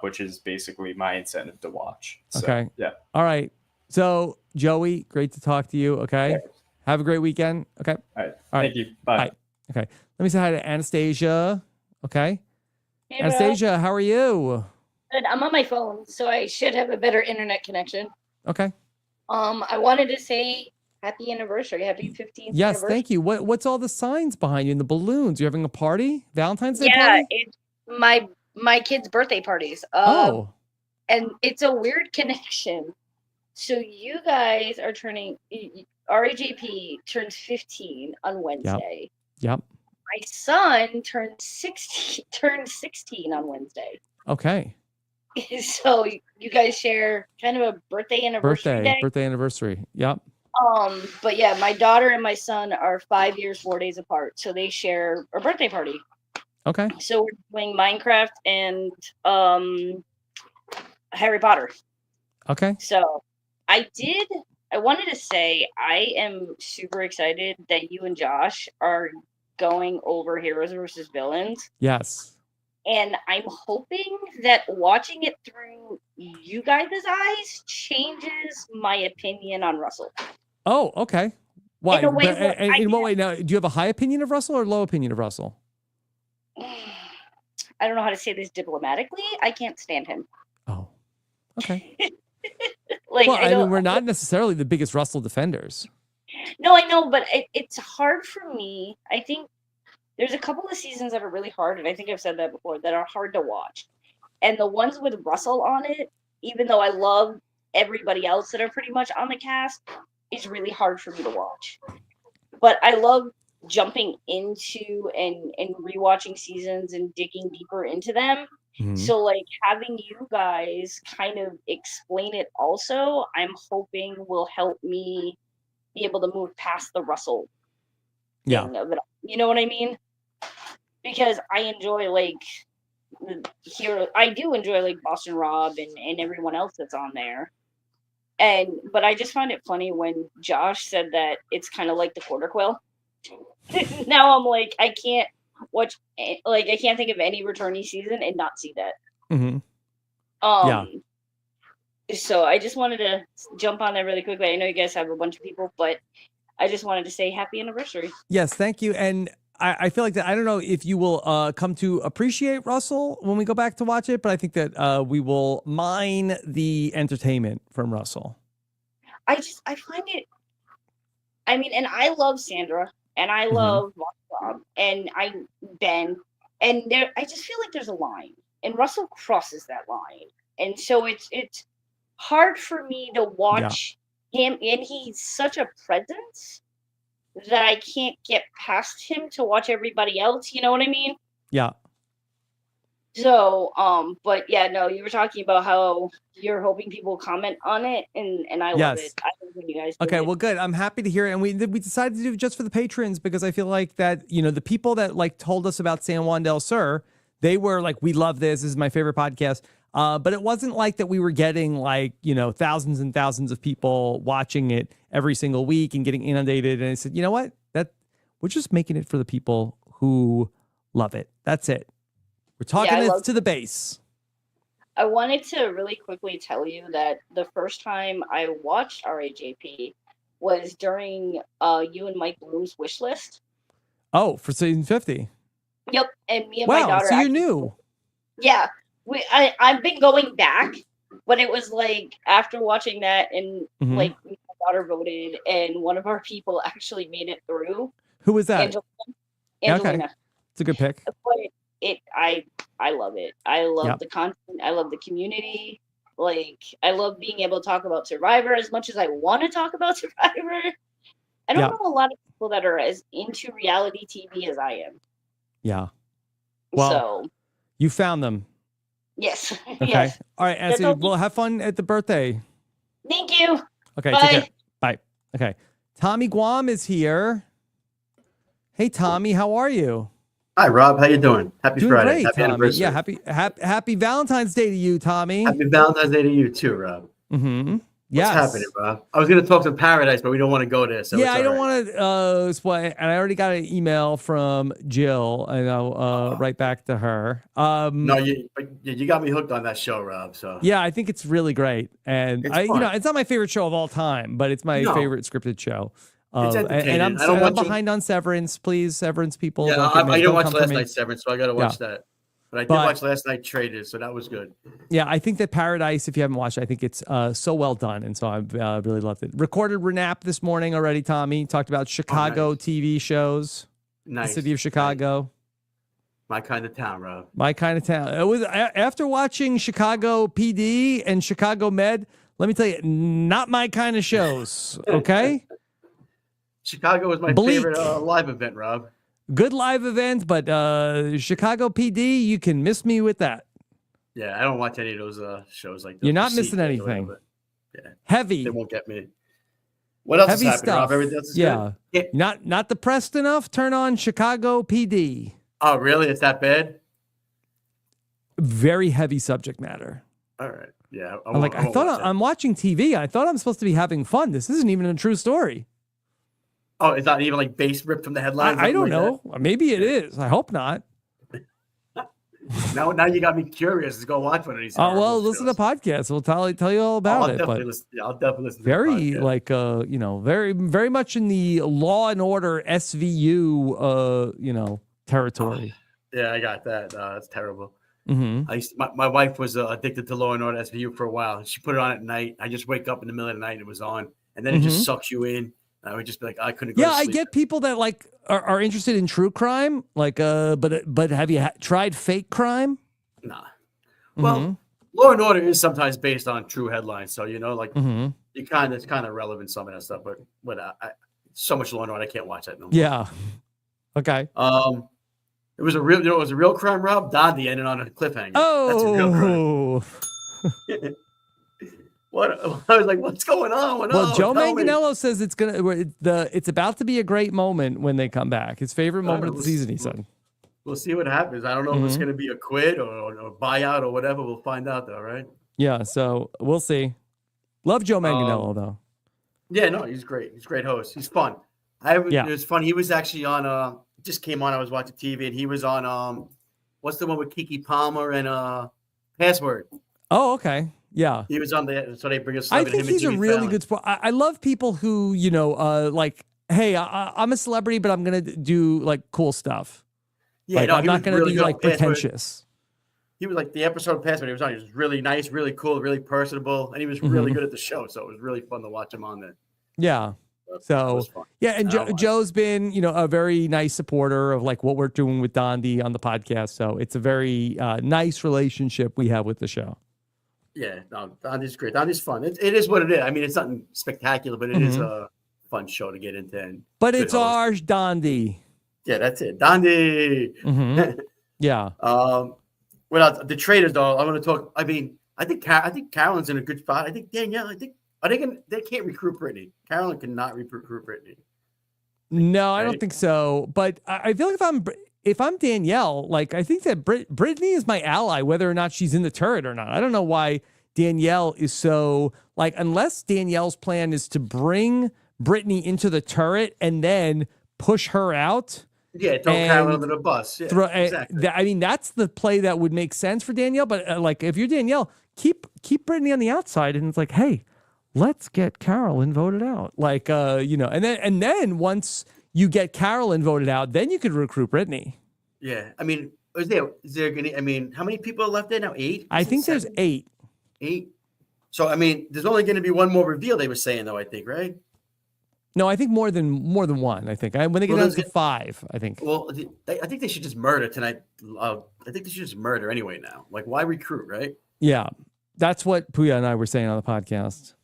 [SPEAKER 19] which is basically my incentive to watch. So,
[SPEAKER 1] okay.
[SPEAKER 19] Yeah.
[SPEAKER 1] All right. So, Joey, great to talk to you. Okay. Have a great weekend. Okay.
[SPEAKER 19] All right. Thank you. Bye.
[SPEAKER 1] Bye. Okay. Let me say hi to Anastasia. Okay.
[SPEAKER 20] Hey,
[SPEAKER 1] Anastasia, how are you?
[SPEAKER 20] Good. I'm on my phone, so I should have a better internet connection.
[SPEAKER 1] Okay.
[SPEAKER 20] I wanted to say happy anniversary, happy 15th
[SPEAKER 1] Yes,
[SPEAKER 20] anniversary.
[SPEAKER 1] thank you. What's all the signs behind you and the balloons? You're having a party? Valentine's Day
[SPEAKER 20] Yeah,
[SPEAKER 1] party?
[SPEAKER 20] it's my kids' birthday parties. And it's a weird connection. So you guys are turning RHAP turns 15 on Wednesday.
[SPEAKER 1] Yep.
[SPEAKER 20] My son turned 16 on Wednesday.
[SPEAKER 1] Okay.
[SPEAKER 20] So you guys share kind of a birthday anniversary day.
[SPEAKER 1] Birthday anniversary. Yep.
[SPEAKER 20] But yeah, my daughter and my son are 5 years, 4 days apart. So they share a birthday party.
[SPEAKER 1] Okay.
[SPEAKER 20] So we're doing Minecraft and Harry Potter.
[SPEAKER 1] Okay.
[SPEAKER 20] So I wanted to say I am super excited that you and Josh are going over Heroes versus Villains.
[SPEAKER 1] Yes.
[SPEAKER 20] And I'm hoping that watching it through you guys' eyes changes my opinion on Russell.
[SPEAKER 1] Oh, okay. Why?
[SPEAKER 20] In a way
[SPEAKER 1] in what way? Now, do you have a high opinion of Russell or a low opinion of Russell?
[SPEAKER 20] I don't know how to say this diplomatically. I can't stand him.
[SPEAKER 1] Oh, okay.
[SPEAKER 20] Like,
[SPEAKER 1] well, I mean, we're not necessarily the biggest Russell defenders.
[SPEAKER 20] No, I know, but it's hard for me. I think there's a couple of seasons that are really hard, and I think I've said that before, that are hard to watch. And the ones with Russell on it, even though I love everybody else that are pretty much on the cast, is really hard for me to watch. But I love jumping into and rewatching seasons and digging deeper into them. So like having you guys kind of explain it also, I'm hoping will help me be able to move past the Russell thing of it. You know what I mean? Because I enjoy I do enjoy like Boston Rob and everyone else that's on there. But I just find it funny when Josh said that it's kind of like the Quarter Quill. Now I'm like, I can't watch, like, I can't think of any returnee season and not see that. So I just wanted to jump on there really quickly. I know you guys have a bunch of people, but I just wanted to say happy anniversary.
[SPEAKER 1] Yes, thank you. And I feel like that, I don't know if you will come to appreciate Russell when we go back to watch it, but I think that we will mine the entertainment from Russell. I
[SPEAKER 20] find it, I mean, and I love Sandra and I love Rob and Ben, and I just feel like there's a line and Russell crosses that line. And so it's hard for me to watch him, and he's such a presence that I can't get past him to watch everybody else. You know what I mean?
[SPEAKER 1] Yeah.
[SPEAKER 20] So, but yeah, no, you were talking about how you're hoping people comment on it, and I love it. I love when you guys do
[SPEAKER 1] Okay,
[SPEAKER 20] it.
[SPEAKER 1] well, good. I'm happy to hear it. And we decided to do it just for the patrons because I feel like that, the people that like told us about San Juan del Sur, they were like, we love this. This is my favorite podcast. But it wasn't like that we were getting like, thousands and thousands of people watching it every single week and getting inundated. And I said, you know what? We're just making it for the people who love it. That's it. We're talking to the base.
[SPEAKER 20] I wanted to really quickly tell you that the first time I watched RHAP was during you and Mike Bloom's wish list.
[SPEAKER 1] Oh, for season 50.
[SPEAKER 20] Yep, and me and my daughter.
[SPEAKER 1] So you're new.
[SPEAKER 20] Yeah, I've been going back, but it was like after watching that, and like my daughter voted, and one of our people actually made it through.
[SPEAKER 1] Who was that?
[SPEAKER 20] Angelina.
[SPEAKER 1] Okay. It's a good pick.
[SPEAKER 20] But I love it. I love the content. I love the community. Like, I love being able to talk about Survivor as much as I want to talk about Survivor. I don't know a lot of people that are as into reality TV as I am.
[SPEAKER 1] Yeah. Well,
[SPEAKER 20] so
[SPEAKER 1] you found them.
[SPEAKER 20] Yes.
[SPEAKER 1] Okay.
[SPEAKER 20] Yes.
[SPEAKER 1] All right, Anthony. Well, have fun at the birthday.
[SPEAKER 20] Thank you.
[SPEAKER 1] Okay.
[SPEAKER 20] Bye.
[SPEAKER 1] Take care. Bye. Okay. Tommy Guam is here. Hey, Tommy, how are you?
[SPEAKER 21] Hi, Rob. How you doing? Happy
[SPEAKER 1] Doing
[SPEAKER 21] Friday.
[SPEAKER 1] Great,
[SPEAKER 21] Happy
[SPEAKER 1] Tommy.
[SPEAKER 21] anniversary.
[SPEAKER 1] Yeah, happy Valentine's Day to you, Tommy.
[SPEAKER 21] Happy Valentine's Day to you too, Rob.
[SPEAKER 1] Mm-hmm.
[SPEAKER 21] What's happening, Rob? I was going to talk to Paradise, but we don't want to go there. So
[SPEAKER 1] I don't want to spoil. And I already got an email from Jill, and I'll write back to her.
[SPEAKER 21] No, you got me hooked on that show, Rob. So
[SPEAKER 1] yeah, I think it's really great, and
[SPEAKER 21] It's fun.
[SPEAKER 1] it's not my favorite show of all time, but it's my favorite scripted show.
[SPEAKER 21] It's entertaining.
[SPEAKER 1] And I'm behind on Severance. Please, Severance people.
[SPEAKER 21] Yeah, I didn't watch last night's Severance, so I got to watch that. But I did watch last night Traders, so that was good.
[SPEAKER 1] Yeah, I think that Paradise, if you haven't watched it, I think it's so well done. And so I've really loved it. Recorded RHAP this morning already, Tommy. Talked about Chicago TV shows.
[SPEAKER 21] Nice.
[SPEAKER 1] The city of Chicago.
[SPEAKER 21] My kind of town, Rob.
[SPEAKER 1] My kind of town. It was after watching Chicago PD and Chicago Med, let me tell you, not my kind of shows. Okay?
[SPEAKER 21] Chicago was my favorite live event, Rob.
[SPEAKER 1] Good live event, but Chicago PD, you can miss me with that.
[SPEAKER 21] Yeah, I don't watch any of those shows like that.
[SPEAKER 1] You're not missing anything.
[SPEAKER 21] Yeah.
[SPEAKER 1] Heavy.
[SPEAKER 21] They won't get me. What else
[SPEAKER 1] Heavy
[SPEAKER 21] is happening,
[SPEAKER 1] stuff.
[SPEAKER 21] Rob? Everything else is
[SPEAKER 1] yeah.
[SPEAKER 21] good?
[SPEAKER 1] Not depressed enough? Turn on Chicago PD.
[SPEAKER 21] Oh, really? It's that bad?
[SPEAKER 1] Very heavy subject matter.
[SPEAKER 21] All right. Yeah.
[SPEAKER 1] I thought I'm watching TV. I thought I'm supposed to be having fun. This isn't even a true story.
[SPEAKER 21] Oh, it's not even like base ripped from the headlines?
[SPEAKER 1] I don't know. Maybe it is. I hope not.
[SPEAKER 21] Now you got me curious to go watch one of these.
[SPEAKER 1] Well, listen to the podcast. We'll tell you all about it.
[SPEAKER 21] I'll definitely listen.
[SPEAKER 1] Very very very much in the Law and Order SVU territory.
[SPEAKER 21] Yeah, I got that. That's terrible.
[SPEAKER 1] Mm-hmm.
[SPEAKER 21] My wife was addicted to Law and Order SVU for a while. She put it on at night. I just wake up in the middle of the night and it was on, and then it just sucks you in. I would just be like, I couldn't go to sleep.
[SPEAKER 1] I get people that like are interested in true crime, like but have you tried fake crime?
[SPEAKER 21] Nah. Well, Law and Order is sometimes based on true headlines, so you it's kind of relevant some of that stuff. But so much Law and Order, I can't watch that no more.
[SPEAKER 1] Yeah. Okay.
[SPEAKER 21] It was a real crime, Rob. Dondi ended on a cliffhanger.
[SPEAKER 1] Oh,
[SPEAKER 21] that's a real crime. What? I was like, what's going on?
[SPEAKER 1] Well, Joe Manganiello says it's about to be a great moment when they come back. His favorite moment of the season, he said.
[SPEAKER 21] We'll see what happens. I don't know if it's going to be a quit or a buyout or whatever. We'll find out, though, right?
[SPEAKER 1] Yeah, so we'll see. Love Joe Manganiello, though.
[SPEAKER 21] Yeah, no, he's great. He's a great host. He's fun. It was fun. He was actually on. Just came on. I was watching TV, and he was on. What's the one with Keke Palmer and Password?
[SPEAKER 1] Oh, okay. Yeah.
[SPEAKER 21] He was on the, so they bring us.
[SPEAKER 1] I think he's a really good sport. I love people who, like, hey, I'm a celebrity, but I'm going to do like cool stuff.
[SPEAKER 21] Yeah,
[SPEAKER 1] like, I'm not going to be like pretentious.
[SPEAKER 21] He was like the episode of Password he was on. He was really nice, really cool, really personable, and he was really good at the show. So it was really fun to watch him on there.
[SPEAKER 1] Yeah. So and Joe's been, a very nice supporter of like what we're doing with Dondi on the podcast. So it's a very nice relationship we have with the show.
[SPEAKER 21] Yeah, no, Dondi's great. Dondi's fun. It is what it is. I mean, it's nothing spectacular, but it is a fun show to get into.
[SPEAKER 1] But it's our Dondi.
[SPEAKER 21] Yeah, that's it. Dondi.
[SPEAKER 1] Yeah.
[SPEAKER 21] What else? The Traders, though. I want to talk. I mean, I think Carolyn's in a good spot. I think Danielle. They can't recruit Brittany. Carolyn cannot recruit Brittany.
[SPEAKER 1] No, I don't think so. But I feel like if I'm Danielle, like I think that Brittany is my ally, whether or not she's in the turret or not. I don't know why Danielle is so like, unless Danielle's plan is to bring Brittany into the turret and then push her out.
[SPEAKER 21] Yeah, throw Carolyn under the bus. Yeah, exactly.
[SPEAKER 1] I mean, that's the play that would make sense for Danielle. But like, if you're Danielle, keep Brittany on the outside, and it's like, hey, let's get Carolyn voted out. Like, and then once you get Carolyn voted out, then you could recruit Brittany.
[SPEAKER 21] Yeah, I mean, is there gonna? I mean, how many people are left there now? 8.
[SPEAKER 1] I think there's 8.
[SPEAKER 21] 8. So I mean, there's only going to be one more reveal. They were saying though, I think, right?
[SPEAKER 1] No, I think more than one. I think when they get down to 5, I think.
[SPEAKER 21] Well, I think they should just murder tonight. I think they should just murder anyway now. Like, why recruit, right?
[SPEAKER 1] Yeah, that's what Puya and I were saying on the podcast.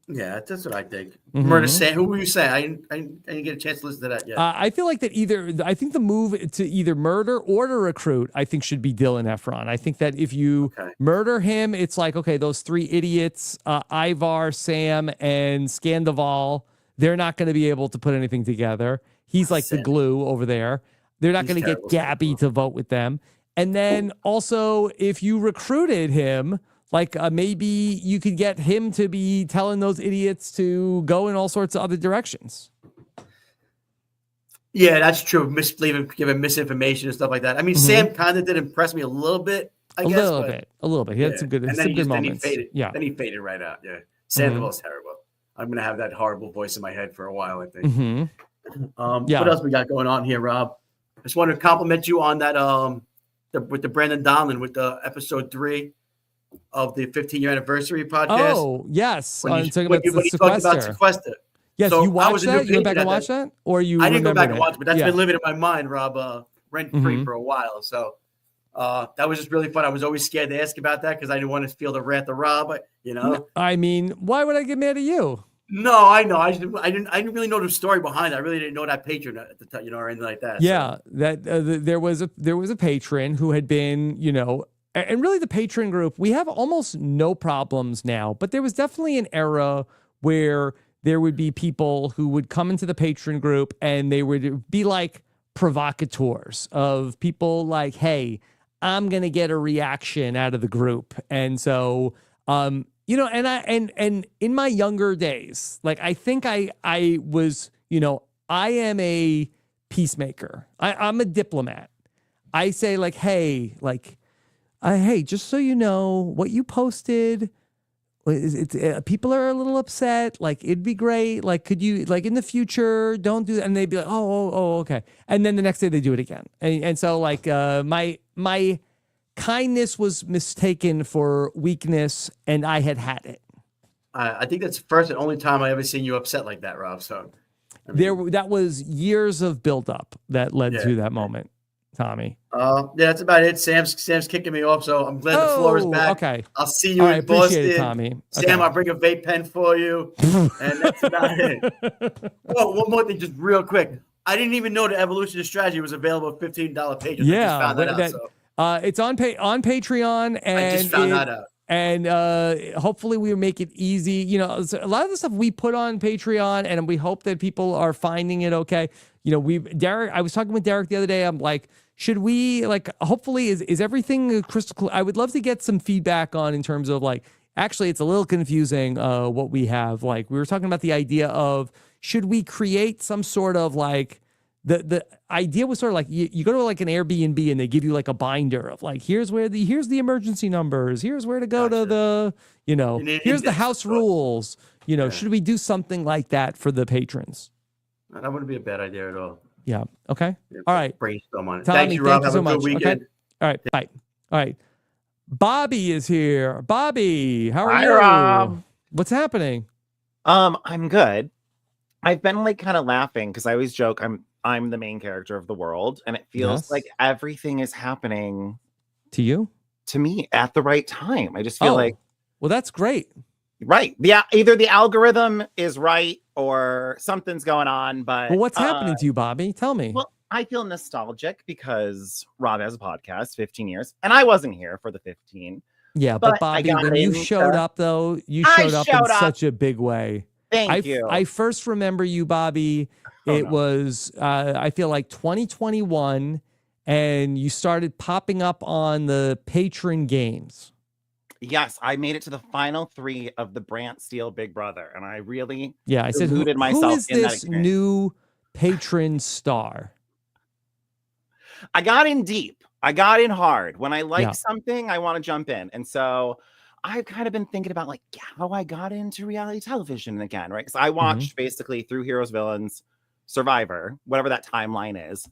[SPEAKER 21] Yeah, that's what I think. Murder Sam. Who were you saying? I didn't get a chance to listen to that yet.
[SPEAKER 1] I feel like that I think the move to either murder or to recruit, I think should be Dylan Efron. I think that if you murder him, it's like, okay, those 3 idiots, Ivar, Sam, and Scandival, they're not going to be able to put anything together. He's like the glue over there. They're not going to get Gabby to vote with them. And then also, if you recruited him, like maybe you could get him to be telling those idiots to go in all sorts of other directions.
[SPEAKER 21] Yeah, that's true. Giving misinformation and stuff like that. I mean, Sam kind of did impress me a little bit. I guess
[SPEAKER 1] a little bit. He had some good moments.
[SPEAKER 21] Then he faded. Yeah, then he faded right out. Yeah, Sandoval's terrible. I'm gonna have that horrible voice in my head for a while, I think. What else we got going on here, Rob? I just want to compliment you on that with the Brandon Donlin with the episode 3 of the 15-year anniversary podcast.
[SPEAKER 1] Oh, yes.
[SPEAKER 21] When you talked about sequester.
[SPEAKER 1] Yes, so you watched that? You went back and watched that? Or you
[SPEAKER 21] I didn't go back and watch it, but that's been living in my mind, Rob, rent-free for a while. So that was just really fun. I was always scared to ask about that because I didn't want to feel the wrath of Rob, you know?
[SPEAKER 1] No, I mean, why would I get mad at you?
[SPEAKER 21] No, I know. I didn't really know the story behind it. I really didn't know that patron at the time, or anything like that.
[SPEAKER 1] Yeah, so. That there was a patron who had been, and really the patron group, we have almost no problems now, but there was definitely an era where there would be people who would come into the patron group and they would be like provocateurs of people like, hey, I'm going to get a reaction out of the group. And so, and in my younger days, like, I think I was, I am a peacemaker. I'm a diplomat. I say like, hey, just so you know, what you posted, people are a little upset. Like, it'd be great. Like, could you, like, in the future, don't do that. And they'd be like, oh, okay. And then the next day they do it again. And so like, my kindness was mistaken for weakness, and I had it.
[SPEAKER 21] I think that's the first and only time I ever seen you upset like that, Rob. So
[SPEAKER 1] that was years of buildup that led to that moment, Tommy.
[SPEAKER 21] That's about it. Sam's kicking me off, so I'm glad the floor is back.
[SPEAKER 1] Okay.
[SPEAKER 21] I'll see you in Boston,
[SPEAKER 1] it, Tommy.
[SPEAKER 21] Sam, I'll bring a vape pen for you, and that's about it. Oh, one more thing, just real quick. I didn't even know the Evolution of Strategy was available at $15 pages.
[SPEAKER 1] Yeah,
[SPEAKER 21] I just found that out.
[SPEAKER 1] It's on Patreon, and
[SPEAKER 21] I just found that out.
[SPEAKER 1] And hopefully we make it easy. A lot of the stuff we put on Patreon, and we hope that people are finding it okay. Derek, I was talking with Derek the other day. I'm like, should we, like, hopefully is everything crystal clear? I would love to get some feedback on in terms of, like, actually it's a little confusing what we have. Like, we were talking about the idea of, should we create some sort of, like, the idea was sort of like you go to like an Airbnb and they give you like a binder of like, here's the emergency numbers, here's where to go to the, here's the house rules, should we do something like that for the patrons?
[SPEAKER 21] That wouldn't be a bad idea at all.
[SPEAKER 1] Yeah. Okay. All right.
[SPEAKER 21] Brainstorm on it.
[SPEAKER 1] Tommy,
[SPEAKER 21] thank you, Rob.
[SPEAKER 1] Have
[SPEAKER 21] a
[SPEAKER 1] so
[SPEAKER 21] good weekend.
[SPEAKER 1] Okay. All right. Bye. All right. Bobby is here. Bobby, how are you?
[SPEAKER 2] Rob.
[SPEAKER 1] What's happening?
[SPEAKER 2] I'm good. I've been like kind of laughing because I always joke I'm the main character of the world, and it feels like everything is happening
[SPEAKER 1] to
[SPEAKER 2] me at the right time. I just feel like,
[SPEAKER 1] well, that's great.
[SPEAKER 2] Right. Yeah. Either the algorithm is right or something's going on, but
[SPEAKER 1] what's happening to you, Bobby? Tell me.
[SPEAKER 2] Well, I feel nostalgic because Rob has a podcast, 15 years, and I wasn't here for the 15.
[SPEAKER 1] Yeah. But Bobby, when you showed up though, you showed up in such a big way.
[SPEAKER 2] Thank you.
[SPEAKER 1] I first remember you, Bobby. It was, I feel like 2021, and you started popping up on the patron games.
[SPEAKER 2] Yes, I made it to the final 3 of the Brant Steele Big Brother, and I really
[SPEAKER 1] I said, who
[SPEAKER 2] myself
[SPEAKER 1] is
[SPEAKER 2] in that
[SPEAKER 1] this
[SPEAKER 2] experience.
[SPEAKER 1] new patron star?
[SPEAKER 2] I got in deep. I got in hard. When I like something, I want to jump in. And so I've kind of been thinking about like how I got into reality television again, right? Because I watched basically through Heroes, Villains, Survivor, whatever that timeline is,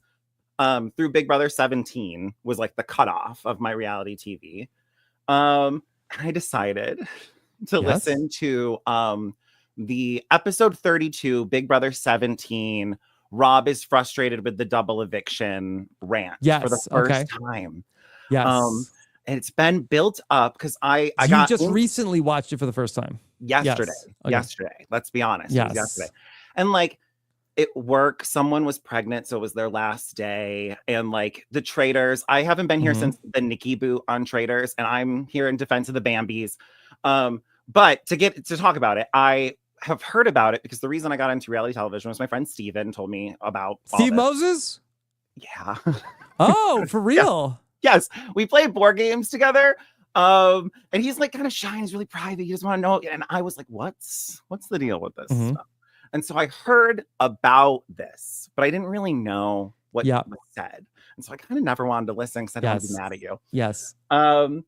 [SPEAKER 2] through Big Brother 17 was like the cutoff of my reality TV. And I decided to listen to the episode 32, Big Brother 17. Rob is frustrated with the double eviction rant for the first time.
[SPEAKER 1] Yes.
[SPEAKER 2] And it's been built up because I
[SPEAKER 1] got just recently watched it for the first time.
[SPEAKER 2] Yesterday. Yesterday. Let's be honest. It was yesterday. And like at work, someone was pregnant, so it was their last day. And like the Traitors, I haven't been here since the Nikki boot on Traitors, and I'm here in defense of the Bambis. But to talk about it, I have heard about it because the reason I got into reality television was my friend Steven told me about
[SPEAKER 1] Steve Moses.
[SPEAKER 2] Yeah.
[SPEAKER 1] Oh, for real?
[SPEAKER 2] Yes. We play board games together. And he's like kind of shy. He's really private. He doesn't want to know. And I was like, what's the deal with this stuff? And so I heard about this, but I didn't really know what was said. And so I kind of never wanted to listen because I don't want to be mad at you.
[SPEAKER 1] Yes.
[SPEAKER 2] And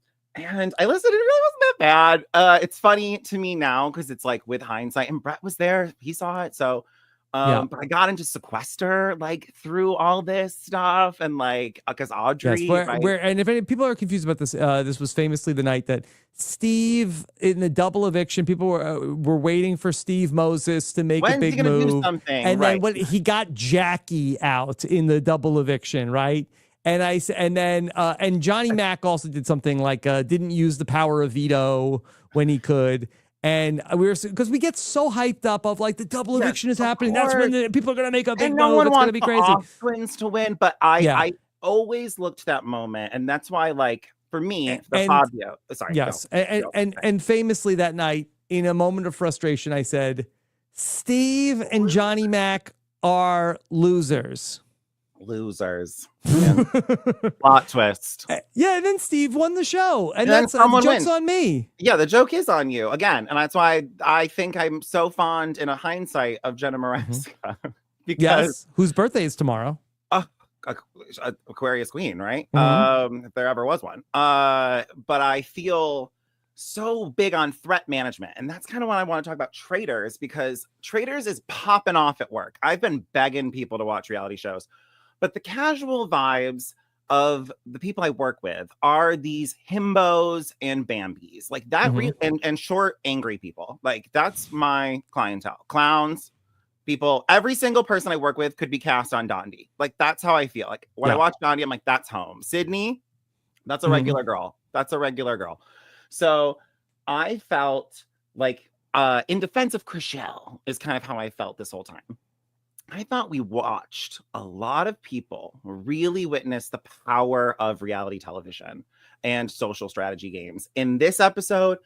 [SPEAKER 2] I listened, it really wasn't that bad. It's funny to me now because it's like with hindsight, and Brett was there, he saw it. So but I got into Sequester like through all this stuff, and like because Audrey,
[SPEAKER 1] and if any people are confused about this, this was famously the night that Steve in the double eviction, people were waiting for Steve Moses to make a big move, and then when he got Jackie out in the double eviction, right? And Johnny Mac also did something like didn't use the power of veto when he could. And because we get so hyped up of like the double eviction is happening. That's when people are going to make a big move. It's going to be crazy.
[SPEAKER 2] Twins to win. But I always looked to that moment. And that's why, like, for me, Fabio. Sorry.
[SPEAKER 1] Yes. And famously that night, in a moment of frustration, I said, Steve and Johnny Mac are losers.
[SPEAKER 2] Losers. Plot twist.
[SPEAKER 1] Yeah, and then Steve won the show, and that's the joke's on me.
[SPEAKER 2] Yeah, the joke is on you again, and that's why I think I'm so fond in a hindsight of Jenna Maraska because
[SPEAKER 1] whose birthday is tomorrow.
[SPEAKER 2] Aquarius Queen, right? If there ever was one. But I feel so big on threat management, and that's kind of what I want to talk about Traitors, because Traitors is popping off at work. I've been begging people to watch reality shows. But the casual vibes of the people I work with are these himbos and Bambis, like that, and short, angry people. Like that's my clientele. Clowns, people. Every single person I work with could be cast on Dondi. Like that's how I feel. Like when I watch Dondi, I'm like, that's home. Sydney, that's a regular girl. That's a regular girl. So I felt like, in defense of Chriselle, is kind of how I felt this whole time. I thought we watched a lot of people really witness the power of reality television and social strategy games in this episode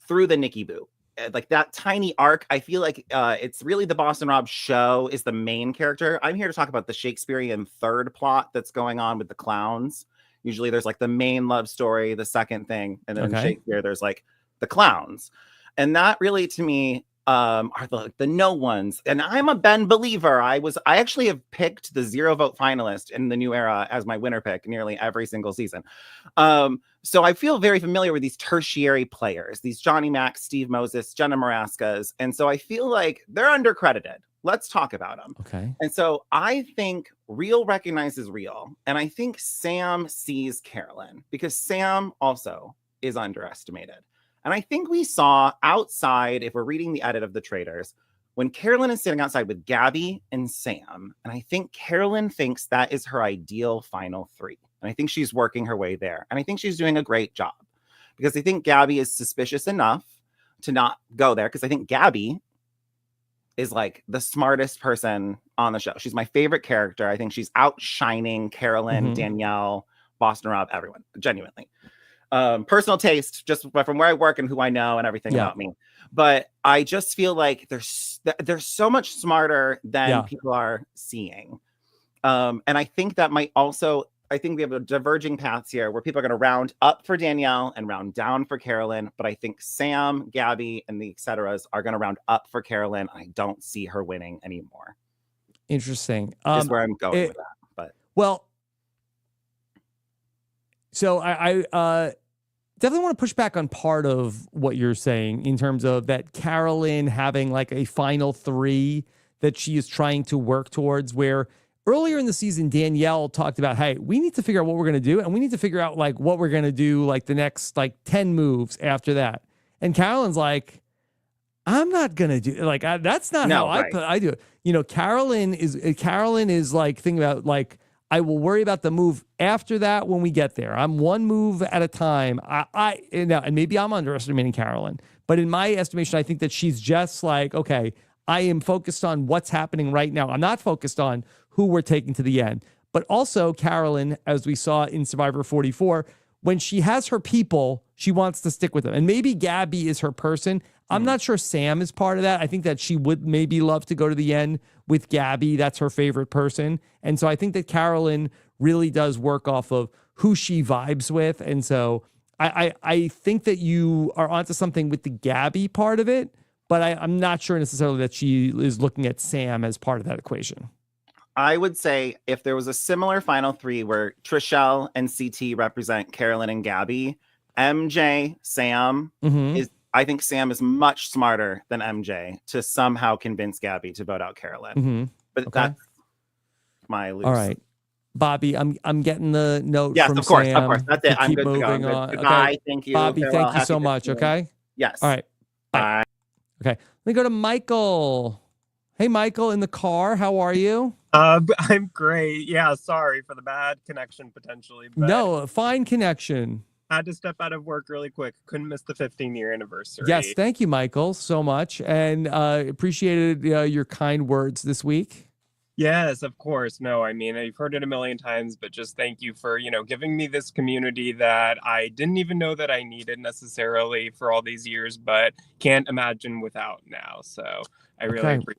[SPEAKER 2] through the Nikki Boo. Like that tiny arc, I feel like it's really the Boston Rob show is the main character. I'm here to talk about the Shakespearean third plot that's going on with the clowns. Usually there's like the main love story, the second thing, and then in Shakespeare there's like the clowns. And that really, to me, are the no ones. And I'm a Ben believer. I actually have picked the 0 vote finalist in the new era as my winner pick nearly every single season. So I feel very familiar with these tertiary players, these Johnny Mac, Steve Moses, Jenna Maraskas. And so I feel like they're undercredited. Let's talk about them.
[SPEAKER 1] Okay.
[SPEAKER 2] And so I think real recognizes real. And I think Sam sees Carolyn because Sam also is underestimated. And I think we saw outside, if we're reading the edit of the Traitors, when Carolyn is sitting outside with Gabby and Sam, and I think Carolyn thinks that is her ideal final 3. And I think she's working her way there. And I think she's doing a great job because I think Gabby is suspicious enough to not go there because I think Gabby is like the smartest person on the show. She's my favorite character. I think she's outshining Carolyn, Danielle, Boston Rob, everyone, genuinely. Personal taste, just from where I work and who I know and everything about me. But I just feel like they're so much smarter than people are seeing. And I think that might also I think we have a diverging paths here where people are going to round up for Danielle and round down for Carolyn. But I think Sam, Gabby, and the et ceteras are going to round up for Carolyn. I don't see her winning anymore.
[SPEAKER 1] Interesting.
[SPEAKER 2] Is where I'm going with that. But
[SPEAKER 1] well, so I definitely want to push back on part of what you're saying in terms of that Carolyn having like a final 3 that she is trying to work towards, where earlier in the season, Danielle talked about, hey, we need to figure out what we're going to do. And we need to figure out like what we're going to do, like the next like 10 moves after that. And Carolyn's like, I'm not going to do like, that's not how I do it. You know, Carolyn is like thinking about like, I will worry about the move after that when we get there. I'm one move at a time. And maybe I'm underestimating Carolyn, but in my estimation, I think that she's just like, okay, I am focused on what's happening right now. I'm not focused on who we're taking to the end. But also Carolyn, as we saw in Survivor 44, when she has her people, she wants to stick with them. And maybe Gabby is her person. I'm not sure Sam is part of that. I think that she would maybe love to go to the end with Gabby. That's her favorite person. And so I think that Carolyn really does work off of who she vibes with. And so I think that you are onto something with the Gabby part of it, but I'm not sure necessarily that she is looking at Sam as part of that equation.
[SPEAKER 2] I would say if there was a similar final 3 where Trishelle and CT represent Carolyn and Gabby, MJ, Sam is, I think Sam is much smarter than MJ to somehow convince Gabby to vote out Carolyn. But that's my loose.
[SPEAKER 1] All right. Bobby, I'm getting the note
[SPEAKER 2] yes,
[SPEAKER 1] from
[SPEAKER 2] of course,
[SPEAKER 1] Sam.
[SPEAKER 2] Of course. That's it. I'm
[SPEAKER 1] keep
[SPEAKER 2] good to go.
[SPEAKER 1] moving on.
[SPEAKER 2] Goodbye.
[SPEAKER 1] Okay.
[SPEAKER 2] Thank you.
[SPEAKER 1] Bobby,
[SPEAKER 2] Farewell.
[SPEAKER 1] thank you so much. Okay.
[SPEAKER 2] Yes.
[SPEAKER 1] All right. Bye. Okay. Let me go to Michael. Hey, Michael, in the car. How are you?
[SPEAKER 3] I'm great. Yeah, sorry for the bad connection potentially. But
[SPEAKER 1] No, fine connection.
[SPEAKER 3] I had to step out of work really quick. Couldn't miss the 15-year anniversary.
[SPEAKER 1] Yes, thank you, Michael, so much. And appreciated your kind words this week.
[SPEAKER 3] Yes, of course. No, I mean, I've heard it a million times, but just thank you for, giving me this community that I didn't even know that I needed necessarily for all these years, but can't imagine without now. So I really appreciate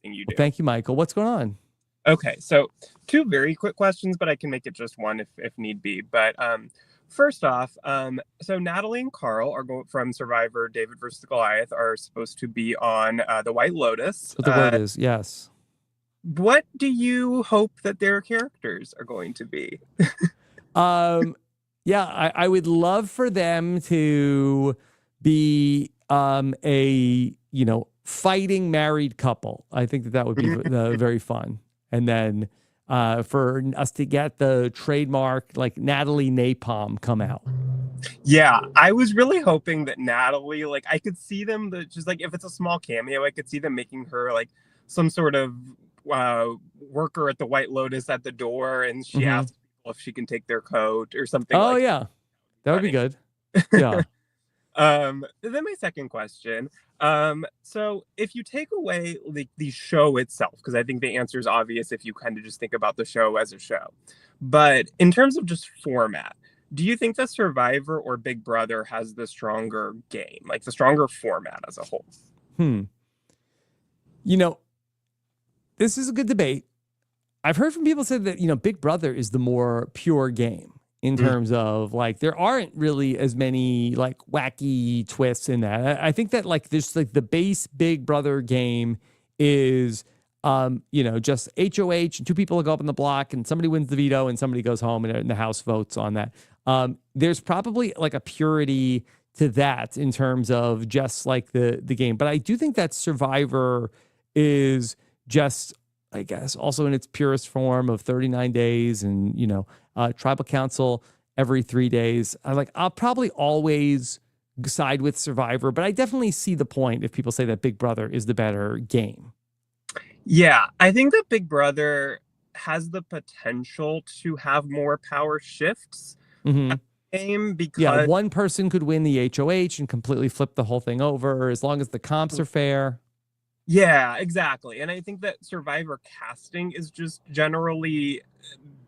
[SPEAKER 3] everything you do.
[SPEAKER 1] Thank you, Michael. What's going on?
[SPEAKER 3] Okay, so 2 very quick questions, but I can make it just one if need be. But first off, so Natalie and Carl are going from Survivor David versus Goliath are supposed to be on the White Lotus.
[SPEAKER 1] That's what the word is, yes.
[SPEAKER 3] What do you hope that their characters are going to be?
[SPEAKER 1] Yeah, I would love for them to be a fighting married couple. I think that would be very fun. And then for us to get the trademark like Natalie Napalm come out.
[SPEAKER 3] Yeah, I was really hoping that Natalie, like I could see them just like if it's a small cameo, I could see them making her like some sort of worker at the White Lotus at the door, and she asks people if she can take their coat or something.
[SPEAKER 1] Oh yeah, that would be good. Yeah.
[SPEAKER 3] Then my second question. So if you take away the show itself, because I think the answer is obvious if you kind of just think about the show as a show, but in terms of just format, do you think that Survivor or Big Brother has the stronger game, like the stronger format as a whole?
[SPEAKER 1] This is a good debate. I've heard from people say that, Big Brother is the more pure game in terms of like, there aren't really as many like wacky twists in that. I think that like there's like the base Big Brother game is, just HOH and 2 people will go up on the block and somebody wins the veto and somebody goes home and the house votes on that. There's probably like a purity to that in terms of just like the game. But I do think that Survivor is just, I guess, also in its purest form of 39 days and, tribal council every 3 days. I'll probably always side with Survivor, but I definitely see the point if people say that Big Brother is the better game.
[SPEAKER 3] Yeah, I think that Big Brother has the potential to have more power shifts. Game because
[SPEAKER 1] one person could win the HOH and completely flip the whole thing over as long as the comps are fair.
[SPEAKER 3] Yeah, exactly. And I think that Survivor casting is just generally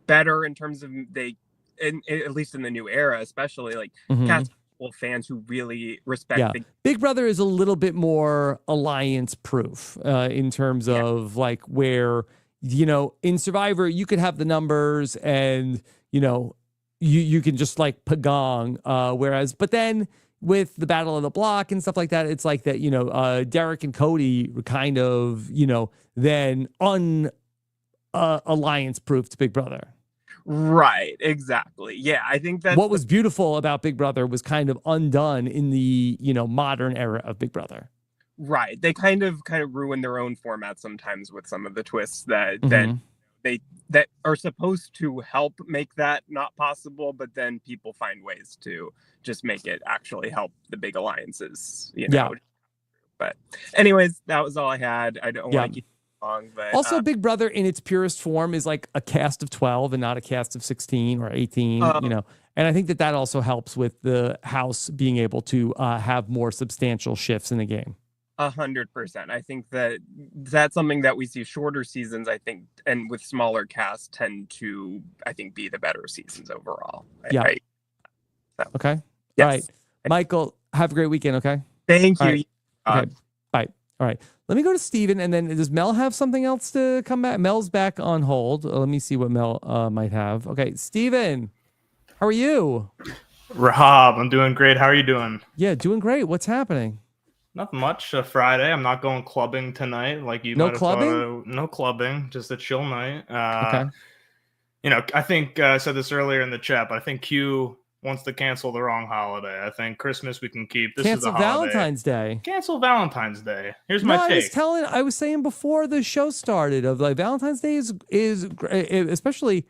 [SPEAKER 3] better in terms of at least in the new era, especially like casting fans who really respect
[SPEAKER 1] Big Brother is a little bit more alliance proof in terms of like where, in Survivor, you could have the numbers and, you can just like pagong. But then with the Battle of the Block and stuff like that, it's like that, Derek and Cody were kind of, then alliance proofed Big Brother.
[SPEAKER 3] Right, exactly. Yeah, I think that
[SPEAKER 1] what was beautiful about Big Brother was kind of undone in the, modern era of Big Brother.
[SPEAKER 3] Right. They kind of ruin their own format sometimes with some of the twists that that are supposed to help make that not possible, but then people find ways to just make it actually help the big alliances,
[SPEAKER 1] Yeah.
[SPEAKER 3] But anyways, that was all I had. I don't want to keep it long, but
[SPEAKER 1] also Big Brother in its purest form is like a cast of 12 and not a cast of 16 or 18, and I think that also helps with the house being able to have more substantial shifts in the game.
[SPEAKER 3] 100%. I think that's something that we see shorter seasons, I think, and with smaller casts tend to, I think, be the better seasons overall.
[SPEAKER 1] Okay.
[SPEAKER 3] Yes.
[SPEAKER 1] All right. Michael, have a great weekend, okay?
[SPEAKER 3] Thank you.
[SPEAKER 1] Right. Okay. Bye. All right. Let me go to Steven, and then does Mel have something else to come back? Mel's back on hold. Let me see what Mel might have. Okay, Steven, how are you?
[SPEAKER 4] RHAP, I'm doing great. How are you doing?
[SPEAKER 1] Yeah, doing great. What's happening?
[SPEAKER 4] Nothing much. Friday. I'm not going clubbing tonight. Like you.
[SPEAKER 1] No
[SPEAKER 4] might have
[SPEAKER 1] clubbing?
[SPEAKER 4] Thought, no clubbing. Just a chill night.
[SPEAKER 1] Okay.
[SPEAKER 4] I think I said this earlier in the chat, but I think Q wants to cancel the wrong holiday. I think Christmas we can keep. This
[SPEAKER 1] Cancel
[SPEAKER 4] is the holiday.
[SPEAKER 1] Valentine's Day.
[SPEAKER 4] Cancel Valentine's Day. Here's my take.
[SPEAKER 1] I was saying before the show started of like Valentine's Day is especially.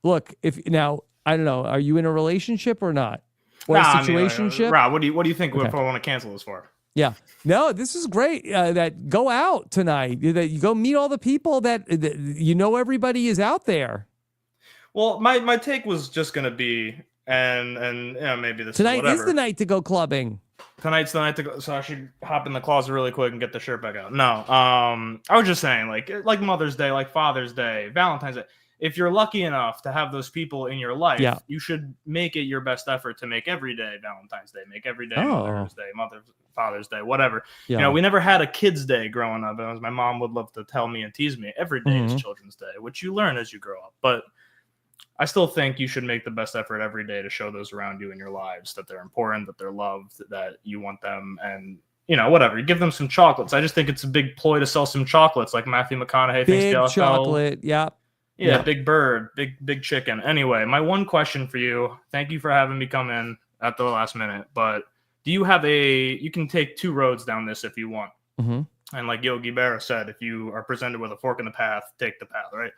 [SPEAKER 1] Look, if now I don't know, are you in a relationship or not? Or a situationship?
[SPEAKER 4] Rob, what do you think? What I want to cancel this for?
[SPEAKER 1] Yeah. No, this is great. That go out tonight. That you go meet all the people that everybody is out there.
[SPEAKER 4] Well, my take was just gonna be, and maybe this
[SPEAKER 1] tonight
[SPEAKER 4] is
[SPEAKER 1] the night to go clubbing.
[SPEAKER 4] Tonight's the night to go. So I should hop in the closet really quick and get the shirt back out. No, I was just saying, like Mother's Day, like Father's Day, Valentine's Day. If you're lucky enough to have those people in your life, you should make it your best effort to make every day Valentine's Day, make every day Mother's Day, Father's Day, whatever.
[SPEAKER 1] Yeah.
[SPEAKER 4] We never had a kid's day growing up. As my mom would love to tell me and tease me, every day is Children's Day, which you learn as you grow up. But I still think you should make the best effort every day to show those around you in your lives that they're important, that they're loved, that you want them, and whatever. You give them some chocolates. I just think it's a big ploy to sell some chocolates, like Matthew McConaughey thinks
[SPEAKER 1] Big chocolate. Yeah.
[SPEAKER 4] Yeah, Big Bird, big chicken. Anyway, my one question for you, thank you for having me come in at the last minute, but do you have you can take two roads down this if you want. And like Yogi Berra said, if you are presented with a fork in the path, take the path, right?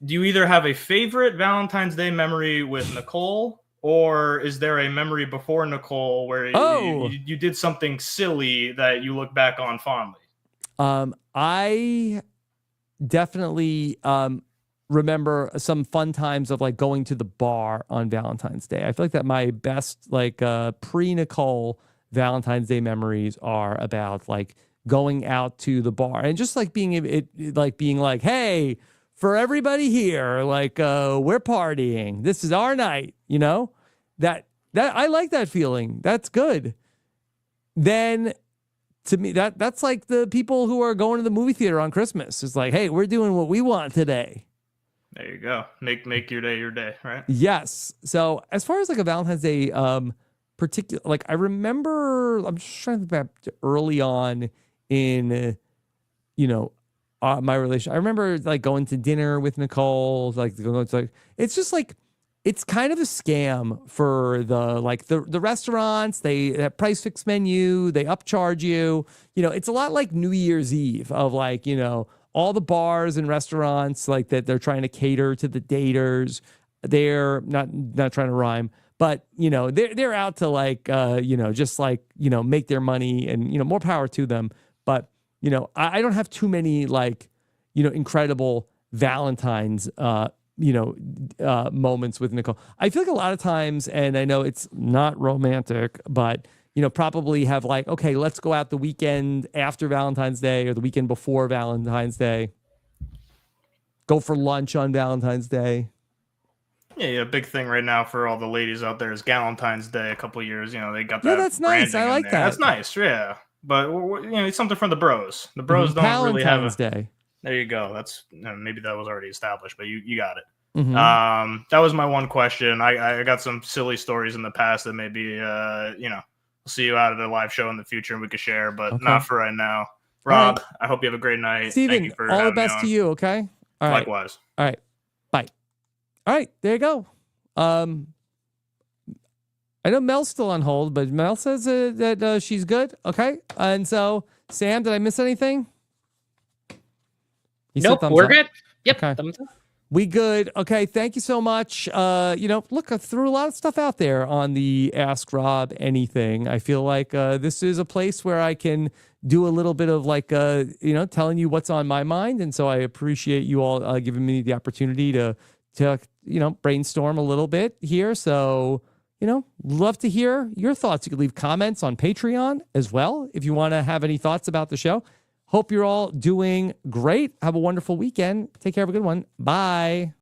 [SPEAKER 4] Do you either have a favorite Valentine's Day memory with Nicole, or is there a memory before Nicole where you did something silly that you look back on fondly?
[SPEAKER 1] I definitely remember some fun times of like going to the bar on Valentine's Day. I feel like that my best like pre-Nicole Valentine's Day memories are about like going out to the bar and just like being like, hey, for everybody here, like we're partying. This is our night, that I like that feeling. That's good. Then to me, that's like the people who are going to the movie theater on Christmas. It's like, hey, we're doing what we want today.
[SPEAKER 4] There you go. Make your day, right?
[SPEAKER 1] Yes. So as far as like a Valentine's Day, particular, like I remember, I'm just trying to think back to early on in, my relation. I remember like going to dinner with Nicole, it's just like, it's kind of a scam for the restaurants. They have price fixed menu. They upcharge you. It's a lot like New Year's Eve of like, all the bars and restaurants like that. They're trying to cater to the daters. They're not trying to rhyme, but they're out to like, just like, make their money and, more power to them. But, I don't have too many like, incredible Valentine's, moments with Nicole. I feel like a lot of times, and I know it's not romantic, but probably have like, okay, let's go out the weekend after Valentine's Day or the weekend before Valentine's Day. Go for lunch on Valentine's Day.
[SPEAKER 4] Yeah, big thing right now for all the ladies out there is Valentine's Day. A couple of years, they got that.
[SPEAKER 1] Yeah, that's nice. I like that.
[SPEAKER 4] That's nice. Yeah, but it's something for the bros. The bros don't really have
[SPEAKER 1] Valentine's Day.
[SPEAKER 4] There you go. That's maybe that was already established, but you got it. That was my one question. I got some silly stories in the past that maybe we'll see you out at a live show in the future and we could share, but not for right now. Rob,
[SPEAKER 1] right.
[SPEAKER 4] I hope you have a great night.
[SPEAKER 1] Steven,
[SPEAKER 4] Thank you for
[SPEAKER 1] all the
[SPEAKER 4] having me
[SPEAKER 1] best
[SPEAKER 4] on.
[SPEAKER 1] to you, okay? All right.
[SPEAKER 4] Likewise.
[SPEAKER 1] All right. Bye. All right, there you go. I know Mel's still on hold, but Mel says that she's good. Okay. And so, Sam, did I miss anything? He said
[SPEAKER 9] Nope,
[SPEAKER 1] thumbs
[SPEAKER 9] we're
[SPEAKER 1] up.
[SPEAKER 9] good. Yep.
[SPEAKER 1] Okay.
[SPEAKER 9] Thumbs up.
[SPEAKER 1] We good. Okay. Thank you so much. Look, I threw a lot of stuff out there on the Ask Rob Anything. I feel like this is a place where I can do a little bit of telling you what's on my mind. And so I appreciate you all giving me the opportunity to brainstorm a little bit here. So, love to hear your thoughts. You can leave comments on Patreon as well if you want to have any thoughts about the show. Hope you're all doing great. Have a wonderful weekend. Take care. Have a good one. Bye.